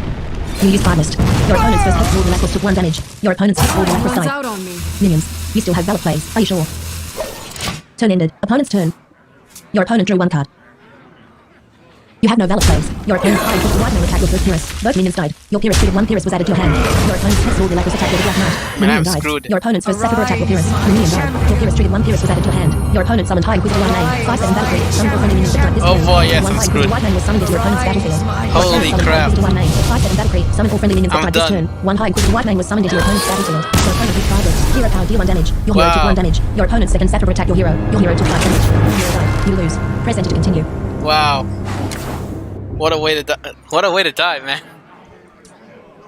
You use Fideless. Your opponent's first Hex Lord Milagros took 1 damage. Your opponent's Hex Lord Milagros Runs died. out on me. Minions. You still have valid plays. Are you sure? Turn ended. Opponent's turn. Your opponent drew 1 card. You have no valid plays. Your opponent's high Inquisitor White Mane attacked your first Pyrrhus. Both minions died. Your Pyrrhus treated 1 Pyrrhus was added to your hand. Your opponent's Hex Lord Milagros attacked your Black Knight. The Man, minion I'm died. screwed. Your opponent's first Satrada attacked your Pyrrhus. The minion died. Your Pyrrhus treated 1 Pyrrhus was added to your hand. Your opponent summoned high Inquisitor White Mane. 5/7 battle creed. Summon 4 friendly minions that this Oh turn. boy, yes, 1 I'm high screwed. Inquisitor White Mane was summoned into your opponent's battlefield. Holy Your opponent summoned crap. high Inquisitor White Mane. 5/7 battle creed. Summon 4 friendly minions I'm that this done. turn. 1 high Inquisitor White Mane was summoned into your opponent's battlefield. Your opponent beat Fideless. Hero power deal 1 damage. Your hero took Wow. 1 damage. Your opponent's second Satrada attacked your hero. Your hero took 5 damage. Your hero died. You lose. Press enter to continue. Wow. What a way to die. What a way to die, man.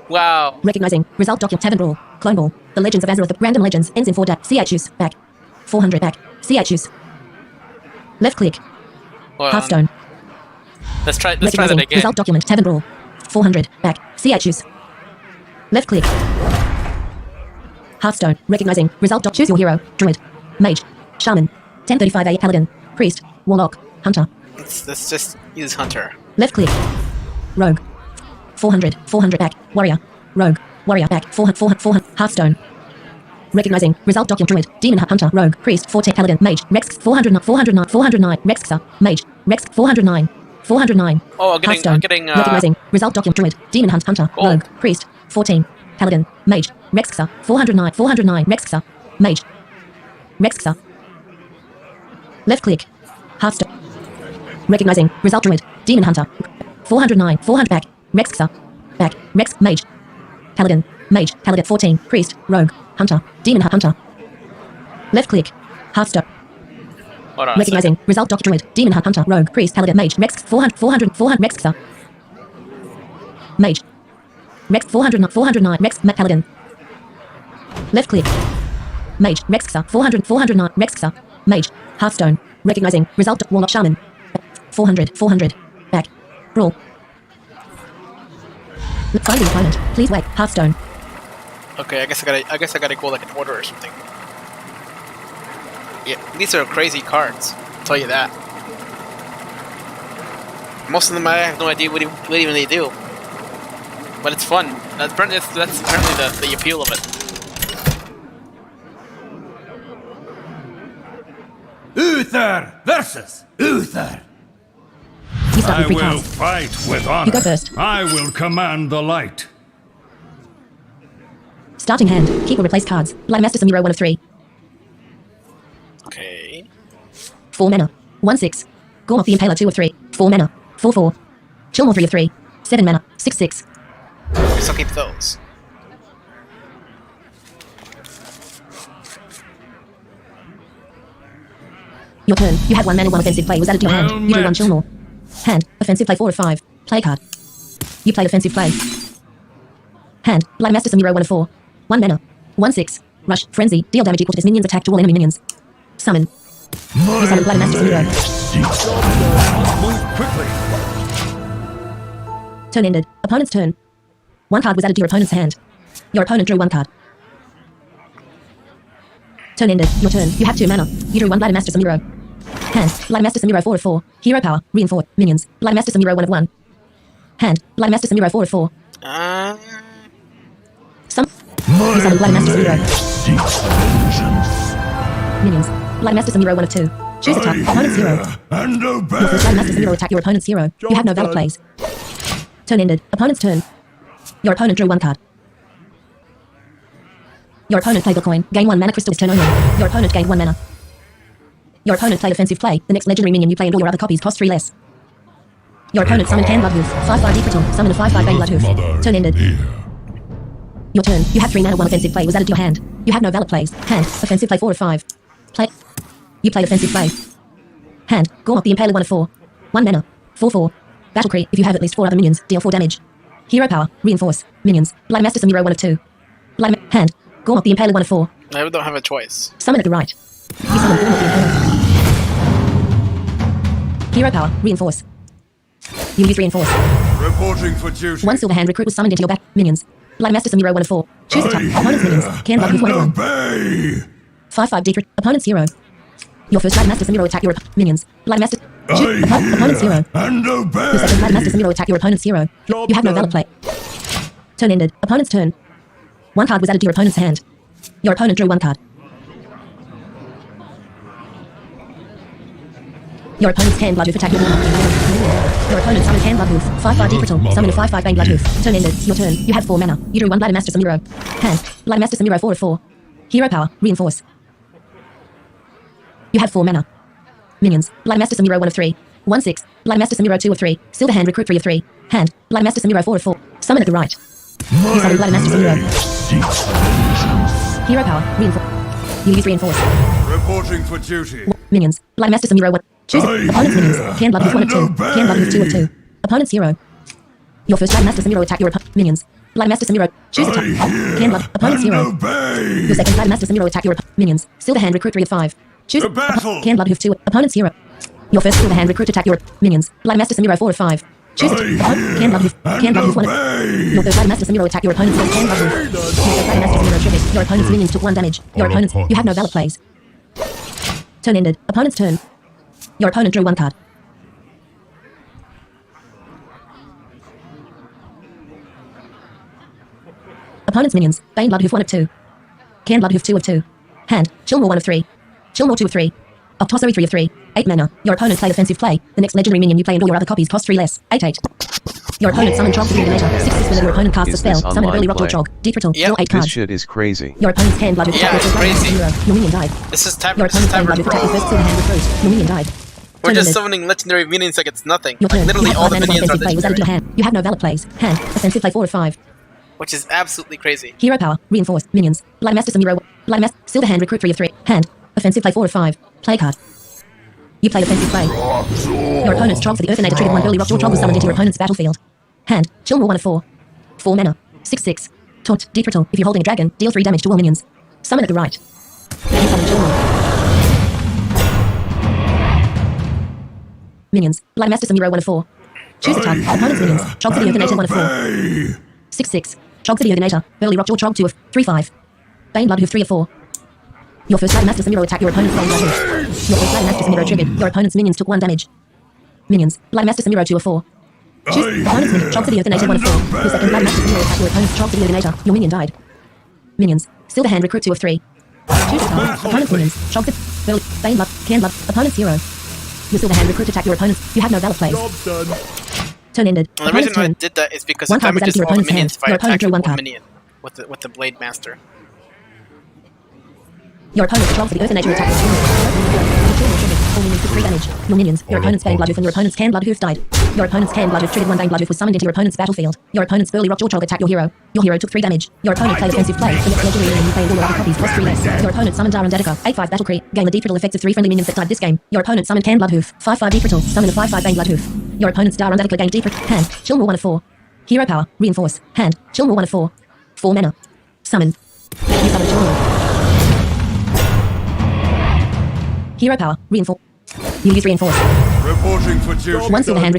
Wow. Recognizing. Result document. Tavern Brawl. Clone Ball. The Legends of Azeroth. The Random Legends. Ends in 4 dash. CHUs. Back. 400 back. CHUs. Left click. Hold on. Hearthstone. Let's try that Recognizing. again. Result document. Tavern Brawl. 400 back. CHUs. Left click. Hearthstone. Recognizing. Result doc. Choose your hero. Druid. Mage. Shaman. 1035A. Paladin. Priest. Warlock. Hunter. Let's just use Hunter. Left click. Rogue. 400. 400 back. Warrior. Rogue. Warrior back. 400. Hearthstone. Recognizing. Result document. Druid. Demon Hunter. Rogue. Priest. 40. Paladin. Mage. Rex. 409. 409. Rexxa. Mage. Rex. 409. 409. Oh, I'm Hearthstone. getting, Recognizing. Result document. Druid. Demon Hunter. Oh. Rogue. Priest. 14. Paladin. Mage. Rexxa. 409. 409. Rexxa. Mage. Rexxa. Left click. Hearthstone. Recognizing. Result Druid. Demon Hunter. 409. 400 back. Rexxa. Back. Rex. Mage. Paladin. Mage. Paladin. 14. Priest. Rogue. Hunter. Demon Hunter. Left click. Hearthstone. Hold on. Recognizing. Result Doc Druid. Demon Hunter. Rogue. Priest. Paladin. Mage. Rex. 400. Rexxa. Mage. Rex. 409. Rex. Paladin. Left click. Mage. Rexxa. 409. Rexxa. Mage. Hearthstone. Recognizing. Result Warlock Shaman. 400. Back. Brawl. Find the opponent. Please wait. Hearthstone. Okay, I guess I gotta go like an order or something. Yeah, these are crazy cards. I'll tell you that. Most of them I have no idea what even they do. But it's fun. That's apparently the appeal of it. Uther versus Uther. You start I with 3 will cards. fight with honor. You go first. I will command the light. Starting hand. Keep or replace cards. Blind Master Samuro 1 of 3. Okay. 4 mana. 1/6. Gormoth the Impaler 2 of 3. 4 mana. 4/4. Chillmore 3 of 3. 7 mana. 6/6. So keep those. Your turn. You have 1 mana, 1 offensive play was added to your Well hand. You drew 1 met. Chillmore. Hand. Offensive play 4 of 5. Play card. You play offensive play. Hand. Blind Master Samuro 1 of 4. 1 mana. 1/6. Rush. Frenzy. Deal damage equal to this minion's attack to all enemy minions. Summon. You summon Blind Master Samuro. Move quickly. Turn ended. Opponent's turn. 1 card was added to your opponent's hand. Your opponent drew 1 card. Turn ended. Your turn. You have 2 mana. You drew 1 Blighted Master Samuro. Hand. Blighted Master Samuro 4 of 4. Hero power. Reinforce. Minions. Blighted Master Samuro 1 of 1. Hand. Blighted Master Samuro 4 of 4. Some. You summon Blighted Master Samuro. Minions. Blighted Master Samuro 1 of 2. Choose attack. Opponent's hero. And Your obey. first Blighted Master Samuro attack your opponent's hero. You have no valid plays. Turn ended. Opponent's turn. Your opponent drew 1 card. Your opponent played a coin. Gain 1 mana crystal this turn only. Your opponent gained 1 mana. Your opponent played offensive play. The next legendary minion you play and all your other copies cost 3 less. Your opponent summoned Can Bloodhoof. 5/5 Decretal. Summon a 5/5 Bane Bloodhoof. Turn ended. Your turn. You have 3 mana. 1 offensive play was added to your hand. You have no valid plays. Hand. Offensive play 4 of 5. Play. You played offensive play. Hand. Gormok the Impaler 1 of 4. 1 mana. 4/4. Battle Cree. If you have at least 4 other minions, deal 4 damage. Hero power. Reinforce. Minions. Blighted Master Samuro 1 of 2. Blighted Hand. Gormok the Impaler 1 of 4. I don't have a choice. Summon at the right. You summon Gormok the Impaler. Hero power. Reinforce. You use reinforce. Reporting for duty. 1 silver hand recruit was summoned into your back. Minions. Blighted Master Samuro 1 of 4. Choose attack. Opponent's minions. Can Bloodhoof 1 of 1. obey. 5/5 Decret. Opponent's hero. Your first Blighted Master Samuro attack your minions. Blighted Master. Choose opponent's hero. And Your obey. second Blighted Master Samuro attack your opponent's hero. You have no valid play. Turn ended. Opponent's turn. 1 card was added to your opponent's hand. Your opponent drew 1 card. Your opponent's Can Bloodhoof attack your Your opponent summoned Can Bloodhoof. 5/5 Decretal. Summon a 5/5 Bane Bloodhoof. Turn ended. Your turn. You have 4 mana. You drew 1 Blighted Master Samuro. Hand. Blighted Master Samuro 4 of 4. Hero power. Reinforce. You have 4 mana. Minions. Blighted Master Samuro 1 of 3. 1/6. Blighted Master Samuro 2 of 3. Silver hand recruit 3 of 3. Hand. Blighted Master Samuro 4 of 4. Summon at the right. You summon Blighted Master Samuro. Hero power. Reinforce. You use reinforce. Reporting for duty. Minions. Blighted Master Samuro 1. Choose it. Opponent's minions. Can Bloodhoof 1 of 2. Can Bloodhoof 2 of 2. Opponent's hero. Your first Blighted Master Samuro attack your minions. Blighted Master Samuro. Choose attack. Can Blood. Opponent's And hero. obey. Your second Blighted Master Samuro attack your minions. Silver hand recruit 3 of 5. Choose To battle. Can Bloodhoof 2. Opponent's hero. Your first silver hand recruit attack your minions. Blighted Master Samuro 4 of 5. Choose it. Can Bloodhoof. Can And Bloodhoof 1 of obey. Your first Blighted Master Samuro attack your opponent's first Can Bloodhoof. Your first Blighted Master Samuro triggered. Your opponent's minions took 1 damage. Your opponent's. You have no valid plays. Turn ended. Opponent's turn. Your opponent drew 1 card. Opponent's minions. Bane Bloodhoof 1 of 2. Can Bloodhoof 2 of 2. Hand. Chillmore 1 of 3. Chillmore 2 of 3. Octossary 3 of 3. 8 mana. Your opponent played offensive play. The next legendary minion you play and all your other copies cost 3 less. 8/8. Your opponent summoned Trog to the Illuminator. 6/6 whenever your opponent casts a Is spell. this Summon a online early Rockjaw play? Trog. Decretal. Yep. Draw 8 This cards. shit is crazy. Your opponent's Can Bloodhoof Yeah, attack your it's first Blighted Master crazy. Hero. Your minion died. This is Your Tavern opponent's Can Bloodhoof attack your first silver hand recruit. Your minion died. We're Turn just ended. summoning legendary minions like it's nothing. Your Like turn. literally You have all 5 the mana. 1 minions are offensive play was added to your legendary, hand. You have no valid plays. Hand. Offensive play 4 of 5. which is absolutely crazy. Hero power. Reinforce. Minions. Blighted Master Samuro. Blighted Master. Silver hand recruit 3 of 3. Hand. Offensive play 4 of 5. Play card. You played offensive play. Your opponent's Trog for the Earthinator triggered 1 early Rockjaw Trog was summoned into your opponent's battlefield. Hand. Chillmore 1 of 4. 4 mana. 6/6. Taunt. Decretal. If you're holding a dragon, deal 3 damage to all minions. Summon at the right. You summon Chillmore. Minions. Blighted Master Samuro 1 of 4. Choose attack. Opponent's minions. Trog for the Earthinator 1 of 4. Obey. 6/6. Trog for the Earthinator. Early Rockjaw Trog 2 of 3/5. Bane Bloodhoof 3 of 4. Your first Blighted Master Samuro attack your opponent's Bane Bloodhoof. Your first Blighted Master Samuro triggered. Your opponent's minions took 1 damage. Minions. Blighted Master Samuro 2 of 4. Choose opponent's minion. Trog for the Earthinator 1 of 4. Your second Blighted Master Samuro attack your opponent's Trog for the Earthinator. Your minion died. Minions. Silver hand recruit 2 of 3. Choose attack. Opponent's minions. Trog for Early Bane Blood. Can Blood. Opponent's hero. Your silver hand recruit attack your opponent's. You have no valid plays. Job done. Turn ended. And the Opponent's reason I turn. did that is because One it card was damages added to your all the opponent's minions hand. if I Your attack opponent drew with one one card. minion with the Blade Master. Your opponent's Trog for the Earthinator attack your all minions took 3 damage. Your minions. Your opponent's Bane Bloodhoof and your opponent's Can Bloodhoof died. Your opponent's Can Bloodhoof triggered 1 Bane Bloodhoof was summoned into your opponent's battlefield. Your opponent's Burly Rockjaw Trog attacked your hero. Your hero took 3 damage. Your opponent played offensive play. The next legendary minion you play and all your other copies cost 3 less. Your opponent summoned Daron Dedica. 8/5 Battle Cree. Gain the Decretal effects of 3 friendly minions that died this game. Your opponent summoned Can Bloodhoof. 5/5 Decretal. Summon a 5/5 Bane Bloodhoof. Your opponent's Daron Dedica gained Decretal. Hand. Chillmore 1 of 4. Hero power. Reinforce. Hand. Chillmore 1 of 4. 4 mana. Summon. You summon Chillmore. Hero power. Reinforce. You use reinforce. Reporting for duty. 1 silver hand.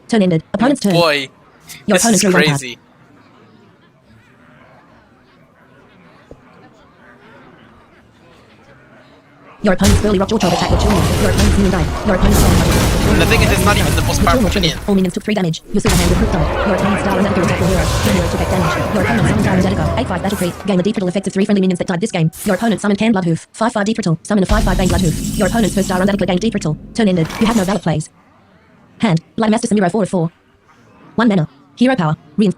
Turn ended. Opponent's turn. Boy, Your this opponent is drew 1 card. crazy. Your opponent's early rock jaw trigger attack with 2 minions. Your opponent's minion died. Your opponent's strong attack with 2 And the thing is, it's not even the most Your powerful dual triggered. minion. All minions took 3 damage. Your silver hand recruit died. Your opponent's Star and Zedica attack your hero. Your hero took 8 damage. Your opponent summoned Star and Zedica. 8-5 battle creep. Gain the deep brittle effects of 3 friendly minions that died this game. Your opponent summoned Can Bloodhoof. 5-5 deep brittle. Summon a 5-5 Bane Bloodhoof. Your opponent's first Star and Zedica gained deep brittle. Turn ended. You have no valid plays. Hand. Blood Master Samuro 4 of 4. 1 mana. Hero power.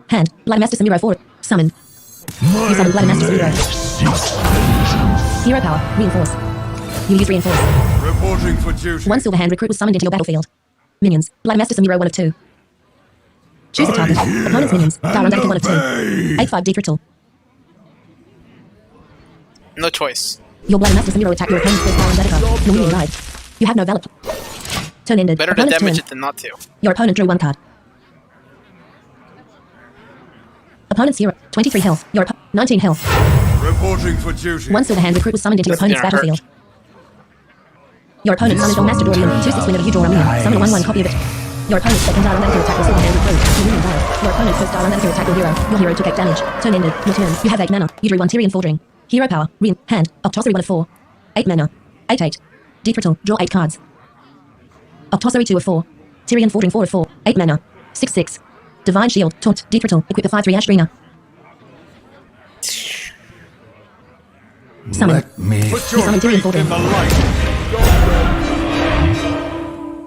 Hand. Blood Master Samuro 4. Summon. You summon Blood Master Samuro. Hero power. Reinforce. You use reinforce. Reporting for duty. 1 silver hand recruit was summoned into your battlefield. Minions. Blood Master Samuro 1 of 2. Choose a target. Opponent's minions. Down 1 of 2. 8-5 deep brittle. No choice. Your Blood Master Samuro attack your opponent's first Star and Zedica. Your minion died. You have no valid. Turn ended. Better to Opponent's damage turn. it than not to. Your opponent drew 1 card. Opponent's hero. 23 health. Your 19 health. Reporting for duty. 1 silver hand recruit was summoned into your This is opponent's gonna hurt. battlefield. Your opponent summoned Dol Master Dorian. 2/6 whenever you draw a minion. Summon a 1/1 copy of it. Your opponent's second Star and Zedica attack was silver hand recruit. Your minion died. Your opponent's first Star and Zedica attack your hero. Your hero took 8 damage. Turn ended. Your turn. You have 8 mana. You drew 1 Tyrion Fordring. Hero power. Hand. Octossary 1 of 4. 8 mana. 8-8. Deep brittle. Draw 8 cards. Octossary 2 of 4. Tyrion Fordring 4 of 4. 8 mana. 6-6. Divine Shield. Taunt. Deep brittle. Equip the 5-3 Ashtrina. Summon. Put You your summon Tyrion faith Fordring. in the light.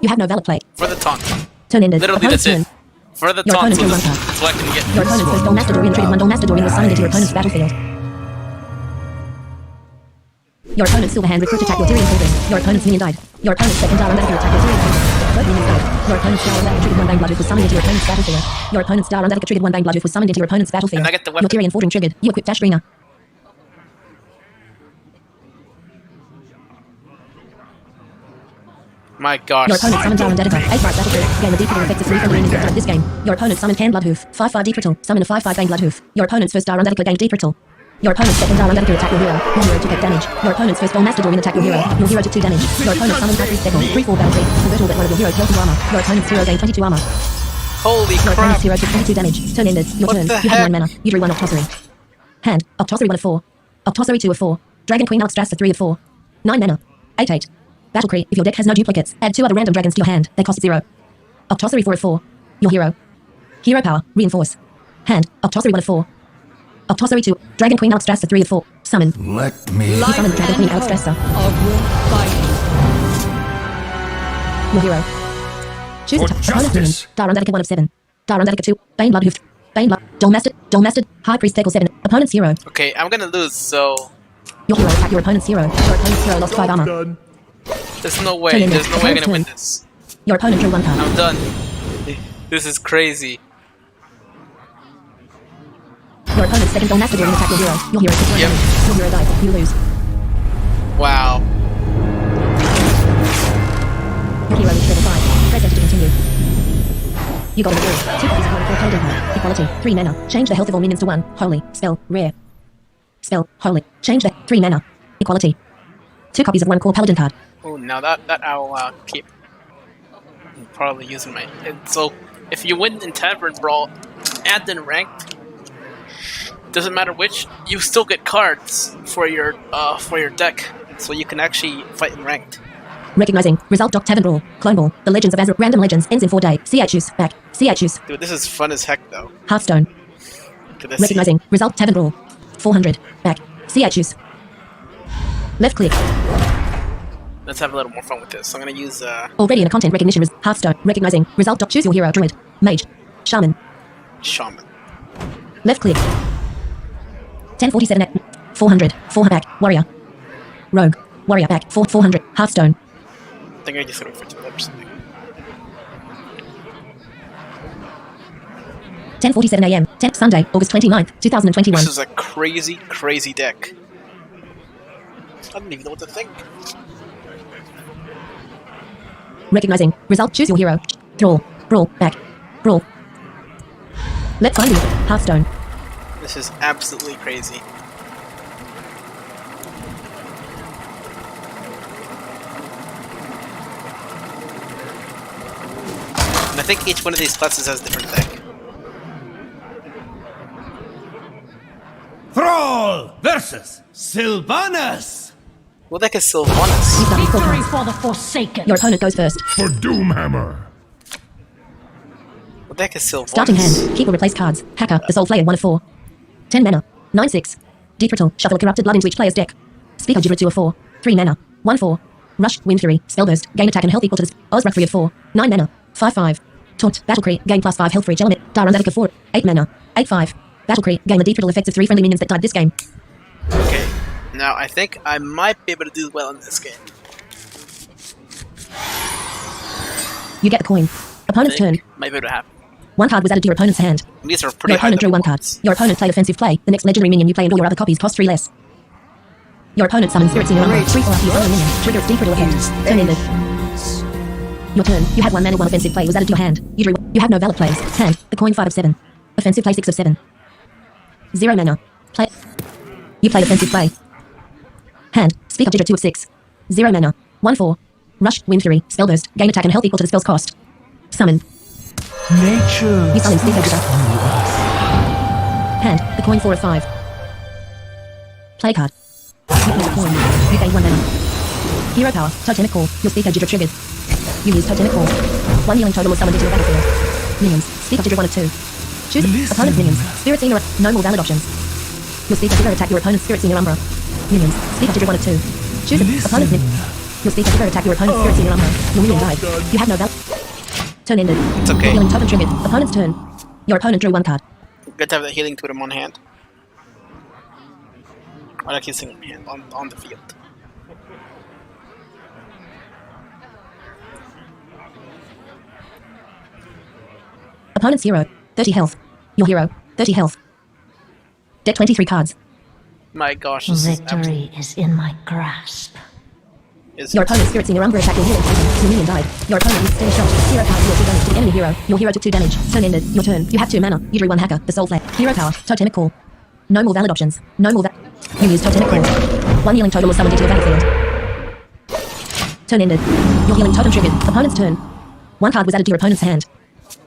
You have no valid play. For the taunt. Turn ended. Literally, Opponent's that's it. turn. For the Your taunt, opponent so drew this, 1 card. that's what I can get. Your opponent's first Dol Master Dorian triggered 1 Dol Master Dorian was summoned into your opponent's battlefield. Your opponent's silver hand recruit attack your Tyrion Fordring. Your opponent's minion died. Your opponent's second Star and Zedica attack your Tyrion Fordring. Both minions died. Your opponent's Star and Zedica triggered 1 Bane Bloodhoof was summoned into your opponent's battlefield. Your opponent's Star and Zedica triggered 1 Bane Bloodhoof was summoned into your opponent's battlefield. And I get the Your weapon. Tyrion Fordring triggered. You equip Ashtrina. My gosh. Your opponent summoned Star and Zedica. 8-5 battlefield. Gain the deep brittle effects of 3 friendly minions that died this game. Your opponent summoned Can Bloodhoof. 5-5 deep brittle. Summon a 5-5 Bane Bloodhoof. Your opponent's first Star and Zedica gained deep brittle. Your opponent's second Star and Zedica attack your hero. Your hero took 8 damage. Your opponent's first Dol Master Dorian attack your hero. Your hero took 2 damage. Your opponent summoned Valkyrie Speckle. 3-4 battle creep. Convert all but one of your hero's health to armor. Your opponent's hero gained 22 armor. Holy Your crap. opponent's hero took 22 damage. Turn ended. Your What turn. the You have heck? 9 mana. You drew 1 Octossary. Hand. Octossary 1 of 4. Octossary 2 of 4. Dragon Queen Alexstrasza 3 of 4. 9 mana. 8-8. Battle Cree. If your deck has no duplicates, add 2 other random dragons to your hand. They cost 0. Octossary 4 of 4. Your hero. Hero power. Reinforce. Hand. Octossary 1 of 4. Octossary 2. Dragon Queen Alexstrasza 3 of 4. Summon. Let me. You summon Dragon Queen Alexstrasza. Your hero. Choose a For opponent's minion. justice. Darundadica 1 of 7. Darundadica 2. Bane Bloodhoof. Bane Blood. Dol Master. High Priest Tekel 7. Opponent's hero. Okay, I'm gonna lose, so Your hero attack your opponent's hero. Your opponent's hero lost 5 armor. Done. there's no way. Turn in. There's no way I'm Opponent's gonna win turn. this. Your opponent drew 1 card. I'm done. This is crazy. Your opponent's second Dol Master Dorian attack your hero. Your hero took 1 Yep. damage. Your hero died. You lose. Wow. Your hero is level 5. Press enter to continue. You got a reward. 2 copies of Holy Core Paladin card. Equality. 3 mana. Change the health of all minions to 1. Holy. Spell. Rare. Spell. Holy. Change the 3 mana. Equality. 2 copies of 1 Core Paladin card. Oh, now that I'll keep. Probably using my. And so, if you win in Tavern Brawl and in Ranked, doesn't matter which, you still get cards for your deck, so you can actually fight in Ranked. Recognizing. Result Doc Tavern Brawl. Clone Ball. The Legends of Azure. Random Legends. Ends in 4 day. CHUs. Back. CHUs. Dude, this is fun as heck, though. Hearthstone. Look at this. Recognizing. Result Tavern Brawl. 400. Back. CHUs. Left click. Let's have a little more fun with this. I'm gonna use Already in a content recognition. Hearthstone. Recognizing. Result Doc. Choose your hero. Druid. Mage. Shaman. Shaman. Left click. 1047 at 400. 400 back. Warrior. Rogue. Warrior back. 400. Hearthstone. I think I just gotta wait for 2 or something. 10:47 a.m. 10 Sunday, August 29th, 2021. This is a crazy, crazy deck. I don't even know what to think. Recognizing. Result. Choose your hero. Thrall. Brawl. Back. Brawl. Let's find you. Hearthstone. This is absolutely crazy. And I think each one of these classes has a different deck. Thrall versus Sylvanas. What deck is Sylvanas? Use double 4 Victory cards. for the Forsaken. Your opponent goes first. For Doomhammer. What deck is Sylvanas? Starting hand. Keep or replace cards. Hacker. The Soul Player 1 of 4. 10 mana. 9/6. Deep Rattle. Shuffle a corrupted blood into each player's deck. Speaker Jibber 2 of 4. 3 mana. 1/4. Rush. Wind Fury. Spellburst. Gain attack and health equal to this. Ozra 3 of 4. 9 mana. 5/5. Taunt. Battlecry. Gain +5 health for each element. Daran Zadik of 4. 8 mana. 8/5. Battlecry. Gain the Deep Rattle effects of 3 friendly minions that died this game. Okay. Now I think I might be able to do well in this game. You get the coin. Opponent's turn. Might be able to happen. 1 card was added to your opponent's hand. These are pretty Your high opponent drew 1 card. ones. Your opponent played offensive play. The next legendary minion you play and all your other copies cost 3 less. Your opponent summons Spirits in your number. 3 for after your summon minion. Trigger its Deep Rattle effect. Turn ended. Your turn. You had 1 mana, 1 offensive play was added to your hand. You drew. You have no valid plays. Hand. The coin 5 of 7. Offensive play 6 of 7. 0 mana. Play. You played offensive play. Hand. Speak of Jigger 2 of 6. 0 mana. 1/4. Rush. Wind Fury. Spellburst. Gain attack and health equal to the spell's cost. Summon. Nature. You summon Speak of Jigger. Hand. The coin 4 of 5. Play card. You play the coin. You gain 1 mana. Hero power. Totemic Call. Your Speak of Jigger triggered. You use Totemic Call. 1 healing totem was summoned into your battlefield. Minions. Speak of Jigger 1 of 2. Choose opponent's minions. Spirits in your... No more valid options. Your Speak of Jigger attack your opponent's Spirits in your Umbra. Minions. Speak of Jigger 1 of 2. Choose opponent's minion. Your Speak of Jigger attack your opponent's Spirits in your Umbra. Your minion died. You have no valid... Turn ended. It's okay. Healing totem triggered. Opponent's turn. Your opponent drew 1 card. Good to have the healing totem on hand. I like using on hand on the field. Opponent's hero. 30 health. Your hero. 30 health. Deck 23 cards. My gosh, this is Victory is in my grasp. Your opponent's Spirits in your Umbra attack your healing totem. Your minion died. Your opponent used steady shot. Hero power deals 2 damage to the enemy hero. Your hero took 2 damage. Turn ended. Your turn. You have 2 mana. You drew 1 hacker. The Soul Flare. Hero power. Totemic Call. No more valid options. No more You use Totemic Call. 1 healing totem was summoned into your battlefield. Turn ended. Your healing totem triggered. Opponent's turn. 1 card was added to your opponent's hand.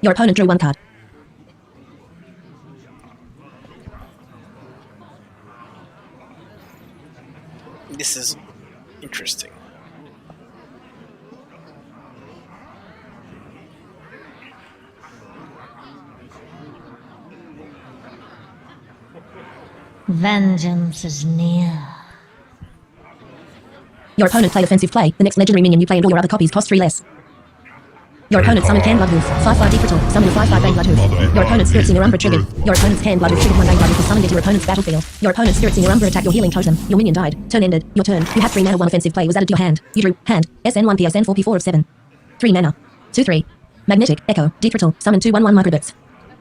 Your opponent drew 1 card. This is interesting. Vengeance is near. Your opponent played offensive play. The next legendary minion you play and all your other copies cost 3 less. Your opponent summoned Can Bloodhoof. 5/5 Deep Rattle. Summoned a 5/5 Bane Bloodhoof. Your opponent's Spirits in your Umbra triggered. Your opponent's Can Bloodhoof triggered 1 Bane Bloodhoof was summoned into your opponent's battlefield. Your opponent's Spirits in your Umbra attack your healing totem. Your minion died. Turn ended. Your turn. You have 3 mana. 1 offensive play was added to your hand. You drew. Hand. SN1 PSN 4P4 of 7. 3 mana. 2/3. Magnetic. Echo. Deep Rattle. Summon 2/1/1 microbits.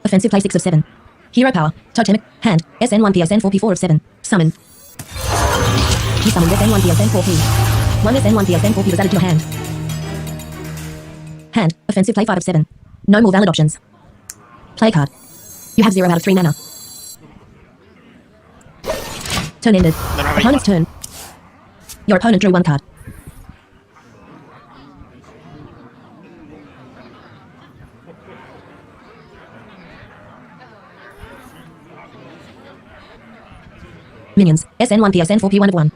Offensive play 6 of 7. Hero power. Totemic. Hand. SN1 PSN 4P4 of 7. Summon. You summoned SN1 PSN 4P. 1 SN1 PSN 4P was added to your hand. Hand. Offensive play 5 of 7. No more valid options. Play card. You have 0 out of 3 mana. Turn ended. Don't have any Opponent's turn. Your opponent drew 1 card. Minions. SN1 PSN 4P1 of 1.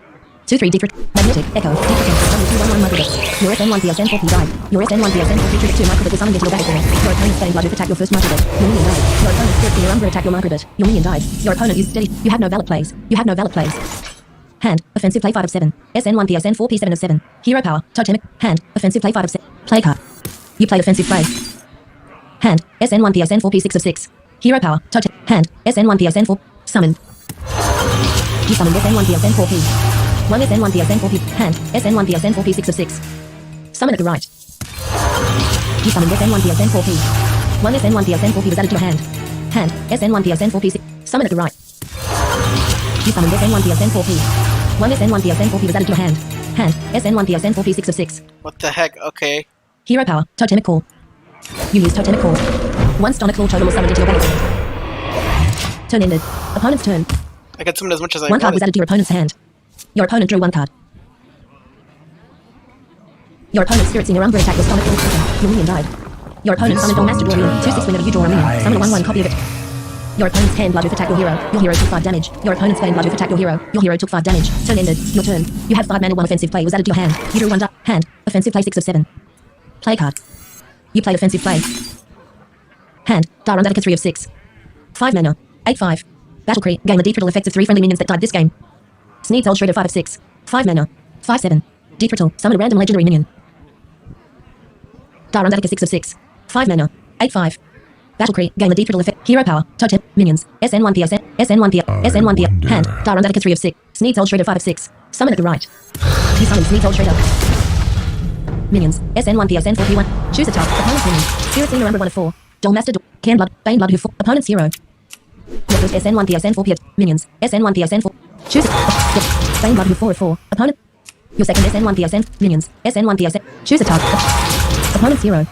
2/3 Deep Rattle. Magnetic. Echo. Deep Rattle. Summon 2/1/1 microbit. Your SN1 PSN 4P died. Your SN1 PSN 4P triggered 2 microbit was summoned into your battlefield. Your opponent's Bane Bloodhoof attack your first microbit. Your minion died. Your opponent's Spirits in your Umbra attack your microbit. Your minion died. Your opponent used steady. You have no valid plays. You have no valid plays. Hand. Offensive play 5 of 7. SN1 PSN 4P7 of 7. Hero power. Totemic. Hand. Offensive play 5 of 7. Play card. You played offensive play. Hand. SN1 PSN 4P6 of 6. Hero power. Totemic. Hand. SN1 PSN 4. Summon. You summoned SN1 PSN 4P. 1 SN1 PSN 4P. Hand. SN1 PSN 4P 6 of 6. Summon at the right. You summoned SN1 PSN 4P. 1 SN1 PSN 4P was added to your hand. Hand. SN1 PSN 4P 6. Summon at the right. You summoned SN1 PSN 4P. 1 SN1 PSN 4P was added to your hand. Hand. SN1 PSN 4P 6 of 6. What the heck? Okay. Hero power. Totemic Call. You use Totemic Call. 1 Stonic Claw totem was summoned into your battlefield. Turn ended. Opponent's turn. I can summon as much as I 1 card was wanted. added to your opponent's hand. Your opponent drew 1 card. Your opponent's Spirits in your Umbra attack was Stonic Claw totem. Your minion died. Your opponent summoned on Master Draw Minion. 2/6 whenever you draw a minion. Summon a 1/1 copy of it. Your opponent's hand blood attacked your hero. Your hero took 5 damage. Your opponent's hand blood attacked your hero. Your hero took 5 damage. Turn ended. Your turn. You have 5 mana. 1 offensive play was added to your hand. You drew 1 hand. Offensive play 6 of 7. Play card. You played offensive play. Hand. Darundaka 3 of 6. 5 mana. 8/5. Battle Cree. Gain the deep riddle effects of 3 friendly minions that died this game. Sneed's Old Shredder 5 of 6. 5 mana. 5/7. Deep riddle. Summon a random legendary minion. Darundaka 6 of 6. 5 mana. 8/5. Battle Cree. Gain the deep riddle effect. Hero power. Totem. Minions. SN1 PSN. SN1 PSN. SN1 PSN. Hand. Darundaka 3 of 6. Sneed's Old Shredder 5 of 6. Summon at the right. You summon Sneed's Old Shredder. Minions. SN1 PSN 4P1. Choose a type. Opponent's minions. Spirit Senior number 1 of 4. Dullmaster. Cairn Blood. Bane Blood who 4. Opponent's hero. Your first SN1 PSN 4 PS. Minions. SN1 PSN 4. Choose a Bane Blood who 4 of 4. Opponent. Your second SN1 PSN. Minions. SN1 PSN. Choose a type. Opponent's hero.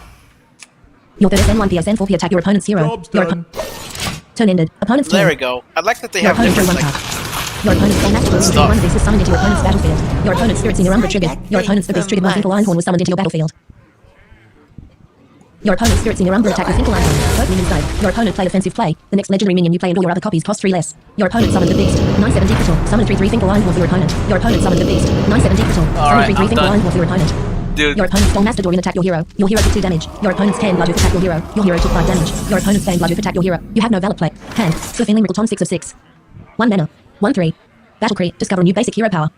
Your third SN1 PSN 4P attack your opponent's hero. Job's Your done. turn ended. Opponent's turn. There we go. I like that they Your have opponent drew different 1 like. card. Your opponent's Dullmaster was Stop. one of these was summoned into your opponent's battlefield. Your opponent's Spirit Senior Umbra triggered. Your opponent's the beast triggered by Finkel Ironhorn was summoned into your battlefield. Your opponent's Spirit Senior Umbra attacked with Finkel Ironhorn. Both minions died. Your opponent played offensive play. The next legendary minion you play and all your other copies cost 3 less. Your opponent summoned the beast. 9/7 deep battle. Summon 3/3 Finkel Ironhorn for your opponent. Your opponent summoned the beast. 9/7 deep battle. Summon Alright, 3/3 I'm Finkel done. Ironhorn for your opponent. Dude, Your opponent's Dullmaster Dorian attacked your hero. Your hero took 2 damage. Your opponent's Cairn Blood attacked your hero. Your hero took 5 damage. Your opponent's Bane Blood attacked your hero. You have no valid play. Hand. Sylphian Rickleton 6 of 6. 1 mana. 1/3. Battle Cree. Discover a new basic hero power.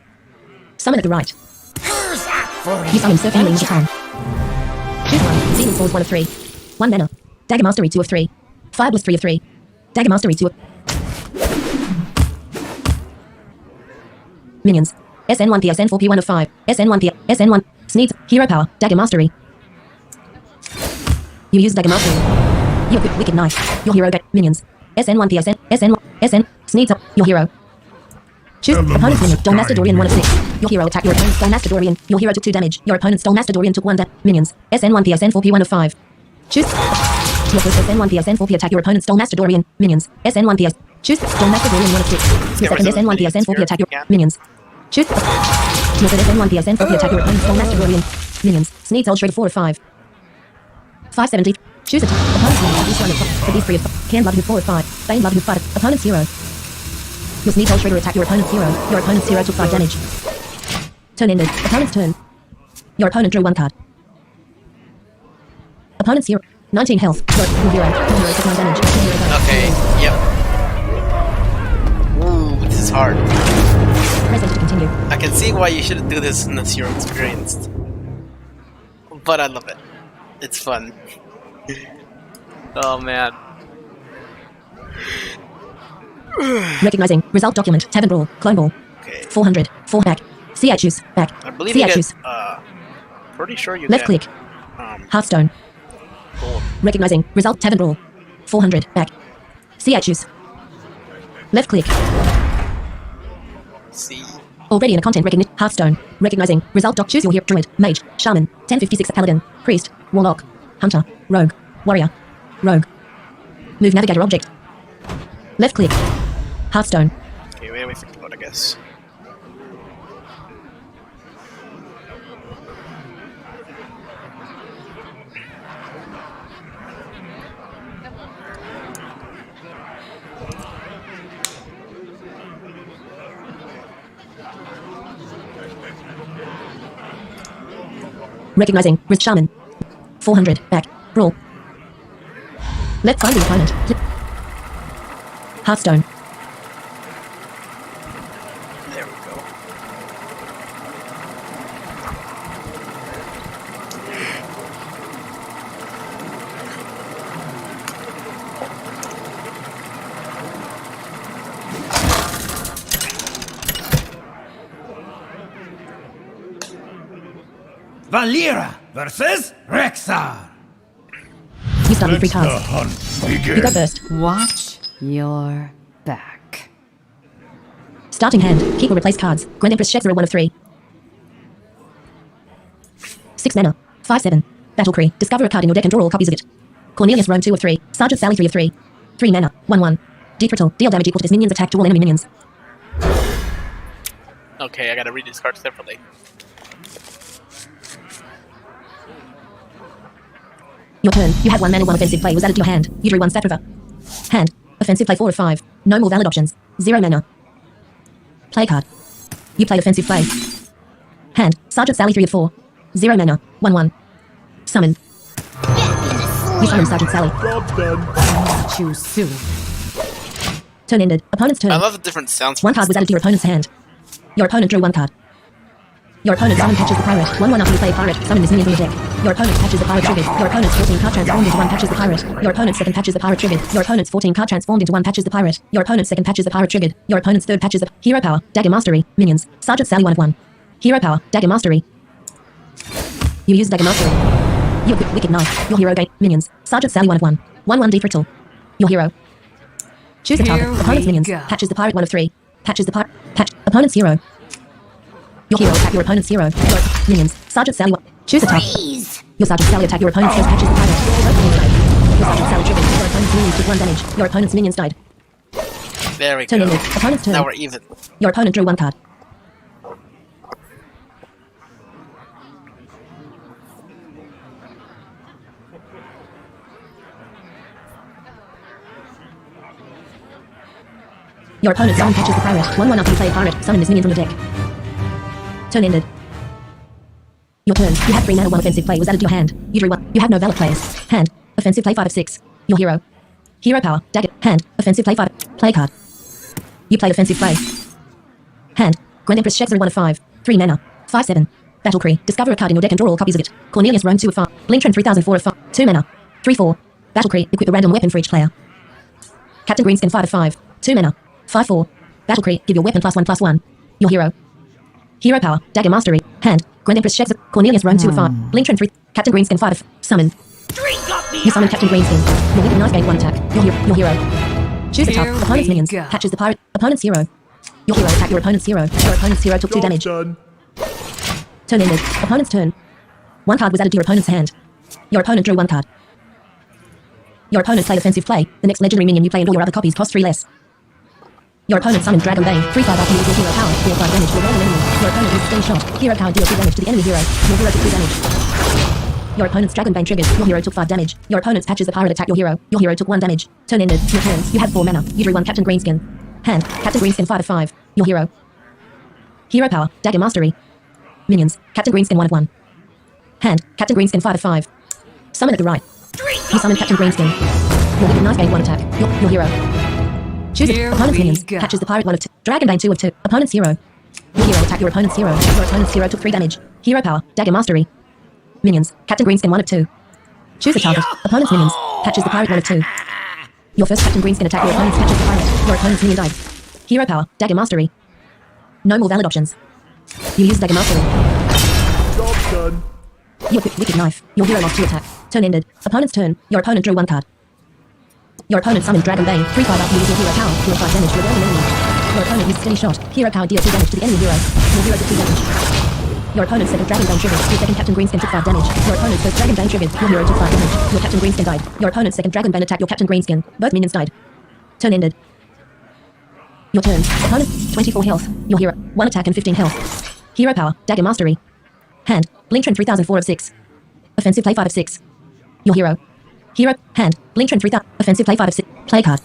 Summon at the right. You summon Sylphian Rickleton. Choose 1. Demon Swords 1 of 3. 1 mana. Dagger Mastery 2 of 3. Fire Blast 3 of 3. Dagger Mastery 2 of... Minions. SN1 PSN 4P1 of 5. SN1 P... SN1... Sneeds. Hero power. Dagger Mastery. You use Dagger Mastery. You equip Wicked Knife. Your hero get minions. SN1 PSN. SN1... SN... Sneeds up. Your hero. Choose opponent's minion. Dullmaster Dorian 1 of 6. Your hero attacked your opponent's Dullmaster Dorian. Your hero took 2 damage. Your opponent's Dullmaster Dorian took 1 minions. SN1 PSN 4P1 of 5. Choose... Your first SN1 PSN 4P attack your opponent's Dullmaster Dorian. Minions. SN1 PS... Choose Dullmaster Dorian 1 of 6. Your second SN1 PSN 4P attack your minions. Choose... Your third SN1 PSN 4P attack your opponent's Dullmaster Dorian. Minions. Sneed's Old Shredder 4 of 5. 5/70. Choose a type. Opponent's minion. This one of 5. For these 3 of 5. Cairn Blood who 4 of 5. Bane Blood who 5. Opponent's hero. Your Sneed's Old Shredder attack your opponent's hero. Your opponent's hero took 5 damage. Turn ended. Opponent's turn. Your opponent drew 1 card. Opponent's hero. 19 health. Your hero. Your hero took 9 damage. Your hero died. okay, yep. Ooh, this is hard. Press enter to continue. I can see why you shouldn't do this unless you're experienced. But I love it. It's fun. Oh man. Recognizing. Result document. Tavern Brawl. Clone Ball. Okay. 400. 4 back. CHUs. Back. I believe you CHUs. get, pretty sure you Left get, click. Hearthstone. gold. Recognizing. Result Tavern Brawl. 400. Back. CHUs. Left click. See. Already in a content recognition. Hearthstone. Recognizing. Result doc. Choose your hero. Druid. Mage. Shaman. 1056. Paladin. Priest. Warlock. Hunter. Rogue. Warrior. Rogue. Move navigator object. Left click. Hearthstone. Okay, wait for gold, I guess. Recognizing. Risk Shaman. 400. Back. Brawl. Left find the opponent. Hearthstone. There we go. Valera versus Rexar. You start with 3 The cards. hunt You go begins. first. Watch your back. Starting hand. Keep or replace cards. Grand Empress Shezra 1 of 3. 6 mana. 5/7. Battle Cree. Discover a card in your deck and draw all copies of it. Cornelius Rome 2 of 3. Sergeant Sally 3 of 3. 3 mana. 1/1. Deep Rattle. Deal damage equal to this minion's attack to all enemy minions. Okay, I gotta read these cards separately. Your turn. You have 1 mana. 1 offensive play was added to your hand. You drew 1 Stat River. Hand. Offensive play 4 of 5. No more valid options. 0 mana. Play card. You played offensive play. Hand. Sergeant Sally 3 of 4. 0 mana. 1/1. Summon. You summon Sergeant Sally. Job's done. Choose soon. Turn ended. Opponent's turn. I love the different sounds. One card was added to your opponent's hand. Your opponent drew 1 card. Your opponent summon catches the pirate. 1/1 after you play a pirate. Summon this minion from your deck. Your opponent catches the pirate triggered. Your opponent's 14 card transformed into 1 patches the pirate. Your opponent's second patches the pirate triggered. Your opponent's 14 card transformed into 1 patches the pirate. Your opponent's second patches the pirate triggered. Your opponent's third patches the hero power. Dagger mastery. Minions. Sergeant Sally 1 of 1. Hero power. Dagger mastery. You use dagger mastery. Your wicked knife. Your hero gain minions. Sergeant Sally 1 of 1. 1/1 defrital. Your hero. Choose a target. Here Opponent's we minions. go. Patches the pirate 1 of 3. Patches the pirate. Patch. Opponent's hero. Your hero attack your opponent's hero. Your minions. Sergeant Sally 1. Choose a target. Freeze! Your Sergeant Sally attack your opponent's first patches the pirate. Both minions died. Your Sergeant Sally triggered. Your opponent's minions took 1 damage. Your opponent's minions died. There we Turn go. ended. Opponent's turn. Now we're even. Your opponent drew 1 card. Your opponent summon catches the pirate. 1/1 after you play a pirate. Summon this minion from the deck. Turn ended. Your turn. You have 3 mana. 1 offensive play was added to your hand. You drew 1. You have no valid players. Hand. Offensive play 5 of 6. Your hero. Hero power. Dagger. Hand. Offensive play 5. Play card. You played offensive play. Hand. Grand Empress Shexer 1 of 5. 3 mana. 5/7. Battle Cree. Discover a card in your deck and draw all copies of it. Cornelius Rome 2 of 5. Blintron 3004 of 5. 2 mana. 3/4. Battle Cree. Equip a random weapon for each player. Captain Greenskin 5 of 5. 2 mana. 5/4. Battle Cree. Give your weapon +1/+1. Your hero. Hero power. Dagger mastery. Hand. Grand Empress Shexer. Cornelius Rome 2 of 5. Blintron 3. Captain Greenskin 5 of. Summon. You summon Captain Greenskin. Your wicked knife gain 1 attack. Your hero. Choose a Here target. Opponent's we minions. go. Catches the pirate. Opponent's hero. Your hero attack your opponent's hero. Your opponent's hero took 2 Job's damage. done. Turn ended. Opponent's turn. 1 card was added to your opponent's hand. Your opponent drew 1 card. Your opponent played offensive play. The next legendary minion you play and all your other copies cost 3 less. Your opponent summoned Dragon Bane. 3/5 after you use your hero power. Deal 5 damage to a random enemy. Your opponent used steady shot. Hero power deal 2 damage to the enemy hero. Your hero took 2 damage. Your opponent's Dragon Bane triggered. Your hero took 5 damage. Your opponent's patches the pirate attack your hero. Your hero took 1 damage. Turn ended. Your turns. You have 4 mana. You drew 1 Captain Greenskin. Hand. Captain Greenskin 5 of 5. Your hero. Hero power. Dagger mastery. Minions. Captain Greenskin 1 of 1. Hand. Captain Greenskin 5 of 5. Summon at the right. You summon Captain Greenskin. Your wicked knife gained 1 attack. Your hero. Choose it. Here Opponent's we minions. go. Catches the pirate 1 of 2. Dragon Bane 2 of 2. Opponent's hero. Your hero attack your opponent's hero. Your opponent's hero took 3 damage. Hero power. Dagger mastery. Minions. Captain Greenskin 1 of 2. Choose a target. Opponent's minions. Catches the pirate 1 of 2. Your first Captain Greenskin attack your opponent's catches the pirate. Your opponent's minion died. Hero power. Dagger mastery. No more valid options. You use dagger mastery. Job's done. Your wicked knife. Your hero lost 2 attack. Turn ended. Opponent's turn. Your opponent drew 1 card. Your opponent summoned Dragon Bane. 3/5 after you use your hero power. Deal 5 damage to a random enemy. Your opponent used steady shot. Hero power deal 2 damage to the enemy hero. Your hero took 2 damage. Your opponent's second Dragon Bane triggered. Your second Captain Greenskin took 5 damage. Your opponent's first Dragon Bane triggered. Your hero took 5 damage. Your Captain Greenskin died. Your opponent's second Dragon Bane attacked your Captain Greenskin. Both minions died. Turn ended. Your turn. Opponent 24 health. Your hero 1 attack and 15 health. Hero power. Dagger mastery. Hand. Blintron 3004 of 6. Offensive play 5 of 6. Your hero. Hero. Hand. Blintron 3000. Offensive play 5 of 6. Play card.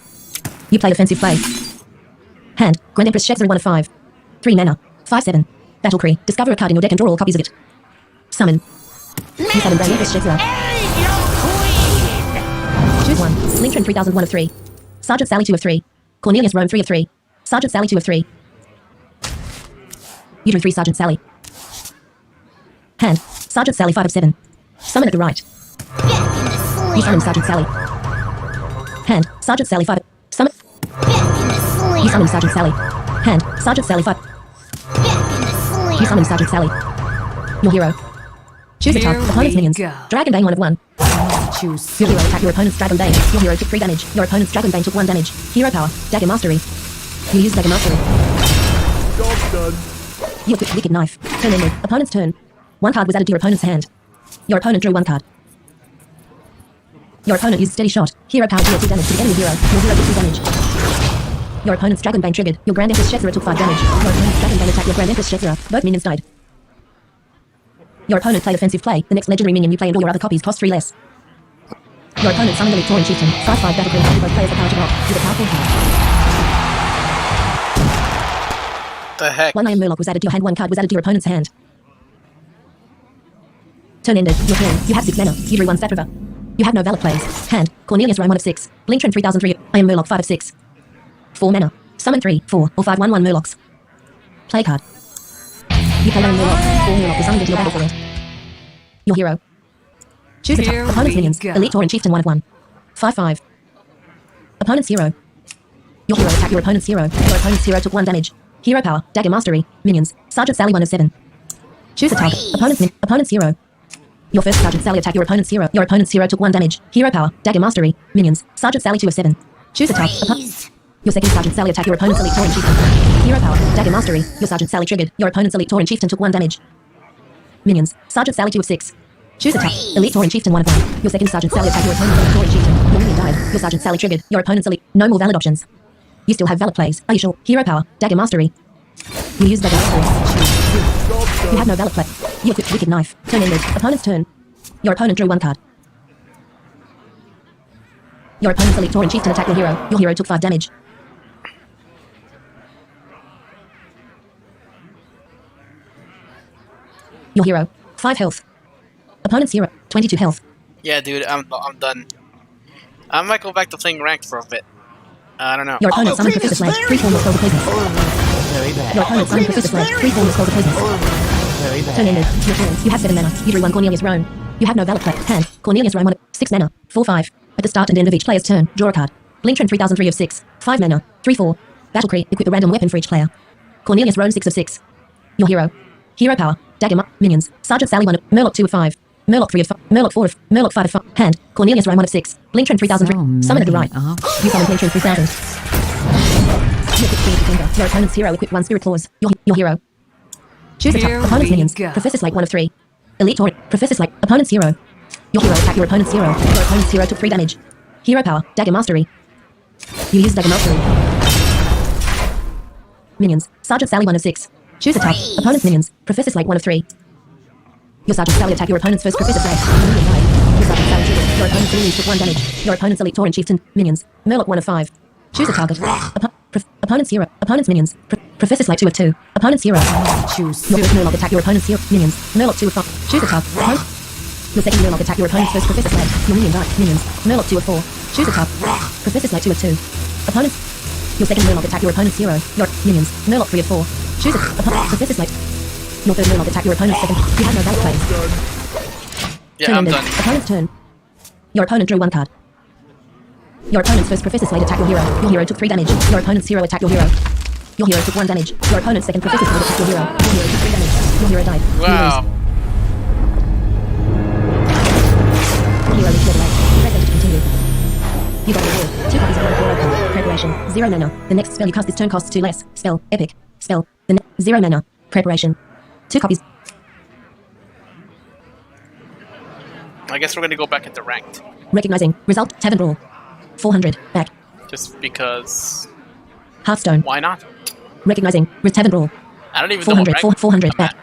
You played offensive play. Hand. Grand Empress Shexer 1 of 5. 3 mana. 5/7. Battle Cree. Discover a card in your deck and draw all copies of it. Summon. You summon Grand Empress Shexer. Choose 1. Blintron 3001 of 3. Sergeant Sally 2 of 3. Cornelius Rome 3 of 3. Sergeant Sally 2 of 3. You drew 3 Sergeant Sally. Hand. Sergeant Sally 5 of 7. Summon at the right. You summon Sergeant Sally. Hand. Sergeant Sally 5. Summon. You summon Sergeant Sally. Hand. Sergeant Sally 5. You summon Sergeant Sally. Your hero. Choose a Here target. Opponent's we minions. go. Dragon Bane 1 of 1. Choose Your soon. hero attack your opponent's Dragon Bane. Your hero took 3 damage. Your opponent's Dragon Bane took 1 damage. Hero power. Dagger mastery. You use dagger mastery. Job's done. Your wicked knife. Turn ended. Opponent's turn. 1 card was added to your opponent's hand. Your opponent drew 1 card. Your opponent used steady shot. Hero power deal 2 damage to the enemy hero. Your hero took 2 damage. Your opponent's Dragon Bane triggered. Your Grand Empress Shexera took 5 damage. Your opponent's Dragon Bane attacked your Grand Empress Shexera. Both minions died. Your opponent played offensive play. The next legendary minion you play and all your other copies cost 3 less. Your opponent summoned Elite Tauren Chieftain. 5/5 Battle Cry. Both players are power to block with a powerful card. The heck? 1 Iron Murloc was added to your hand. 1 card was added to your opponent's hand. Turn ended. Your turn. You have 6 mana. You drew 1 Stat River. You have no valid plays. Hand. Cornelius Rhyme 1 of 6. Blingtron 3003. Iron Murloc 5 of 6. 4 mana. Summon 3, 4, or 5 1/1 Murlocs. Play card. You play Iron Murloc. 4 Murloc was summoned into your battlefield. Your hero. Choose a Here type. Opponent's we minions. go. Elite Tauren Chieftain 1 of 1. 5/5. Opponent's hero. Your hero attacked your opponent's hero. Your opponent's hero took 1 damage. Hero power. Dagger Mastery. Minions. Sergeant Sally 1 of 7. Choose a target. Opponent's hero. Your first Sergeant Sally attacked your opponent's hero. Your opponent's hero took 1 damage. Hero power. Dagger Mastery. Minions. Sergeant Sally 2 of 7. Choose a target. Freeze. Your second Sergeant Sally attacked your opponent's Elite Tauren Chieftain. Hero power. Dagger Mastery. Your Sergeant Sally triggered. Your opponent's Elite Tauren Chieftain took 1 damage. Minions. Sergeant Sally 2 of 6. Choose attack. Elite Tauren Chieftain 1 of 1. Your second Sergeant Sally attacked your opponent's Elite Tauren Chieftain. Your minion died. Your Sergeant Sally triggered. Your opponent's Elite. No more valid options. You still have valid plays. Are you sure? Hero power. Dagger Mastery. You use Dagger Mastery. You have no valid play. You equipped Wicked Knife. Turn ended. Opponent's turn. Your opponent drew 1 card. Your opponent's Elite Tauren Chieftain attacked your hero. Your hero took 5 damage. Your hero. 5 health. Opponent's hero. 22 health. Yeah, dude, I'm done. I might go back to playing ranked for a bit. I don't know. Your opponent summoned Professor Slade. 3 formless Golden Poisons. Your opponent summoned Professor Slade. 3 formless Golden Poisons. Turn ended. Your turn. You have 7 mana. You drew 1 Cornelius Roan. You have no valid play. Hand. Cornelius Roan 1 6 mana. 4/5. At the start and end of each player's turn, draw a card. Blingtron 3003 of 6. 5 mana. 3/4. Battlecry. Equip a random weapon for each player. Cornelius Roan 6 of 6. Your hero. Hero power. Dagger Minions. Sergeant Sally 1 of Murloc 2 of 5. Murloc 3 of 5. Murloc 4 of Murloc 5 of 5. Hand. Cornelius Roan 1 of 6. Blingtron 3003. Summon at the right. You summon Blingtron 3000. You equip Spirit Defender. Your opponent's hero equip 1 Spirit Claws. Your hero. Choose Here attack. Opponent's we minions. go. Professor Slate 1 of 3. Elite Tauren. Professor Slate. Opponent's hero. Your hero attack your opponent's hero. Your opponent's hero took 3 damage. Hero power. Dagger Mastery. You use Dagger Mastery. Minions. Sergeant Sally 1 of 6. Choose attack. Opponent's minions. Professor Slate 1 of 3. Your Sergeant Sally attack your opponent's first Professor Slate. Your minion died. Your Sergeant Sally triggered. Your opponent's minions took 1 damage. Your opponent's Elite Tauren Chieftain. Minions. Murloc 1 of 5. Choose a target. Opponent's hero. Opponent's minions. Professor Slate 2 of 2. Opponent's hero. Choose. Your first Murloc attack your opponent's hero. Minions. Murloc 2 of 5. Choose a target. Your second Murloc attack your opponent's first Professor Slate. Your minion died. Minions. Murloc 2 of 4. Choose a target. Professor Slate 2 of 2. Opponent's. Your second Murloc attack your opponent's hero. Your minions. Murloc 3 of 4. Choose a Professor Slate. Your third Murloc attack your opponent's second. You have no valid plays. Yeah, Turn I'm ended. done. Opponent's turn. Your opponent drew 1 card. Your opponent's first Professor Slate attacked your hero. Your hero took 3 damage. Your opponent's hero attacked your hero. Your hero took 1 damage. Your opponent's second Professor Slate attacked your hero. Your hero took 3 damage. Your hero died. Wow. Your hero is killed away. Press enter to continue. You got reward. 2 copies of One Open. Preparation. 0 mana. The next spell you cast this turn costs 2 less. Spell. Epic. Spell. 0 mana. Preparation. 2 copies. I guess we're gonna go back into ranked. Recognizing. Result. Tavern Brawl. 400. Back. Just because... Hearthstone. Why not? Recognizing. Tavern Brawl. I don't even know 400. what rank 400. I'm Back. at.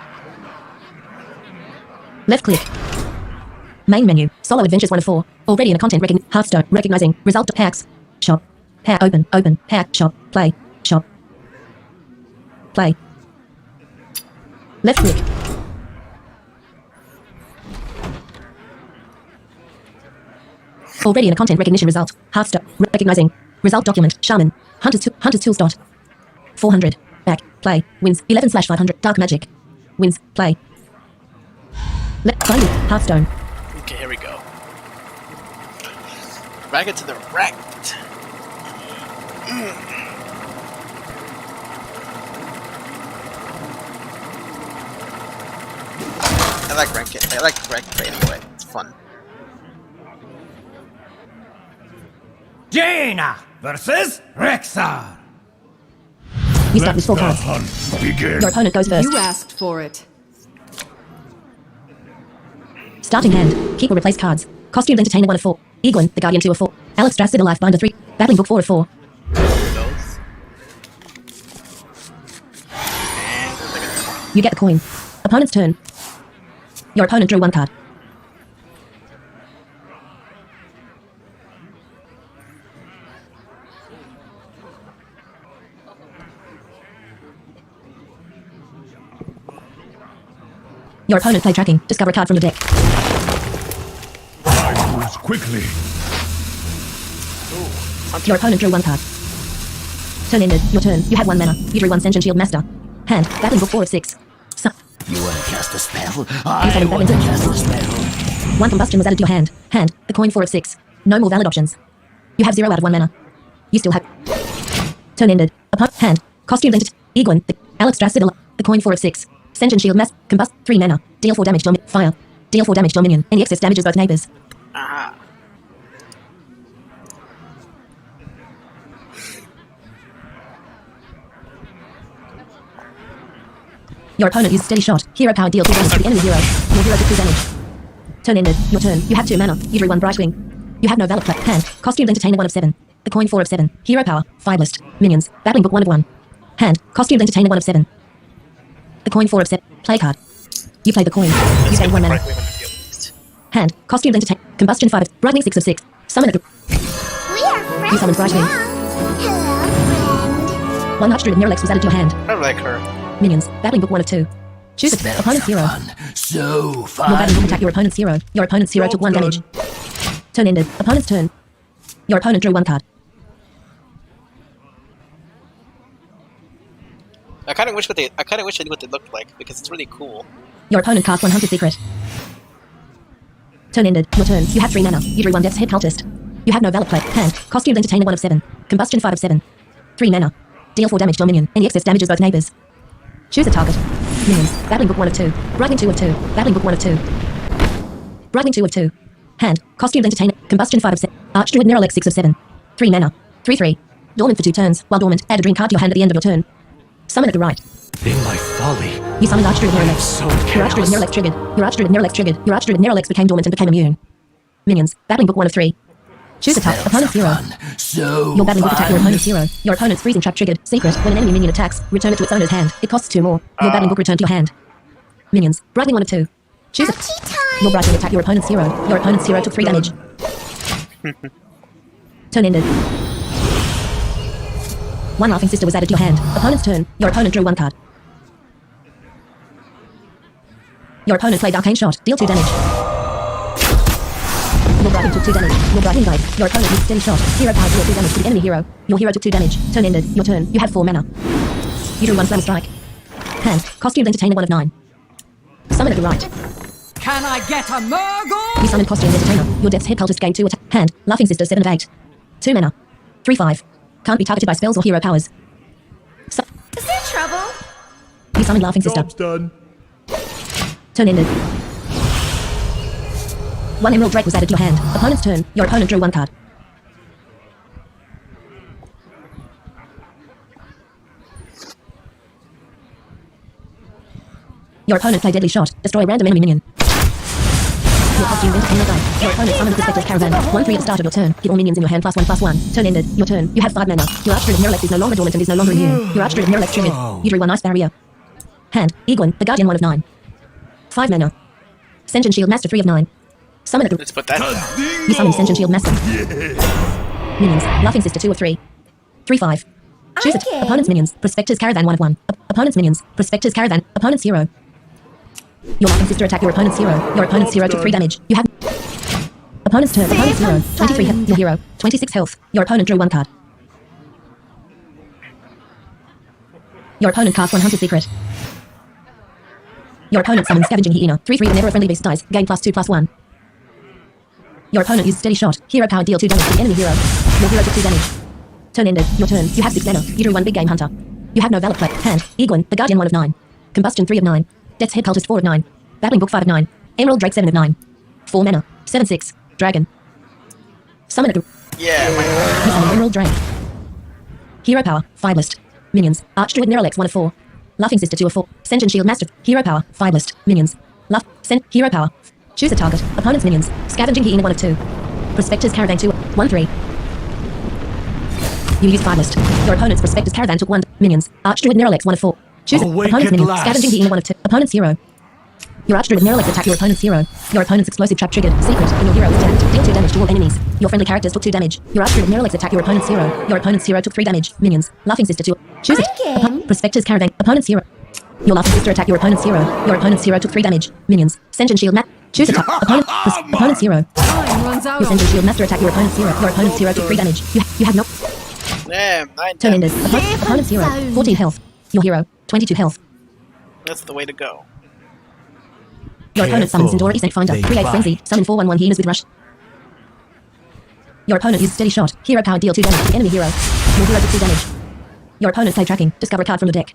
Left click. Main menu. Solo Adventures 1 of 4. Already in a content Hearthstone. Recognizing. Result. Packs. Shop. Pack. Open. Open. Pack. Shop. Play. Shop. Play. Left click. Already in a content recognition result. Hearthstone. Recognizing. Result document. Shaman. Hunter's Tools. 400. Back. Play. Wins. 11/500. Dark Magic. Wins. Play. Finding. Hearthstone. Okay, here we go. Back into the ranked. I like ranked. I like ranked anyway. It's fun. Jaina versus Rexar. You start with 4 cards. Begin. Your opponent goes first. You asked for it. Starting hand. Keep or replace cards. Costumed Entertainer 1 of 4. Egwin, the Guardian 2 of 4. Alex Drassid, the Life Binder 3. Battling Book 4 of 4. Those. You get the coin. Opponent's turn. Your opponent drew 1 card. Your opponent played tracking. Discover a card from your deck. I moves quickly. Your opponent drew one card. Turn ended. Your turn. You have 1 mana. You drew 1 Sentient Shield Master. Hand. Battling book 4 of 6. You want to cast a spell? You I summon want to Badminton. cast a spell. 1 combustion was added to your hand. Hand. The coin 4 of 6. No more valid options. You have 0 out of 1 mana. You still have. Turn ended. Hand. Costumed entity. Egwin. Alex Drassidel. The coin 4 of 6. Sentient Shield Mass. Combust. 3 mana. Deal 4 damage. Fire. Deal 4 damage. Dominion. Any excess damages both neighbors. Ah. Your opponent used steady shot. Hero power deal 2 damage to the enemy hero. Your hero took 2 damage. Turn ended. Your turn. You have 2 mana. You drew 1 Brightwing. You have no valid play. Hand. Costumed Entertainer 1 of 7. The coin 4 of 7. Hero power. 5 list. Minions. Battling book 1 of 1. Hand. Costumed Entertainer 1 of 7. The coin 4 of 7. Play card. You play the coin. You gain 1 mana. Hand. Costumed Entertainer. Combustion 5 of. Brightening 6 of 6. Summon a group. We are friends You summoned Brightwing. now. Hello, friend. 1 Upstride Mirrorlex was added to your hand. I like her. Minions. Battling book 1 of 2. Choose a Spells opponent's are hero. fun. So Your fun. battling book attack your opponent's hero. Your opponent's hero took 1 Job damage. Turn ended. Opponent's turn. Your opponent drew 1 card. I kind of wish I knew what they looked like because it's really cool. Your opponent cast 1 Hunted Secret. Turn ended. Your turn. You have 3 mana. You drew 1 Death's Head Cultist. You have no valid play. Hand. Costumed Entertainer 1 of 7. Combustion 5 of 7. 3 mana. Deal 4 damage. Dominion. Any excess damages both neighbors. Choose a target. Minions. Battling book 1 of 2. Brightening 2 of 2. Battling book 1 of 2. Brightening 2 of 2. Hand. Costumed Entertainer. Combustion 5 of 7. Archdruid Mirrorlex 6 of 7. 3 mana. 3/3. Dormant for 2 turns. While dormant, add a dream card to your hand at the end of your turn. Summon at the right. In my folly, You summoned Archdruid Mirrorlex. so Your Archdruid careless. Mirrorlex triggered. Your Archdruid Mirrorlex triggered. Your Archdruid Mirrorlex became dormant and became immune. Minions. Battling book 1 of 3. Choose a target. Spells Opponent's are hero. fun. So Your battling book attack your fun. opponent's hero. Your opponent's freezing trap triggered. Secret. When an enemy minion attacks, return it to its owner's hand. It costs 2 more. Your battling book returned to your hand. Minions. Brightening 1 of 2. Choose a. Ouchie time. Your brightening attack your opponent's hero. Your opponent's hero took 3 damage. Turn ended. 1 Laughing Sister was added to your hand. Opponent's turn. Your opponent drew 1 card. Your opponent played Arcane Shot. Deal 2 damage. Your Brighton took 2 damage. Your Brighton died. Your opponent used Steady Shot. Hero power deal 2 damage to the enemy hero. Your hero took 2 damage. Turn ended. Your turn. You have 4 mana. You drew 1 Slam Strike. Hand. Costumed Entertainer 1 of 9. Summon at the right. Can I get a Murgle? You summon Costumed Entertainer. Your Death's Head Cultist gain 2 attack. Hand. Laughing Sister 7 of 8. 2 mana. 3/5. Can't be targeted by spells or hero powers. Is there trouble? You summon Laughing Sister. Job's done. Turn ended. 1 Emerald Drake was added to your hand. Opponent's turn. Your opponent drew 1 card. Your opponent played Deadly Shot. Destroy a random enemy minion. Your costume Entertainer died. Your opponent summoned Perspective's Caravan. 1/3 at the start of your turn. Give all minions in your hand +1/+1. Turn ended. Your turn. You have 5 mana. Your Archdruid of Mirrorlex is no longer dormant and is no longer immune. Your Archdruid of Mirrorlex triggered. You drew 1 Ice Barrier. Hand. Egwin, the Guardian 1 of 9. 5 mana. Sentient Shield Master 3 of 9. Summon at the... Let's put that down. You summon Sentient Shield Master. Minions. Laughing Sister 2 of 3. 3/5. Choose it. Okay. Opponent's minions. Prospector's Caravan 1 of 1. Opponent's minions. Prospector's Caravan. Opponent's hero. Your Laughing Sister attack your opponent's hero. Your opponent's hero took 3 damage. You have... Opponent's turn. Opponent's hero. 23 health. Your hero. 26 health. Your opponent drew 1 card. Your opponent cast 1 Hunted Secret. Your opponent summons Scavenging Hyena. 3/3 whenever a friendly beast dies. Gain +2/+1. Your opponent used Steady Shot. Hero power deal 2 damage to the enemy hero. Your hero took 2 damage. Turn ended. Your turn. You have 6 mana. You drew 1 Big Game Hunter. You have no valid play. Hand. Egwin, the Guardian 1 of 9. Combustion 3 of 9. Death's Head Cultist 4 of 9. Battling Book 5 of 9. Emerald Drake 7 of 9. 4 mana. 7/6. Dragon. Summon at the... Yeah, my You summon Emerald Drake. Hero power. 5 list. Minions. Archdruid Mirrorlex 1 of 4. Laughing Sister 2 of 4. Sentient Shield Master. Hero power. 5 list. Minions. Hero power. Choose a target. Opponent's minions. Scavenging Hyena 1 of 2. Prospector's Caravan 2. 1/3. You use 5 list. Your opponent's Prospector's Caravan took 1 minions. Archdruid Mirrorlex 1 of 4. Choose it. Awake Opponent's at minions. last. Scavenging Hyena 1 of 2. Opponent's hero. Your Archdruid Mirrorlex attack your opponent's hero. Your opponent's explosive trap triggered. Secret. And your hero is dead. Deal 2 damage to all enemies. Your friendly characters took 2 damage. Your Archdruid Mirrorlex attack your opponent's hero. Your opponent's hero took 3 damage. Minions. Laughing Sister 2. Choose it. I'm game. Prospector's Caravan. Opponent's hero. Your laughing sister attacked your opponent's hero. Your opponent's hero took 3 damage. Minions. Sentient shield choose attack. Opponent's hero. Time runs out. Your Sentient shield master attacked your opponent's hero. Your opponent's hero took 3 damage. You have no... Damn, 9 Turn ended. damage. Opponent's hero. 14 health. Your hero. 22 health. That's the way to go. Your opponent summons Sindora Isate Finder. Create Frenzy. Summon 4/1/1 hyenas with rush. Your opponent uses Steady Shot. Hero power deal 2 damage. Enemy hero. Your hero took 2 damage. Your opponent played tracking. Discover a card from the deck.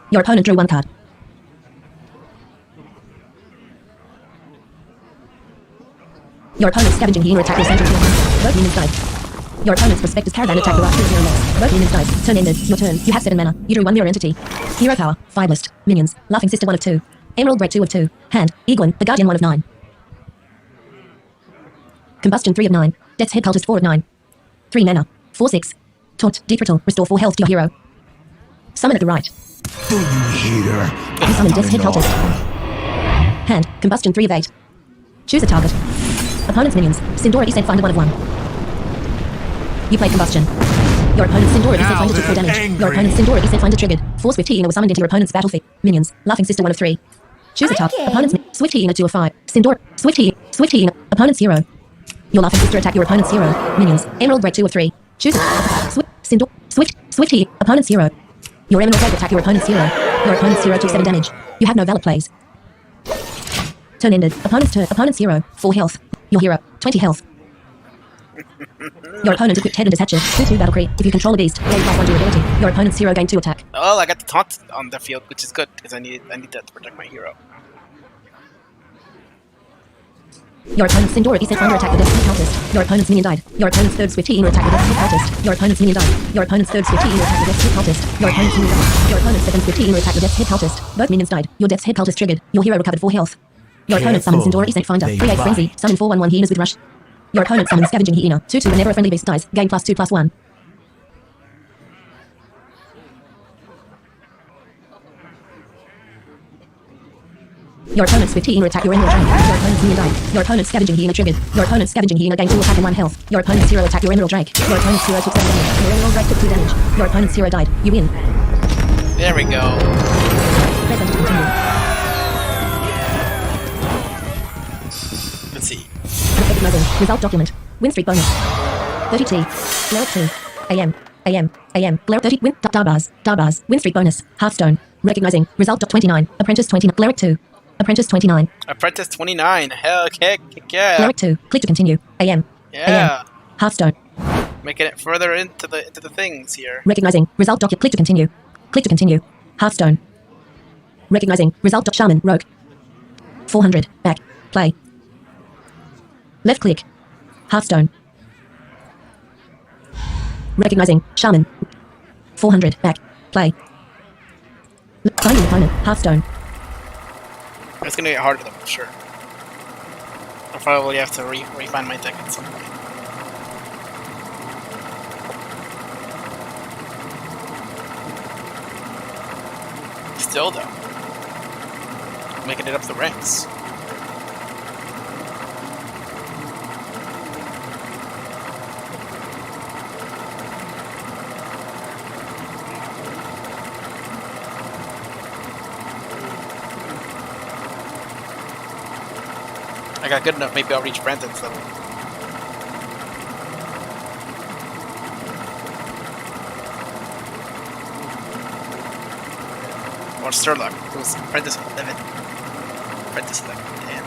Your opponent drew 1 card. Your opponent's Scavenging Hyena attacked your Sentient Shield. Both minions died. Your opponent's Prospectus Caravan attacked your Archer Hero Legs. Both minions died. Turn ended. Your turn. You have 7 mana. You drew 1 mirror entity. Hero power. Fire list. Minions. Laughing Sister 1 of 2. Emerald Break 2 of 2. Hand. Egwin, the Guardian 1 of 9. Combustion 3 of 9. Death's Head Cultist 4 of 9. 3 mana. 4/6. Taunt. Deep Rattle. Restore 4 health to your hero. Summon at the right. Do you hear? You summon Death's Head Cultist. Hand. Combustion 3 of 8. Choose a target. Opponent's minions. Sindora Isate Finder 1 of 1. You play Combustion. Your opponent's Sindora Isate Finder took 4 damage. Your opponent's Sindora Isate Finder triggered. 4 Swift Hyena was summoned into your opponent's battlefield. Minions. Laughing Sister 1 of 3. Choose a target. Opponent's Swift Hyena 2 of 5. Sindora. Swift Hyena. Opponent's hero. Your Laughing Sister attack your opponent's hero. Minions. Emerald Break 2 of 3. Choose a Swift Hyena. Opponent's hero. Your Emerald Break attack your opponent's hero. Your opponent's hero took 7 damage. You have no valid plays. Turn ended. Opponent's turn. Opponent's hero. 4 health. Your hero. 20 health. Your opponent equipped Head and Dispatcher. 2/2 battle crit. If you control a beast, gain +1 durability. Your opponent's hero gained 2 attack. Oh, I got the taunt on the field, which is good because I need that to protect my hero. Your opponent's Sindora Isate Finder attacked the Death's Head Cultist. Your opponent's minion died. Your opponent's 3rd Swift Hyena attacked the Death's Head Cultist. Your opponent's minion died. Your opponent's 3rd Swift Hyena attacked the Death's Head Cultist. Your opponent's minion died. Your opponent's 2nd Swift Hyena attacked the Death's Head Cultist. Both minions died. Your Death's Head Cultist triggered. Your hero recovered 4 health. Your opponent summons Sindora Isate Finder. Create Frenzy. Summon 4/1/1 hyenas with rush. Your opponent summons Scavenging Hyena. 2/2 whenever a friendly beast dies. Gain +2/+1. Your opponent's Swift Hyena attacked your Emerald Drake. Your opponent's minion died. Your opponent's Scavenging Hyena triggered. Your opponent's Scavenging Hyena gained 2 attack and 1 health. Your opponent's hero attacked your Emerald Drake. Your opponent's hero took 7 damage. Your Emerald Drake took 2 damage. Your opponent's hero died. You win. There we go. Press enter to continue. Let's see. Recognizing. Result document. Win streak bonus. 30T. Glare 2. AM. Glare 30. Win. Darbars. Win streak bonus. Hearthstone. Recognizing. Result. 29. Apprentice 29. Glare 2. Apprentice 29. Apprentice 29. Hell, heck yeah. Glare 2. Click to continue. AM. Yeah. Hearthstone. Making it further into the things here. Recognizing. Result document. Click to continue. Click to continue. Hearthstone. Recognizing. Result. Shaman. Rogue. 400. Back. Play. Left click. Hearthstone. Recognizing. Shaman. 400. Back. Play. Finding opponent. Hearthstone. It's gonna get harder though, for sure. I'll probably have to refine my deck at some point. Still though. Making it up the ranks. I got good enough, maybe I'll reach Brandon's level. Or Sturlock, who's Apprentice 11. Apprentice 11, damn.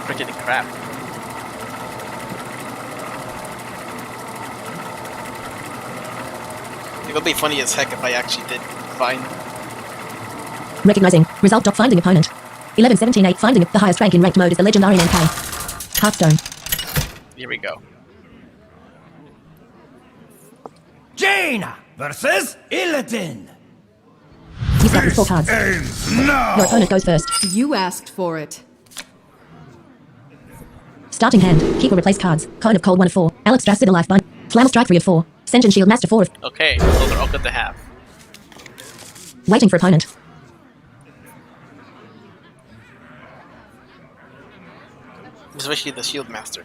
Freaking crap. It would be funny as heck if I actually did find. Recognizing. Result. Finding opponent. 11, 17, 8. Finding the highest rank in ranked mode is the legendary NK. Hearthstone. Here we go. Jaina versus Illidan. You start with 4 cards. Your opponent goes first. You asked for it. Starting hand. Keep or replace cards. Cone of Cold 1 of 4. Alex Drass Life Bun. Flammel Strike 3 of 4. Sentient Shield Master 4 of. Okay, those are all good to have. Waiting for opponent. Especially the Shield Master.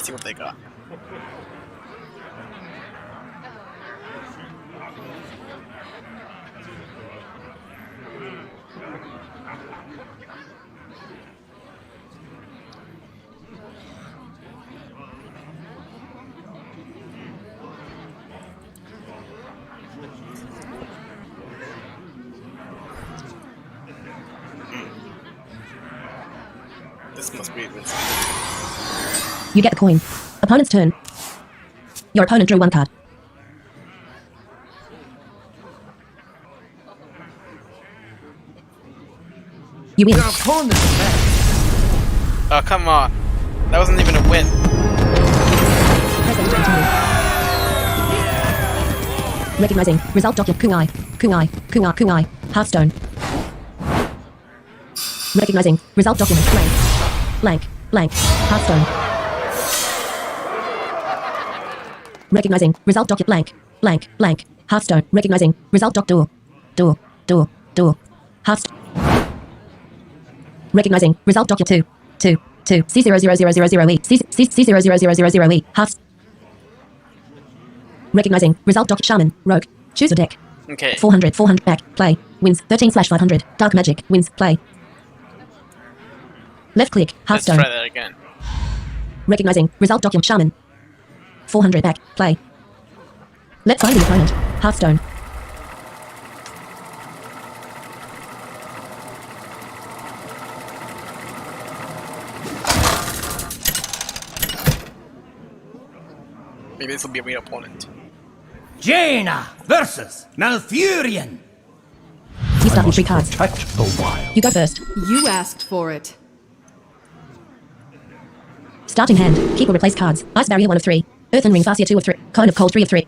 Let's see what they got. This must be this. You get the coin. Opponent's turn. Your opponent drew 1 card. You win. Your opponent Oh, come on. That wasn't even a win. Press enter to continue. Recognizing. Result document. Kunai. Kunai. Kunai. Kunai. Hearthstone. Recognizing. Result document. Blank. Blank. Blank. Hearthstone. Recognizing. Result document. Blank. Blank. Blank. Hearthstone. Recognizing. Result doc door. Door. Door. Door. Hearthstone. Recognizing. Result document 2. 2. C00000E. C00000E. Hearthstone. Recognizing. Result document shaman. Rogue. Choose a deck. Okay. 400. Back. Play. Wins. 13/500. Dark magic. Wins. Play. Left click. Let's Hearthstone. try that again. Recognizing. Result document shaman. 400. Back. Play. Let's find the opponent. Hearthstone. Maybe this will be a real opponent. Jaina versus Malfurion. You start with 3 cards. Protect the wild. You go first. You asked for it. Starting hand. Keep or replace cards. Ice barrier 1 of 3. Earthen ring Farseer 2 of 3. Cone of cold 3 of 3.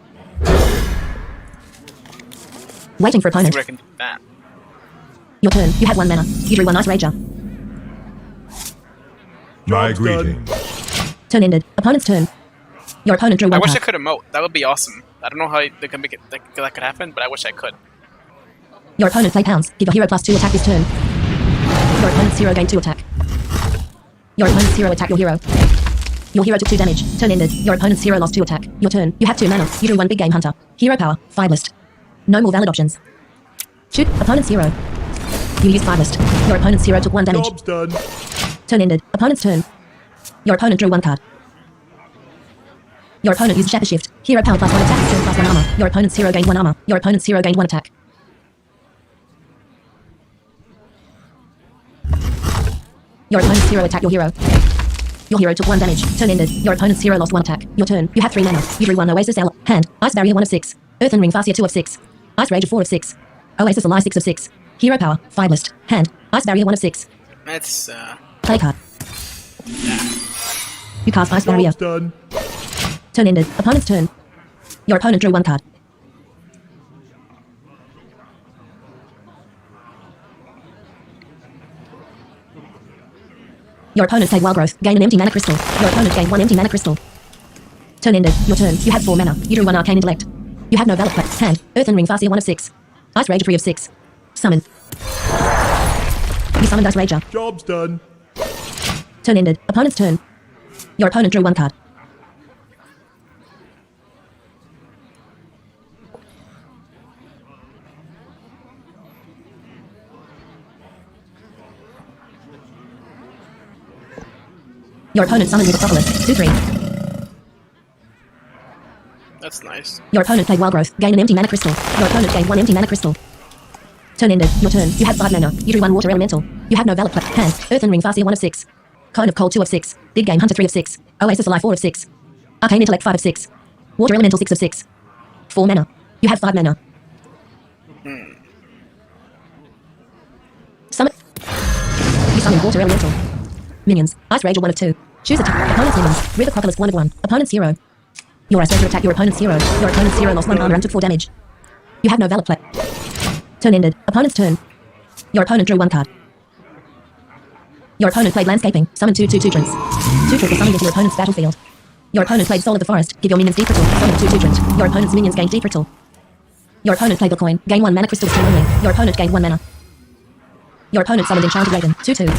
Waiting for See opponent. where I can do that. Your turn. You have 1 mana. You drew 1 Ice Rager. My Job's done. greeting. Turn ended. Opponent's turn. Your opponent drew 1 I wish I card. could emote. That would be awesome. I don't know how they can make it that could happen, but I wish I could. Your opponent play pounds. Give your hero +2 attack this turn. Your opponent's hero gain 2 attack. Your opponent's hero attack your hero. Your hero took 2 damage. Turn ended. Your opponent's hero lost 2 attack. Your turn. You have 2 mana. You drew 1 big game hunter. Hero power. 5 list. No more valid options. Shoot. Opponent's hero. You use 5 list. Your opponent's hero took 1 damage. Job's done. Turn ended. Opponent's turn. Your opponent drew 1 card. Your opponent used Shatter Shift. Hero power +1 attack this turn +1 armor. Your opponent's hero gained 1 armor. Your opponent's hero gained 1 attack. Your opponent's hero attacked your hero. Your hero took 1 damage. Turn ended. Your opponent's hero lost 1 attack. Your turn. You have 3 mana. You drew 1 Oasis L. Hand. Ice Barrier 1 of 6. Earthen Ring Farseer 2 of 6. Ice Rage 4 of 6. Oasis Ally 6 of 6. Hero power. 5 list. Hand. Ice Barrier 1 of 6. That's Play card. You cast Ice Barrier. Job's done. Turn ended. Opponent's turn. Your opponent drew 1 card. Your opponent played Wild Growth. Gain an empty mana crystal. Your opponent gained 1 empty mana crystal. Turn ended. Your turn. You have 4 mana. You drew 1 Arcane Intellect. You have no valid play. Hand. Earthen Ring Farseer 1 of 6. Ice Rager 3 of 6. Summon. You summoned Ice Rager. Job's done. Turn ended. Opponent's turn. Your opponent drew 1 card. Your opponent summoned with Acropolis. 2/3. that's nice. Your opponent played Wild Growth. Gain an empty mana crystal. Your opponent gained 1 empty mana crystal. Turn ended. Your turn. You have 5 mana. You drew 1 Water Elemental. You have no valid play. Hand. Earthen Ring Farseer 1 of 6. Cone of Cold 2 of 6. Big Game Hunter 3 of 6. Oasis Ally 4 of 6. Arcane Intellect 5 of 6. Water Elemental 6 of 6. 4 mana. You have 5 mana. Summon. You summon Water Elemental. Minions. Ice Rager 1 of 2. Choose attack. Opponent's minions. River Crocodilus 1 of 1. Opponent's hero. Your Ice Rager attack your opponent's hero. Your opponent's hero lost 1 armor and took 4 damage. You have no valid play. Turn ended. Opponent's turn. Your opponent drew 1 card. Your opponent played Landscaping. Summon 2 2/2 2 triple summoned into your opponent's battlefield. Your opponent played Soul of the Forest. Give your minions Deep Ritual. Summon 2 2 Your opponent's minions gain Deep Ritual. Your opponent played Bitcoin. Gain 1 mana crystals turn only. Your opponent gained 1 mana. Your opponent summoned Enchanted Raven. 2/2.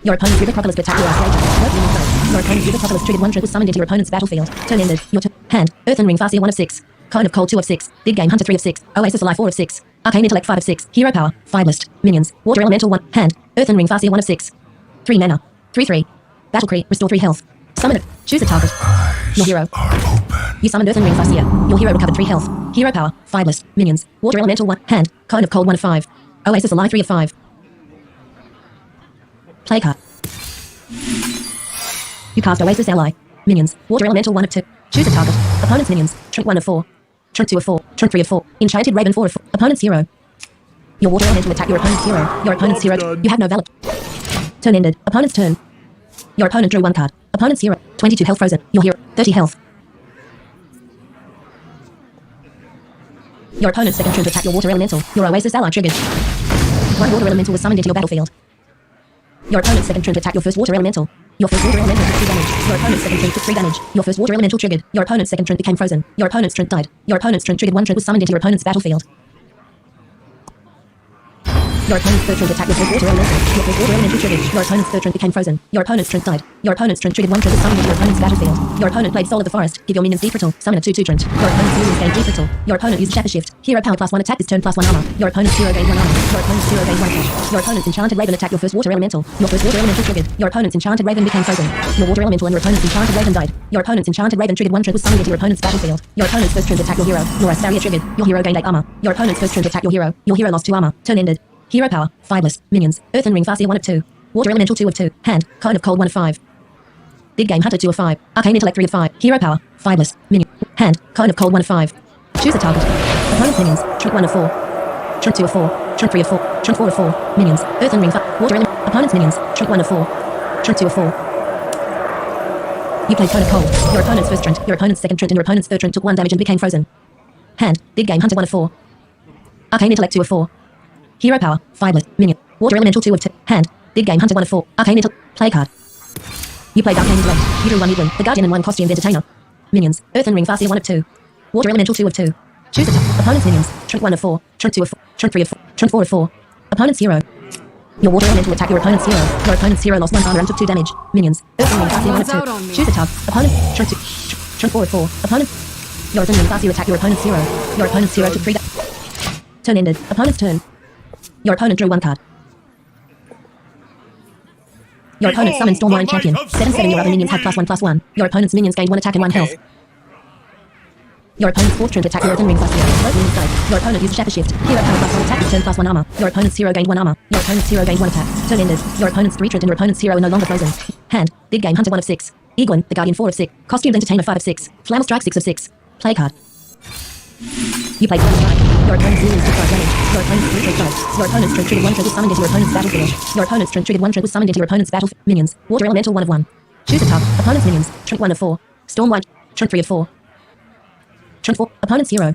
Your opponent's River Crocodile Spectacular Slayer. Your opponent's River Crocodile triggered 1 trip was summoned into your opponent's battlefield. Turn ended. Your hand. Earthen Ring Farseer 1 of 6. Cone of Cold 2 of 6. Big Game Hunter 3 of 6. Oasis Alive 4 of 6. Arcane Intellect 5 of 6. Hero Power. 5 list. Minions. Water Elemental 1. Hand. Earthen Ring Farseer 1 of 6. 3 mana. 3/3. Battle Cree. Restore 3 health. Summon it. Choose a target. Your hero. You summoned Earthen Ring Farseer. Your hero recovered 3 health. Hero Power. 5 list. Minions. Water Elemental 1. Hand. Cone of Cold 1 of 5. Oasis Alive 3 of 5. Play card. You cast Oasis Ally. Minions. Water Elemental 1 of 2. Choose a target. Opponent's minions. Trunk 1 of 4. Trunk 2 of 4. Trunk 3 of 4. Enchanted Raven 4 of 4. Opponent's hero. Your water elemental attack your opponent's hero. Your opponent's hero. You have no valid. Turn ended. Opponent's turn. Your opponent drew 1 card. Opponent's hero. 22 health frozen. Your hero. 30 health. Your opponent's second turn to attack your water elemental. Your Oasis Ally triggered. 1 water elemental was summoned into your battlefield. Your opponent's second turn to attack your first water elemental. Your first water elemental took 2 damage. Your opponent's second turn took 3 damage. Your first water elemental triggered. Your opponent's second turn became frozen. Your opponent's turn died. Your opponent's turn triggered 1 turn was summoned into your opponent's battlefield. Your opponent's third turn to attack your first water elemental. Your first water elemental triggered. Your opponent's third turn became frozen. Your opponent's turn died. Your opponent's turn triggered 1 turn was summoned into your opponent's battlefield. Your opponent played Soul of the Forest. Give your minions deep brittle. Summon a 2/2 Trent. Your opponent's minions gained deep brittle. Your opponent used Shatter Shift. Hero Power +1 attack this turn +1 armor. Your opponent's hero gained 1 armor. Your opponent's hero gained 1 cash. Your opponent's enchanted Raven attacked your first water elemental. Your first water elemental triggered. Your opponent's enchanted Raven became frozen. Your water elemental and your opponent's enchanted Raven died. Your opponent's enchanted Raven triggered 1 turn was summoned into your opponent's battlefield. Your opponent's first turn to attack your hero. Your Astaria triggered. Your hero gained 8 armor. Your opponent's first turn to attack your hero. Your hero lost 2 armor. Turn ended. Hero Power. 5 list. Minions. Earthen Ring Farseer 1 of 2. Water Elemental 2 of 2. Hand. Cone of Cold 1 of 5. Big Game Hunter 2 of 5. Arcane Intellect 3 of 5. Hero Power. 5 list. Minion. Hand. Cone of Cold 1 of 5. Choose a target. Opponent's minions. Trunk 1 of 4. Trunk 2 of 4. Trunk 3 of 4. Trunk 4 of 4. Minions. Earthen Ring Water Element. Opponent's minions. Trunk 1 of 4. Trunk 2 of 4. You played Cone of Cold. Your opponent's first Trent. Your opponent's second Trent and your opponent's third Trent took 1 damage and became frozen. Hand. Big Game Hunter 1 of 4. Arcane Intellect 2 of 4. Hero Power. 5 list. Minion. Water Elemental 2 of 2. Hand. Big Game Hunter 1 of 4. Arcane Intellect. Play card. You played Arcane Intellect. You drew 1 Evelyn, the Guardian and 1 Costumed Entertainer. Minions. Earthen Ring Farseer 1 of 2. Water Elemental 2 of 2. Choose a target. Opponent's minions. Trunk 1 of 4. Trunk 2 of 4. Trunk 3 of 4. Trunk 4 of 4. Opponent's hero. Your water elemental attack your opponent's hero. Your opponent's hero lost 1 armor and took 2 damage. Minions. Earthen Ring Farseer 1 of 2. Choose a target. Opponent. Trunk 2. Trunk 4 of 4. Opponent. Your Earthen Ring Farseer attack your opponent's hero. Your opponent's hero took 3 damage. Turn ended. Opponent's turn. Your opponent drew 1 card. Your opponent summoned Stormwind Champion. 7/7 your other minions had +1/+1. Your opponent's minions gained 1 attack and 1 health. Your opponent's fourth turn to attack your Earthen Ring Farseer. Both minions died. Your opponent used Shatter Shift. Hero Power +1 attack this turn +1 armor. Your opponent's hero gained 1 armor. Your opponent's hero gained 1 attack. Turn ended. Your opponent's 3 turn and your opponent's hero are no longer frozen. Hand. Big Game Hunter 1 of 6. Egwin, the Guardian 4 of 6. Costumed Entertainer 5 of 6. Flammel Strike 6 of 6. Play card. You played Flammel Strike. Your opponent's minions took 5 damage. Your opponent's 3 turn died. Your opponent's turn triggered 1 turn was summoned into your opponent's battlefield. Your opponent's turn triggered 1 turn was summoned into your opponent's battlefield. Minions. Water Elemental 1 of 1. Choose a target. Opponent's minions. Trunk 1 of 4. Stormwind. Trunk 3 of 4. Trunk 4. Opponent's hero.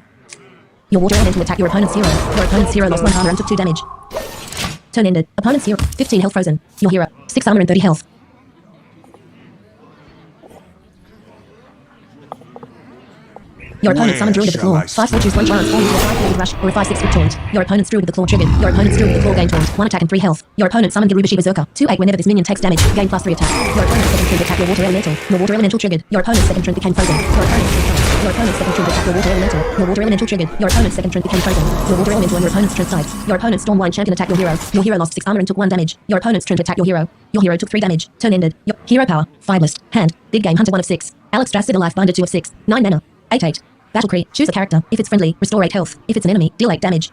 Your water elemental attack your opponent's hero. Your opponent's hero lost 1 armor and took 2 damage. Turn ended. Opponent's hero. 15 health frozen. Your hero. 6 armor and 30 health. Your opponent's summoned Druid of the Claw. 5/4 choose 1 chance fall into a 5/4 rush or a 5/6 with taunt. Your opponent's Druid of the Claw triggered. Your opponent's Druid of the Claw gained taunt. 1 attack and 3 health. Your opponent summoned Garubashi Berserker. 2/8 whenever this minion takes damage. Gain +3 attack. Your opponent's second turn to attack your water elemental. Your water elemental triggered. Your opponent's second turn became frozen. Your opponent's second turn. Your opponent's second turn to attack your water elemental. Your water elemental triggered. Your opponent's second turn became frozen. Your water elemental and your opponent's turn died. Your opponent's Stormwind Champion attacked your hero. Your hero lost 6 armor and took 1 damage. Your opponent's turn to attack your hero. Your hero took 3 damage. Turn ended. Your hero power. 5 list. Hand. Big Game Hunter 1 of 6. Alex Drassid Life Binder 2 of 6. 9 mana. 8/8. Battle Cree. Choose a character. If it's friendly, restore 8 health. If it's an enemy, deal 8 damage.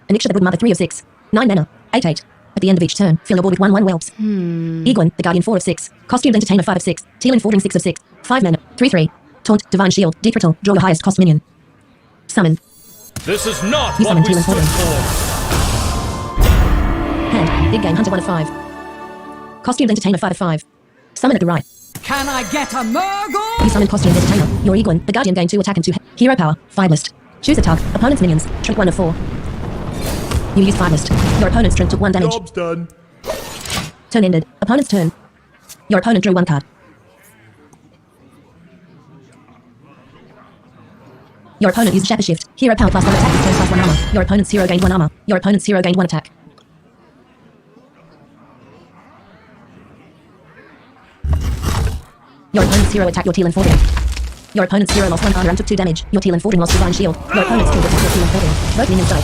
Aniksha the Good Mother 3 of 6. 9 mana. 8/8. At the end of each turn, fill your board with 1/1 whelps. Egwin, the Guardian 4 of 6. Costumed Entertainer 5 of 6. Teal'c Fordring 6 of 6. 5 mana. 3/3. Taunt, Divine Shield, Deep Brittle. Draw your highest cost minion. Summon. This is not You what summon we Teal'c stood Fordring. for. Hand. Big Game Hunter 1 of 5. Costumed Entertainer 5 of 5. Summon at the right. Can I get a Murgle? You summon Costumed Entertainer. Your Egwin, the Guardian gain 2 attack and 2 hero power. 5 list. Choose a target. Opponent's minions. Trunk 1 of 4. You use 5 list. Your opponent's turn took 1 damage. Job's done. Turn ended. Opponent's turn. Your opponent drew 1 card. Your opponent used Shatter Shift. Hero power +1 attack this turn +1 armor. Your opponent's hero gained 1 armor. Your opponent's hero gained 1 attack. Your opponent's hero attacked your Teal and 14. Your opponent's hero lost 1 armor and took 2 damage. Your Teal and 14 lost Divine Shield. Your opponent's skill attacked your Teal and 14. Both minions died.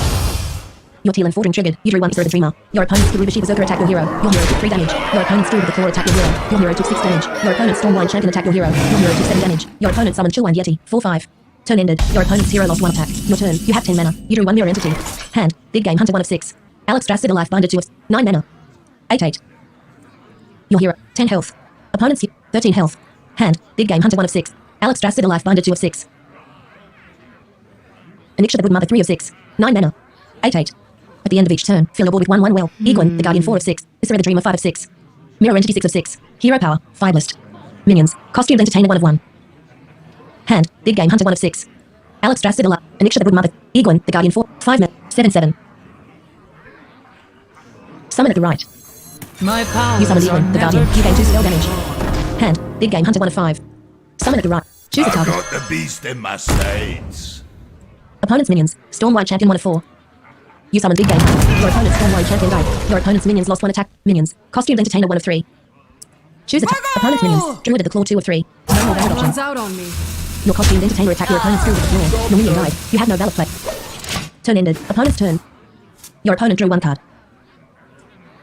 Your Teal and 14 triggered. You drew 1 through the Dreamer. Your opponent's Garubashi Berserker attacked your hero. Your hero took 3 damage. Your opponent's Duel with the Claw attacked your hero. Your hero took 6 damage. Your opponent's Stormwind Champion attacked your hero. Your hero took 7 damage. Your opponent summoned Chillwind Yeti. 4-5. Turn ended. Your opponent's hero lost 1 attack. Your turn. You have 10 mana. You drew 1 mirror entity. Hand. Big Game Hunter 1 of 6. Alex Strassida Life Binder 2 of 9 mana. 8-8. Your hero. 10 health. Opponent's 13 health. Hand. Big Game Hunter 1 of 6. Alex Strassida Life Binder 2 of 6. Aniksha the Good Mother 3 of 6. 9 mana. 8-8. At the end of each turn, fill your board with 1/1 well. Egwin, the Guardian 4 of 6. Isra the Dreamer 5 of 6. Mirror Entity 6 of 6. Hero Power, 5 list. Minions. Costumed Entertainer 1 of 1. Hand. Big Game Hunter 1 of 6. Alex Strassida Life. Aniksha the Good Mother. Egwin, the Guardian 4. 5 mana. 7/7. Summon at the right. My powers You summoned are Egwin, the never Guardian. You gain 2 spell damage. Hand. Big Game Hunter 1 of 5. Summon at the right. Choose a I've target. got the beast in my sights. Opponent's minions. Stormwind Champion 1 of 4. You summon Big Game Hunter. Your opponent's Stormwind Champion died. Your opponent's minions lost 1 attack. Minions. Costumed Entertainer 1 of 3. Choose a opponent's minions. Druid of the Claw 2 of 3. No more valid One's options. out on me. Your costumed Entertainer attacked your opponent's Druid of the Claw. Your minion died. You have no valid play. Turn ended. Opponent's turn. Your opponent drew 1 card.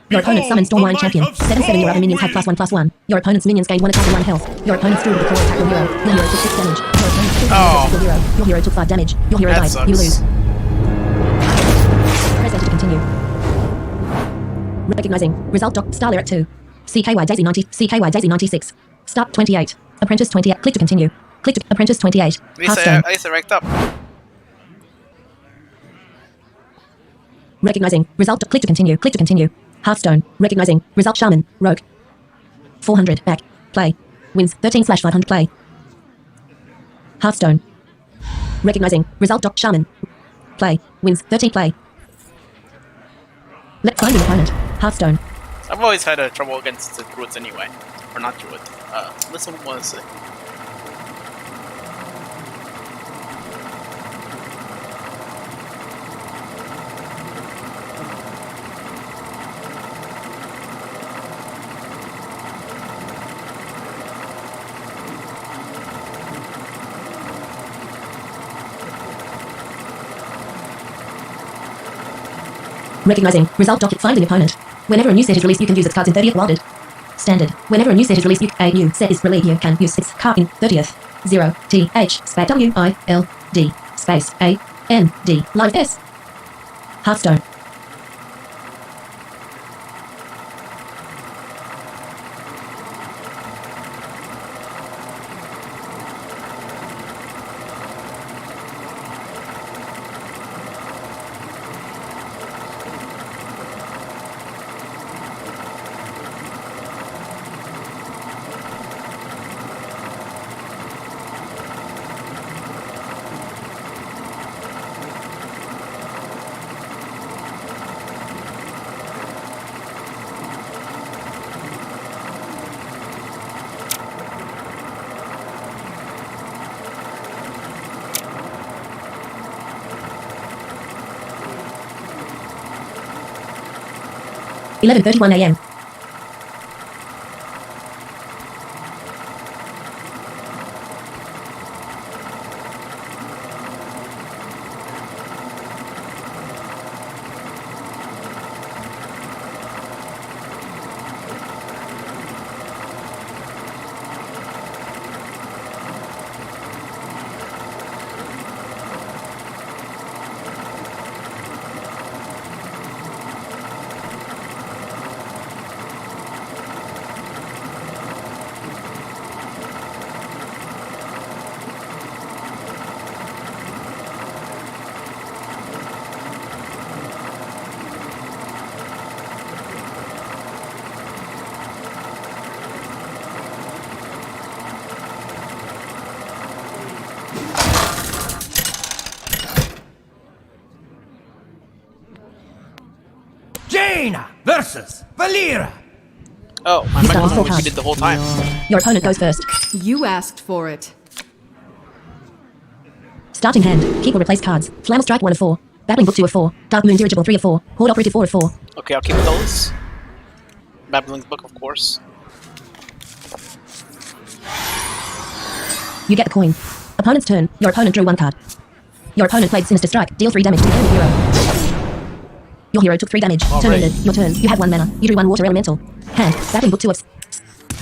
Your opponent summoned Stormwind Champion. 7/7. Your other minions had +1/+1. Your opponent's minions gained 1 attack and 1 health. Your opponent's Druid of the Claw attacked your hero. Your hero took 6 damage. Your opponent's Druid attacked your hero. Your hero took 5 damage. Your hero That died. sucks. You lose. Press enter to continue. Recognizing. Result doc. Star Lyric 2. CKY Daisy 90. CKY Daisy 96. Start 28. Apprentice 28. Click to continue. Click to Apprentice 28. Hearthstone. At least I ranked up. Recognizing. Result doc. Click to continue. Click to continue. Hearthstone. Recognizing. Result Shaman. Rogue. 400. Back. Play. Wins 13/500. Play. Hearthstone. Recognizing. Result doc. Shaman. Play. Wins 13. Play. Let's find an opponent. Hearthstone. I've always had a trouble against the druids anyway. Or not druid. This one was... Recognizing. Result docket. Find an opponent. Whenever a new set is released, you can use its cards in 30th wilded. Standard. Whenever a new set is released, a new set is released, you can use its card in 30th. 0 TH space WILD space AND line S. Hearthstone. $11:31 a.m. Jaina versus Valera. Oh, my You start with microphone full was cards. muted the whole time. Your opponent goes first. You asked for it. Starting hand. Keep or replace cards. Flammel Strike 1 of 4. Battling Book 2 of 4. Dark Moon Dirigible 3 of 4. Horde Operative 4 of 4. Okay, I'll keep those. Babylon's Book, of course. You get the coin. Opponent's turn. Your opponent drew 1 card. Your opponent played Sinister Strike. Deal 3 damage to the enemy hero. Your hero took 3 damage. Turn ended. Your turn. You had 1 mana. You drew 1 water elemental. Hand. Battling book 2 of...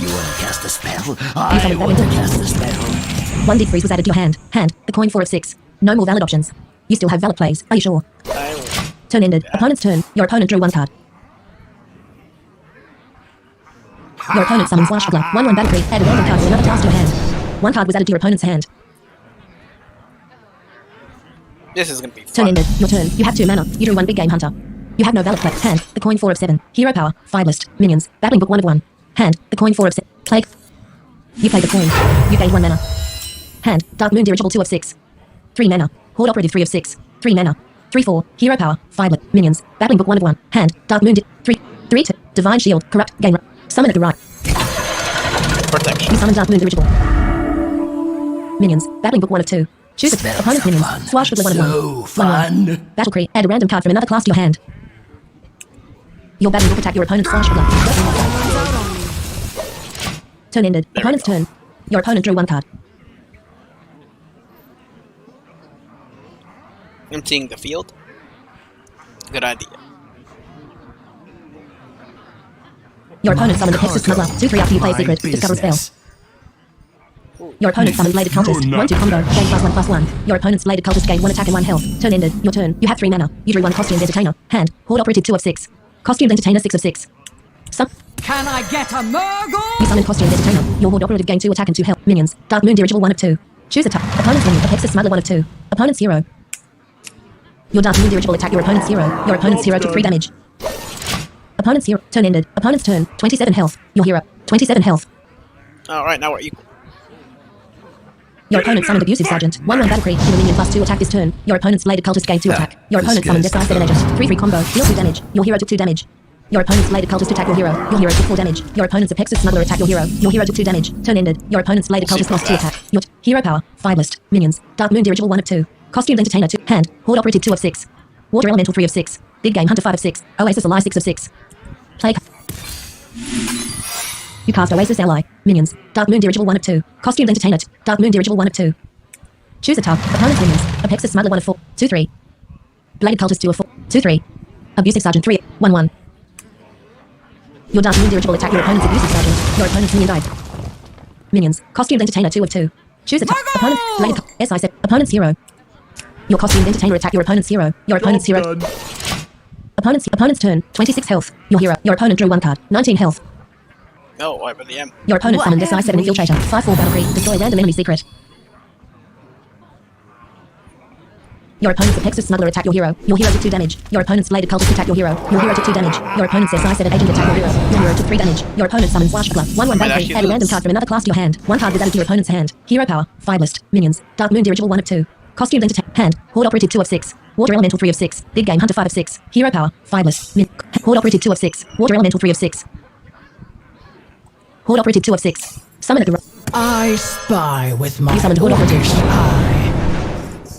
You want to cast a spell? You I summoned want to Battling cast a spell. 1 deep freeze was added to your hand. Hand. The coin 4 of 6. No more valid options. You still have valid plays. Are you sure? I will. Turn ended. Opponent's turn. Your opponent drew 1 card. Your opponent summons Swashbuckler. 1/1 battle creep. Add a random card to another task to your hand. 1 card was added to your opponent's hand. This is gonna be Turn fun. ended. Your turn. You have 2 mana. You drew 1 big game hunter. You have no valid play. Hand. The coin 4 of 7. Hero power. 5 list. Minions. Battling book 1 of 1. Hand. The coin 4 of 7. Play. You play the coin. You gained 1 mana. Hand. Dark Moon Dirigible 2 of 6. 3 mana. Horde Operative 3 of 6. 3 mana. 3/4. Hero power. 5 list. Minions. Battling book 1 of 1. Hand. Dark Moon 3. 3 2. Divine Shield. Corrupt. Game. Summon at the right. Protection. You summon Dark Moon Dirigible. Minions. Battling book 1 of 2. Choose a Spells opponent's are minions. fun. Swashbuckler 1 of 1. So 1/1. fun. Battle Cree. Add a random card from another class to your hand. Your battling book attack your opponent's Swashbuckler. Turn ended. There we Opponent's go. turn. Your opponent drew 1 card. Emptying the field. Good idea. Your opponent summoned the Texas Smuggler. 2/3 after you play a secret. Discover a spell. Your opponent summoned Bladed Cultist. 1/2 combo. Gain +1/+1. Your opponent's Bladed Cultist gained 1 attack and 1 health. Turn ended. Your turn. You have 3 mana. You drew 1 Costumed Entertainer. Hand. Horde Operative 2 of 6. Costumed Entertainer 6 of 6. Can I get a Murgle? You summon Costumed Entertainer. Your Horde Operative gained 2 attack and 2 health. Minions. Dark Moon Dirigible 1 of 2. Choose a type. Opponent's minion. Texas Smuggler 1 of 2. Opponent's hero. Your Dark Moon Dirigible attack your opponent's hero. Your opponent's hero took 3 damage. Opponent's hero. Turn ended. Opponent's turn. 27 health. Your hero. 27 health. Alright, now we're equal. Your opponent summoned Abusive Sergeant. 1/1 battle creep. Give a minion +2 attack this turn. Your opponent's Bladed Cultist gained 2 attack. Your this opponent summoned guy's Decisive Agent. 3/3 combo. Deal 2 damage. Your hero took 2 damage. Your opponent's Bladed Cultist attack your hero. Your hero took 4 damage. Your opponent's Apexis Smuggler attack your hero. Your hero took 2 damage. Turn ended. Your opponent's Bladed Cultist lost 2 attack. Your hero power. 5 list. Minions. Dark Moon Dirigible 1 of 2. Costumed Entertainer 2. Hand. Horde Operative 2 of 6. Water Elemental 3 of 6. Big Game Hunter 5 of 6. Oasis Ally 6 of 6. Play. You cast Oasis Ally. Minions. Dark Moon Dirigible 1 of 2. Costumed Entertainer 2. Dark Moon Dirigible 1 of 2. Choose a tug. Opponent's minions. Apexis Smuggler 1 of 4. 2/3. Bladed Cultist 2 of 4. 2/3. Abusive Sergeant 3. 1/1. Your Dark Moon Dirigible attack your opponent's Abusive Sergeant. Your opponent's minion died. Minions. Costumed Entertainer 2 of 2. Choose a tug. Opponent. Bladed SI set. Opponent's hero. Your Costumed Entertainer attack your opponent's hero. Your opponent's hero. Done. Opponent's turn. 26 health. Your hero. Your opponent drew 1 card. 19 health. Oh, I really am. Your opponent summoned Decisive Infiltrator. 5/4 battle creep. Destroy random enemy secret. Your opponent's Apexis Smuggler attack your hero. Your hero took 2 damage. Your opponent's Bladed Cultist attack your hero. Your hero took 2 damage. Your opponent's SI7 Agent attack your hero. Your hero took 3 damage. Your opponent summons Swashbuckler. 1/1 battle creep. Add a random card from another class to your hand. 1 card was added to your opponent's hand. Hero power. 5 list. Minions. Dark Moon Dirigible 1 of 2. Costumed Entertainer. Hand. Horde Operative 2 of 6. Water Elemental 3 of 6. Big Game Hunter 5 of 6. Hero power. 5 list. Horde Operative 2 of 6. Water Elemental 3 of 6. Horde Operative 2 of 6. Summon at the I spy with my You summoned Horde Operative.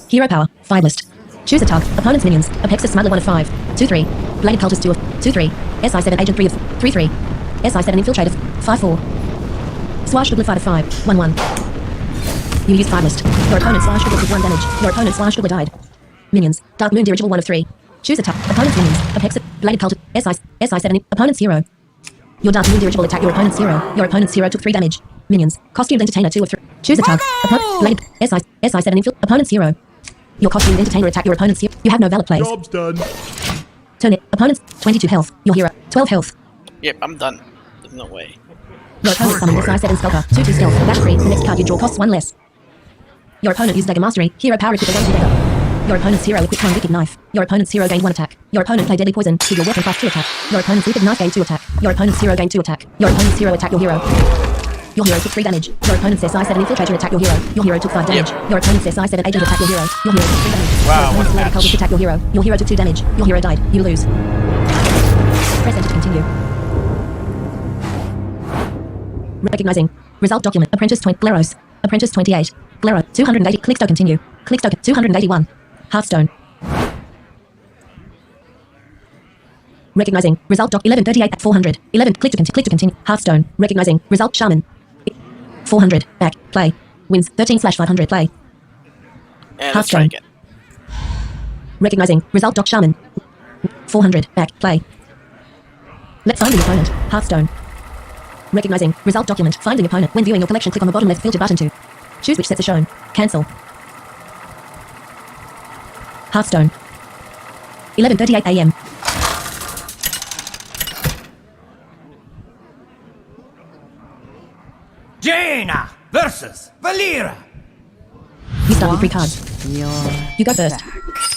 Hero power. 5 list. Choose a tug. Opponent's minions. Apexis Smuggler 1 of 5. 2/3. Bladed Cultist 2 of 2/3. SI7 Agent 3 of 3/3. SI7 Infiltrator 5/4. Swashbuckler 5 of 5. 1/1. You used 5 list. Your opponent's Swashbuckler took 1 damage. Your opponent's Swashbuckler died. Minions. Dark Moon Dirigible 1 of 3. Choose a tug. Opponent's minions. Apexis. Bladed Cultist. SI7. Opponent's hero. Your Dark Moon Dirigible attack your opponent's hero. Your opponent's hero took 3 damage. Minions. Costumed Entertainer 2 of 3. Choose a tug. Bladed. SI7 Opponent's hero. Your Costumed Entertainer attack your opponent's hero. You have no valid plays. Job's done. Turn it. Opponent's 22 health. Your hero. 12 health. Yep, I'm done. There's no way. Your opponent summoned SI7 Skulker. 2/2 stealth. Battle creep. The next card you draw costs 1 less. Your opponent used Dagger Mastery. Hero power equipped a 1/2 dagger. Your opponent's hero equipped 1 wicked knife. Your opponent's hero gained 1 attack. Your opponent played Deadly Poison. Give your weapon +2 attack. Your opponent's wicked knife gained 2 attack. Your opponent's hero gained 2 attack. Your opponent's hero attacked your hero. Your hero took 3 damage. Your opponent's SI7 Infiltrator attacked your hero. Your hero took 5 damage. Your opponent's SI7 Agent attacked your hero. Your hero took 3 damage. Wow, Your opponent's what a Bladed Cultist match. attacked your hero. Your hero took 2 damage. Your hero died. You lose. Press enter to continue. Recognizing. Result document. Apprentice 20. Gleros. Apprentice 28. Glero. 280. Click to continue. Click to 281. Hearthstone. Recognizing. Result doc 1138 at 400. 11. Click to continue. Hearthstone. Recognizing. Result shaman. 400. Back. Play. Wins 13/500. Play. And let's try Hearthstone. again. Recognizing. Result. Doc Shaman. 400. Back. Play. Let's find the opponent. Hearthstone. Recognizing. Result document. Finding opponent. When viewing your collection, click on the bottom left filter button to choose which sets are shown. Cancel. Hearthstone. 11:38 a.m. Jaina versus Valera. You start with 3 cards. You go first.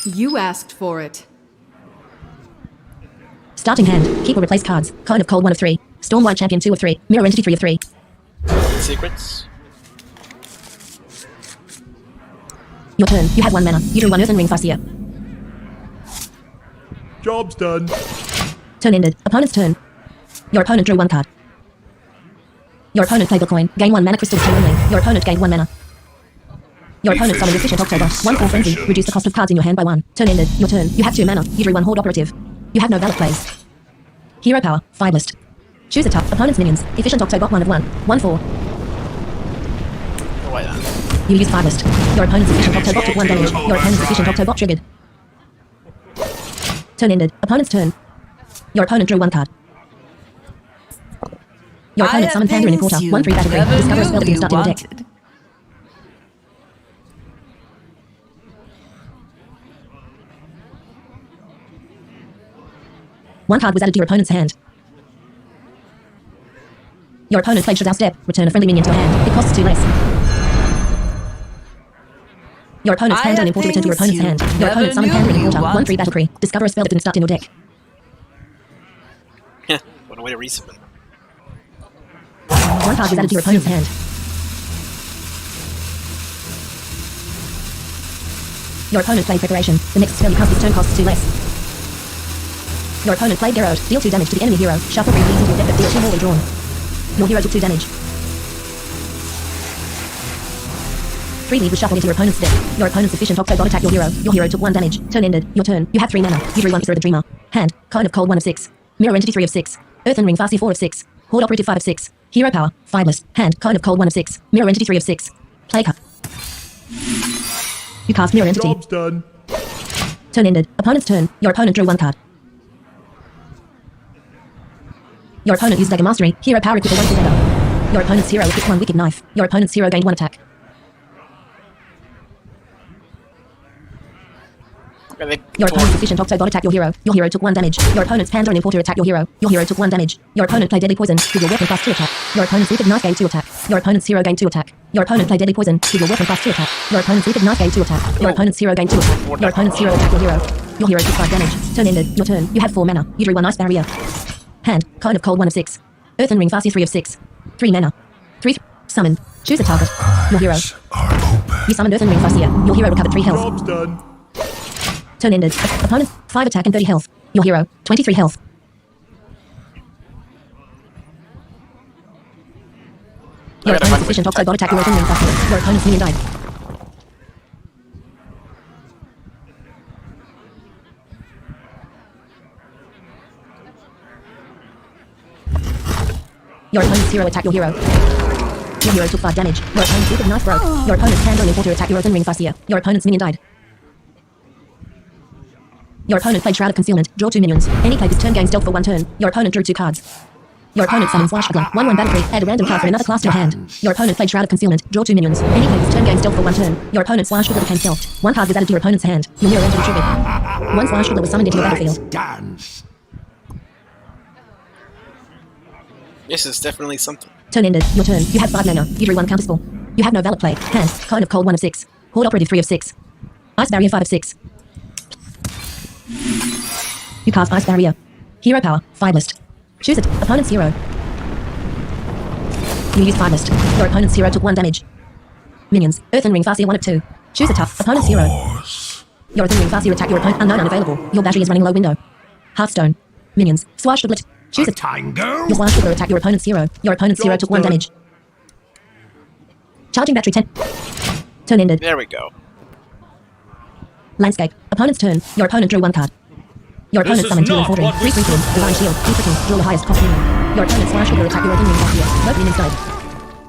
You asked for it. Starting hand. Keep or replace cards. Coin of Cold 1 of 3. Stormwind Champion 2 of 3. Mirror Entity 3 of 3. Secrets. Your turn. You have 1 mana. You drew 1 Earthen Ring Farseer. Job's done. Turn ended. Opponent's turn. Your opponent drew 1 card. Your opponent played the coin. Gain 1 mana crystal turn only. Your opponent gained 1 mana. Your opponent summoned Efficient October. 1/4 frenzy. Reduce the cost of cards in your hand by 1. Turn ended. Your turn. You have 2 mana. You drew 1 Horde Operative. You have no valid plays. Hero power. 5 list. Choose a top. Opponent's minions. Efficient October 1 of 1. 1/4. Why not? You use 5 list. Your opponent's Efficient October took 1 damage. Your opponent's Efficient October triggered. Turn ended. Opponent's turn. Your opponent drew 1 card. Your opponent summoned Panda in a quarter. 1/3 battle green. Discover a spell that can start in your deck. 1 card was added to your opponent's hand. Your opponent played Shazao Step. Return a friendly minion to your hand. It costs 2 less. Your opponent's Panda in a quarter return to your opponent's hand. Your opponent summoned Panda in a quarter. 1/3 battle tree. Discover a spell that didn't start in your deck. What a way to resummon. 1 card was added to your opponent's hand. Your opponent played Preparation. The next spell you cast this turn costs 2 less. Your opponent played Garrowed. Deal 2 damage to the enemy hero. Shuffle 3 leaves into your deck that deal 2 more when drawn. Your hero took 2 damage. 3 lead was shuffled into your opponent's deck. Your opponent's Efficient Octo God attacked your hero. Your hero took 1 damage. Turn ended. Your turn. You have 3 mana. You drew 1 Isra the Dreamer. Hand. Coin of Cold 1 of 6. Mirror Entity 3 of 6. Earthen Ring Farseer 4 of 6. Horde Operative 5 of 6. Hero power. 5 list. Hand. Coin of Cold 1 of 6. Mirror Entity 3 of 6. Play card. You cast Mirror Entity. Job's done. Turn ended. Opponent's turn. Your opponent drew 1 card. Your opponent used Dagger Mastery. Hero power equip 1 full dagger. Your opponent's hero equipped 1 Wicked Knife. Your opponent's hero gained 1 attack. Your opponent's Efficient Octo God attacked your hero. Your hero took 1 damage. Your opponent's Panda and Importer attacked your hero. Your hero took 1 damage. Your opponent played Deadly Poison. Give your weapon plus 2 attack. Your opponent's Wicked Knife gained 2 attack. Your opponent's hero gained 2 attack. Your opponent played Deadly Poison. Give your weapon plus 2 attack. Your opponent's Wicked Knife gained 2 attack. Your opponent's hero gained 2 attack. Your opponent's hero attacked your hero. Your hero took 5 damage. Turn ended. Your turn. You have 4 mana. You drew 1 Ice Barrier. Hand. Coin of Cold 1 of 6. Earthen Ring Farseer 3 of 6. 3 mana. 3. Summoned. Choose a target. Your hero. You summoned Earthen Ring Farseer. Your hero recovered 3 health. Job's done. Turn ended. Opponent, 5 attack and 30 health. Your hero, 23 health. Your opponent's Efficient Octo God attacked your Earthen Ring Farseer. Your opponent's minion died. Your opponent's hero attacked your hero. Your hero took 5 damage. Your opponent's Wicked Knife broke. Your opponent's Panda and Importer attacked your Earthen Ring Farseer. Your opponent's minion died. Your opponent played Shroud of Concealment. Draw 2 minions. Any play this turn gains dealt for 1 turn. Your opponent drew 2 cards. Your opponent summoned Swashbuckler. 1/1 battle tree. Add a random card for another class to your hand. Your opponent played Shroud of Concealment. Draw 2 minions. Any play this turn gains dealt for 1 turn. Your opponent's Swashbuckler became stealthed. 1 card was added to your opponent's hand. Your mirror entity triggered. 1 Swashbuckler was summoned into your battlefield. Dance. This is definitely something. Turn ended. Your turn. You have 5 mana. You drew 1 counterspell. You have no valid play. Hand. Coin of Cold 1 of 6. Horde Operative 3 of 6. Ice Barrier 5 of 6. You cast Ice Barrier. Hero power. 5 list. Choose it. Opponent's hero. You use 5 list. Your opponent's hero took 1 damage. Minions. Earthen Ring Farseer 1 of 2. Choose a tough. Opponent's hero. Your Earthen Ring Farseer attack your opponent. Unknown unavailable. Your battery is running low window. Hearthstone. Minions. Swashbuckler. Choose it. Tango. Your Swashbuckler attack your opponent's hero. Your opponent's hero took 1 damage. Charging battery 10. Turn ended. There we go. Landscape. Opponent's turn. Your opponent drew 1 card. Your opponent summoned 2 Infordering, 3 Freeform, Divine Shield, 3 Divine. Draw the highest cost minion. Your opponent's Swashbuckler attack your Earthen Ring Farseer. Both minions died.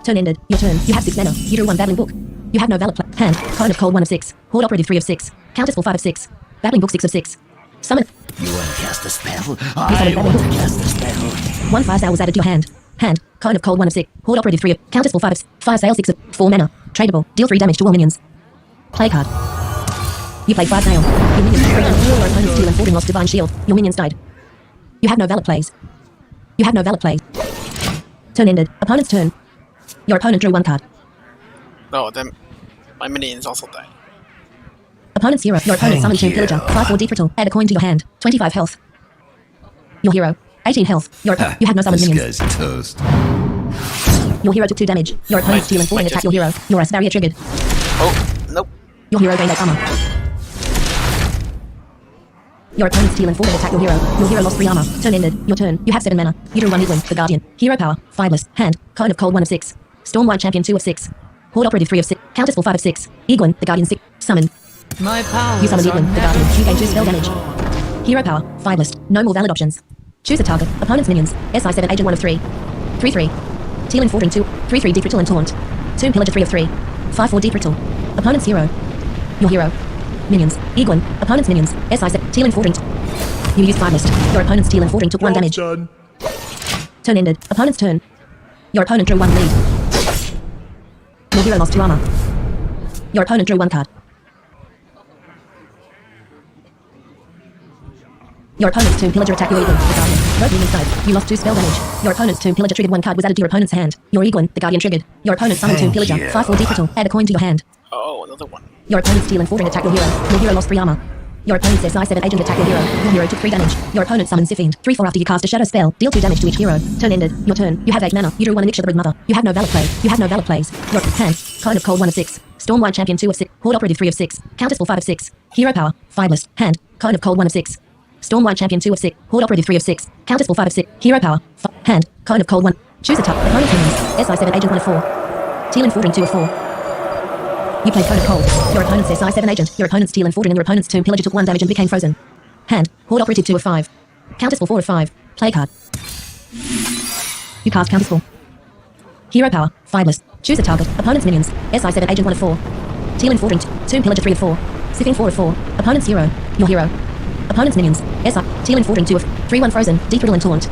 Turn ended. Your turn. You have 6 mana. You drew 1 battling book. You have no valid play. Hand. Kind of cold 1 of 6. Horde operative 3 of 6. Countess for 5 of 6. Battling book 6 of 6. Summon. You want to cast a spell? I I want want to to cast a spell. 1 fire sale was added to your hand. Hand. Kind of cold 1 of 6. Horde operative 3 of. Countess for 5 of 5 sale 6 of 4 mana. Tradable. Deal 3 damage to all minions. Play card. You play 5 nail. Your minions took 3 damage. Your opponent's steal and 14 lost divine shield. Your minions died. You have no valid plays. You have no valid plays. Turn ended. Opponent's turn. Your opponent drew 1 card. No, then my minions also died. Opponent's hero. Your opponent summoned Tomb Thank Pillager. you. 5/4 deep ritual. Add a coin to your hand. 25 health. Your hero. 18 health. You have no summoned This minions. guy's toast. Your hero took 2 damage. Your opponent's steal and 14 attack your hero. Your ice barrier triggered. Oh, nope. Your hero gained 8 armor. Your opponent's steal and 14 attack your hero. Your hero lost 3 armor. Turn ended. Your turn. You have 7 mana. You drew 1 Eaglin, the Guardian. Hero power. 5-less. Hand. Kind of cold 1 of 6. Stormwind champion 2 of 6. Horde operative 3 of 6. Countess for 5 of 6. Eaglin, the Guardian 6. Summon. My powers You summoned are Eaglin, the Guardian. You gain 2 spell never damage. withdrawn. Hero power. 5-list. No more valid options. Choose a target. Opponent's minions. SI7 agent 1 of 3. 3/3. Teal Fordring 2. 3/3 deep ritual and taunt. Tomb Pillager 3 of 3. 5/4 deep ritual. Opponent's hero. Your hero. Minions. Eaglin. Opponent's minions. SI7. Teal Fordring. You used 5-list. Your opponent's Teal Fordring took 1 Job damage. done. Turn ended. Opponent's turn. Your opponent drew 1 lead. Your hero lost 2 armor. Your opponent drew 1 card. Your opponent's Tomb Pillager attacked your Eaglin, the Guardian. Both minions died. You lost 2 spell damage. Your opponent's Tomb Pillager triggered 1 card was added to your opponent's hand. Your Eaglin, the Guardian triggered. Your opponent summoned Tomb Thank Pillager. you. 5/4 deep ritual. Add a coin to your hand. Oh, another one. Your opponent's Steel and Fordring attacked your hero. Your hero lost 3 armor. Your opponent's SI7 agent attacked your hero. Your hero took 3 damage. Your opponent summoned Siphiend. 3/4 after you cast a shadow spell. Deal 2 damage to each hero. Turn ended. Your turn. You have 8 mana. You drew 1 Elixir the Red Mother. You have no valid play. You have no valid plays. Your hand. Kind of cold 1 of 6. Stormwind champion 2 of 6. Horde operative 3 of 6. Countess for 5 of 6. Hero power. 5-list. Hand. Kind of cold 1 of 6. Stormwind champion 2 of 6. Horde operative 3 of 6. Countess for 5 of 6. Hero power. Hand. Kind of cold 1. Choose a target. Opponent's minions. SI7 agent 1 of 4. Teal and Fordring 2 of 4. You played Code of Cold. Your opponent's SI7 agent. Your opponent's Teal and Fordring and your opponent's Tomb Pillager took 1 damage and became frozen. Hand. Horde operative 2 of 5. Countess for 4 of 5. Play card. You cast Countess for. Hero power. 5-list. Choose a target. Opponent's minions. SI7 agent 1 of 4. Teal and Fordring. Tomb Pillager 3 of 4. Siphiend 4 of 4. Opponent's hero. Your hero. Opponent's minions. SI. Teal and Fordring 2 of 3/1 frozen. Deep riddle and taunt.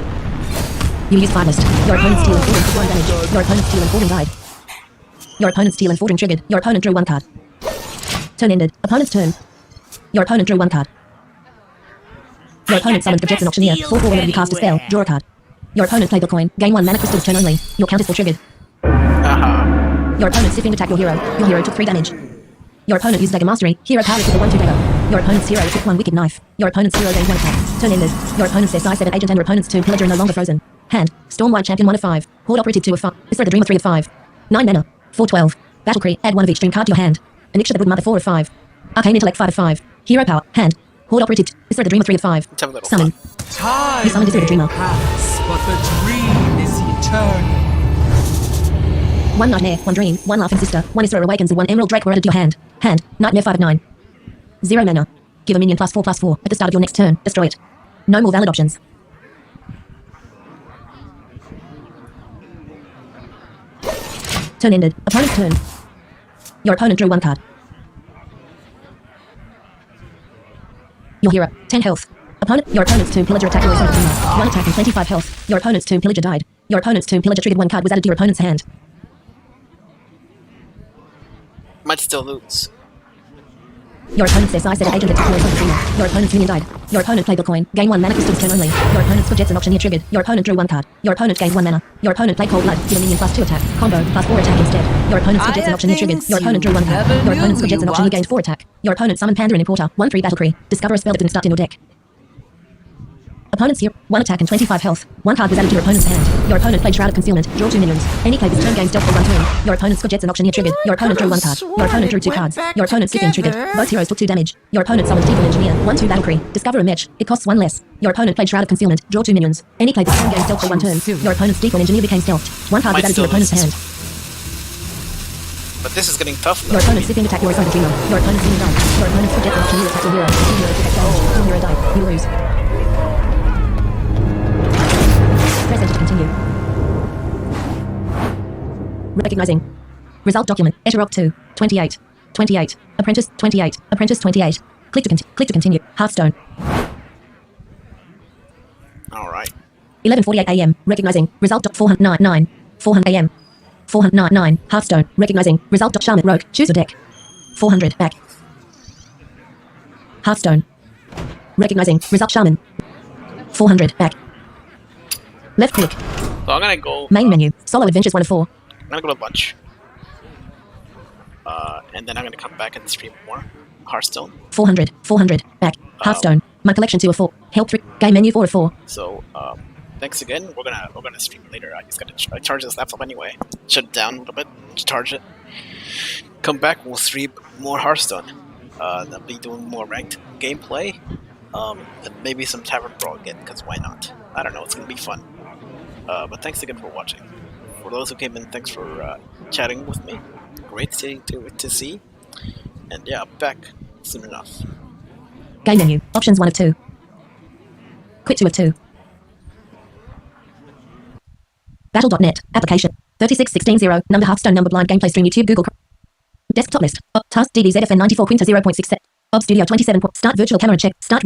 You use 5-list. Your opponent's Teal and Fordring took 1 damage. Your opponent's Teal and Fordring died. Your opponent's Teal and Fordring triggered. Your opponent drew 1 card. Turn ended. Opponent's turn. Your opponent drew 1 card. Your opponent summoned the Jetson Auctioneer. 4/4 whenever you cast a spell. Draw a card. Your opponent played the coin. Gain 1 mana crystals turn only. Your Countess for triggered. Haha. Your opponent's Siphiend attacked your hero. Your hero took 3 damage. Your opponent used Dagger Mastery. Hero power took a 1/2 dagger. Your opponent's hero took 1 wicked knife. Your opponent's hero gained 1 attack. Turn ended. Your opponent's SI7 agent and your opponent's Tomb Pillager are no longer frozen. Hand. Stormwind champion 1 of 5. Horde operative 2 of 5. Isra the Dreamer 3 of 5. 9 mana. 4/12. Battle Cree. Add 1 of each dream card to your hand. Elixir the Good Mother 4 of 5. Arcane Intellect 5 of 5. Hero power. Hand. Horde operative. Isra the Dreamer 3 of 5. Let's have a little Summon. Time You summoned Isra the may Dreamer. pass, but the dream is eternal. 1 Nightmare, 1 Dream, 1 Laughing Sister, 1 Isra Awakens and 1 Emerald Drake were added to your hand. Hand. Nightmare 5 of 9. 0 mana. Give a minion +4/+4 at the start of your next turn. Destroy it. No more valid options. Turn ended. Opponent's turn. Your opponent drew 1 card. Your hero. 10 health. Your opponent's Tomb Pillager attacked your opponent's hero. 1 attack and 25 health. Your opponent's Tomb Pillager died. Your opponent's Tomb Pillager triggered 1 card was added to your opponent's hand. Might still lose. Your opponent's SI7 agent attacked your opponent's hero. Your opponent's minion died. Your opponent played the coin. Gain 1 mana crystals turn only. Your opponent's Jetson Auctioneer triggered. Your opponent drew 1 card. Your opponent gained 1 mana. Your opponent played Cold Blood. Give a minion +2 attack. Combo +4 attack instead. Your opponent's Jetson Auctioneer triggered. Your opponent drew 1 card. Your opponent's Jetson Auctioneer gained 4 attack. Your opponent summoned Pandaren Importer. 1/3 Battle Cree. Discover a spell that didn't start in your deck. Opponent's hero. 1 attack and 25 health. 1 card was added to your opponent's hand. Your opponent played Shroud of Concealment. Draw 2 minions. Any play this turn gains stealth for 1 turn. Your opponent's Jetson Auctioneer triggered. Your opponent drew 1 card. Your opponent drew 2 cards. Your opponent's Siphiend triggered. Both heroes took 2 damage. Your opponent summoned Deeper Engineer. 1/2 Battle Cree. Discover a match. It costs 1 less. Your opponent played Shroud of Concealment. Draw 2 minions. Any play this turn gains stealth for 1 turn. Your opponent's Deeper Engineer became stealthed. 1 card was added to your opponent's hand. But this is getting tough Your now. opponent's Siphiend attacked your Isra the Dreamer. Your opponent's minion died. Your opponent's Jetson Auctioneer attacked your hero. Your hero took 8 damage. Your hero died. You lose. Press enter to continue. Recognizing. Result document. Eterop 2. 28. 28. Apprentice 28. Apprentice 28. Click to continue. Hearthstone. Alright. 11:48 a.m. Recognizing. Result. 409. 400 a.m. 409. Hearthstone. Recognizing. Result. Shaman. Rogue. Choose a deck. 400. Back. Hearthstone. Recognizing. Result. Shaman. 400. Back. Left click. So I'm gonna go. Main menu. Solo Adventures 1 of 4. I'm gonna go to lunch. And then I'm gonna come back and stream more Hearthstone. 400. 400. Back. Hearthstone. My collection 2 of 4. Help 3. Game menu 4 of 4. So thanks again. We're gonna stream later. I just gotta charge this laptop anyway. Shut it down a little bit. Charge it. Come back. We'll stream more Hearthstone. I'll be doing more ranked gameplay. And maybe some Tavern Brawl again, because why not? I don't know. It's gonna be fun. But thanks again for watching. For those who came in, thanks for chatting with me. Great to see. And yeah, back soon enough. Game menu. Options 1 of 2. Quit 2 of 2. Battle.net. Application. 36160. Number Hearthstone. Number blind gameplay stream. YouTube. Google. Desktop list. Task DDZFN 94 Quinta 0.6. Ob Studio 27. Start virtual camera check. Start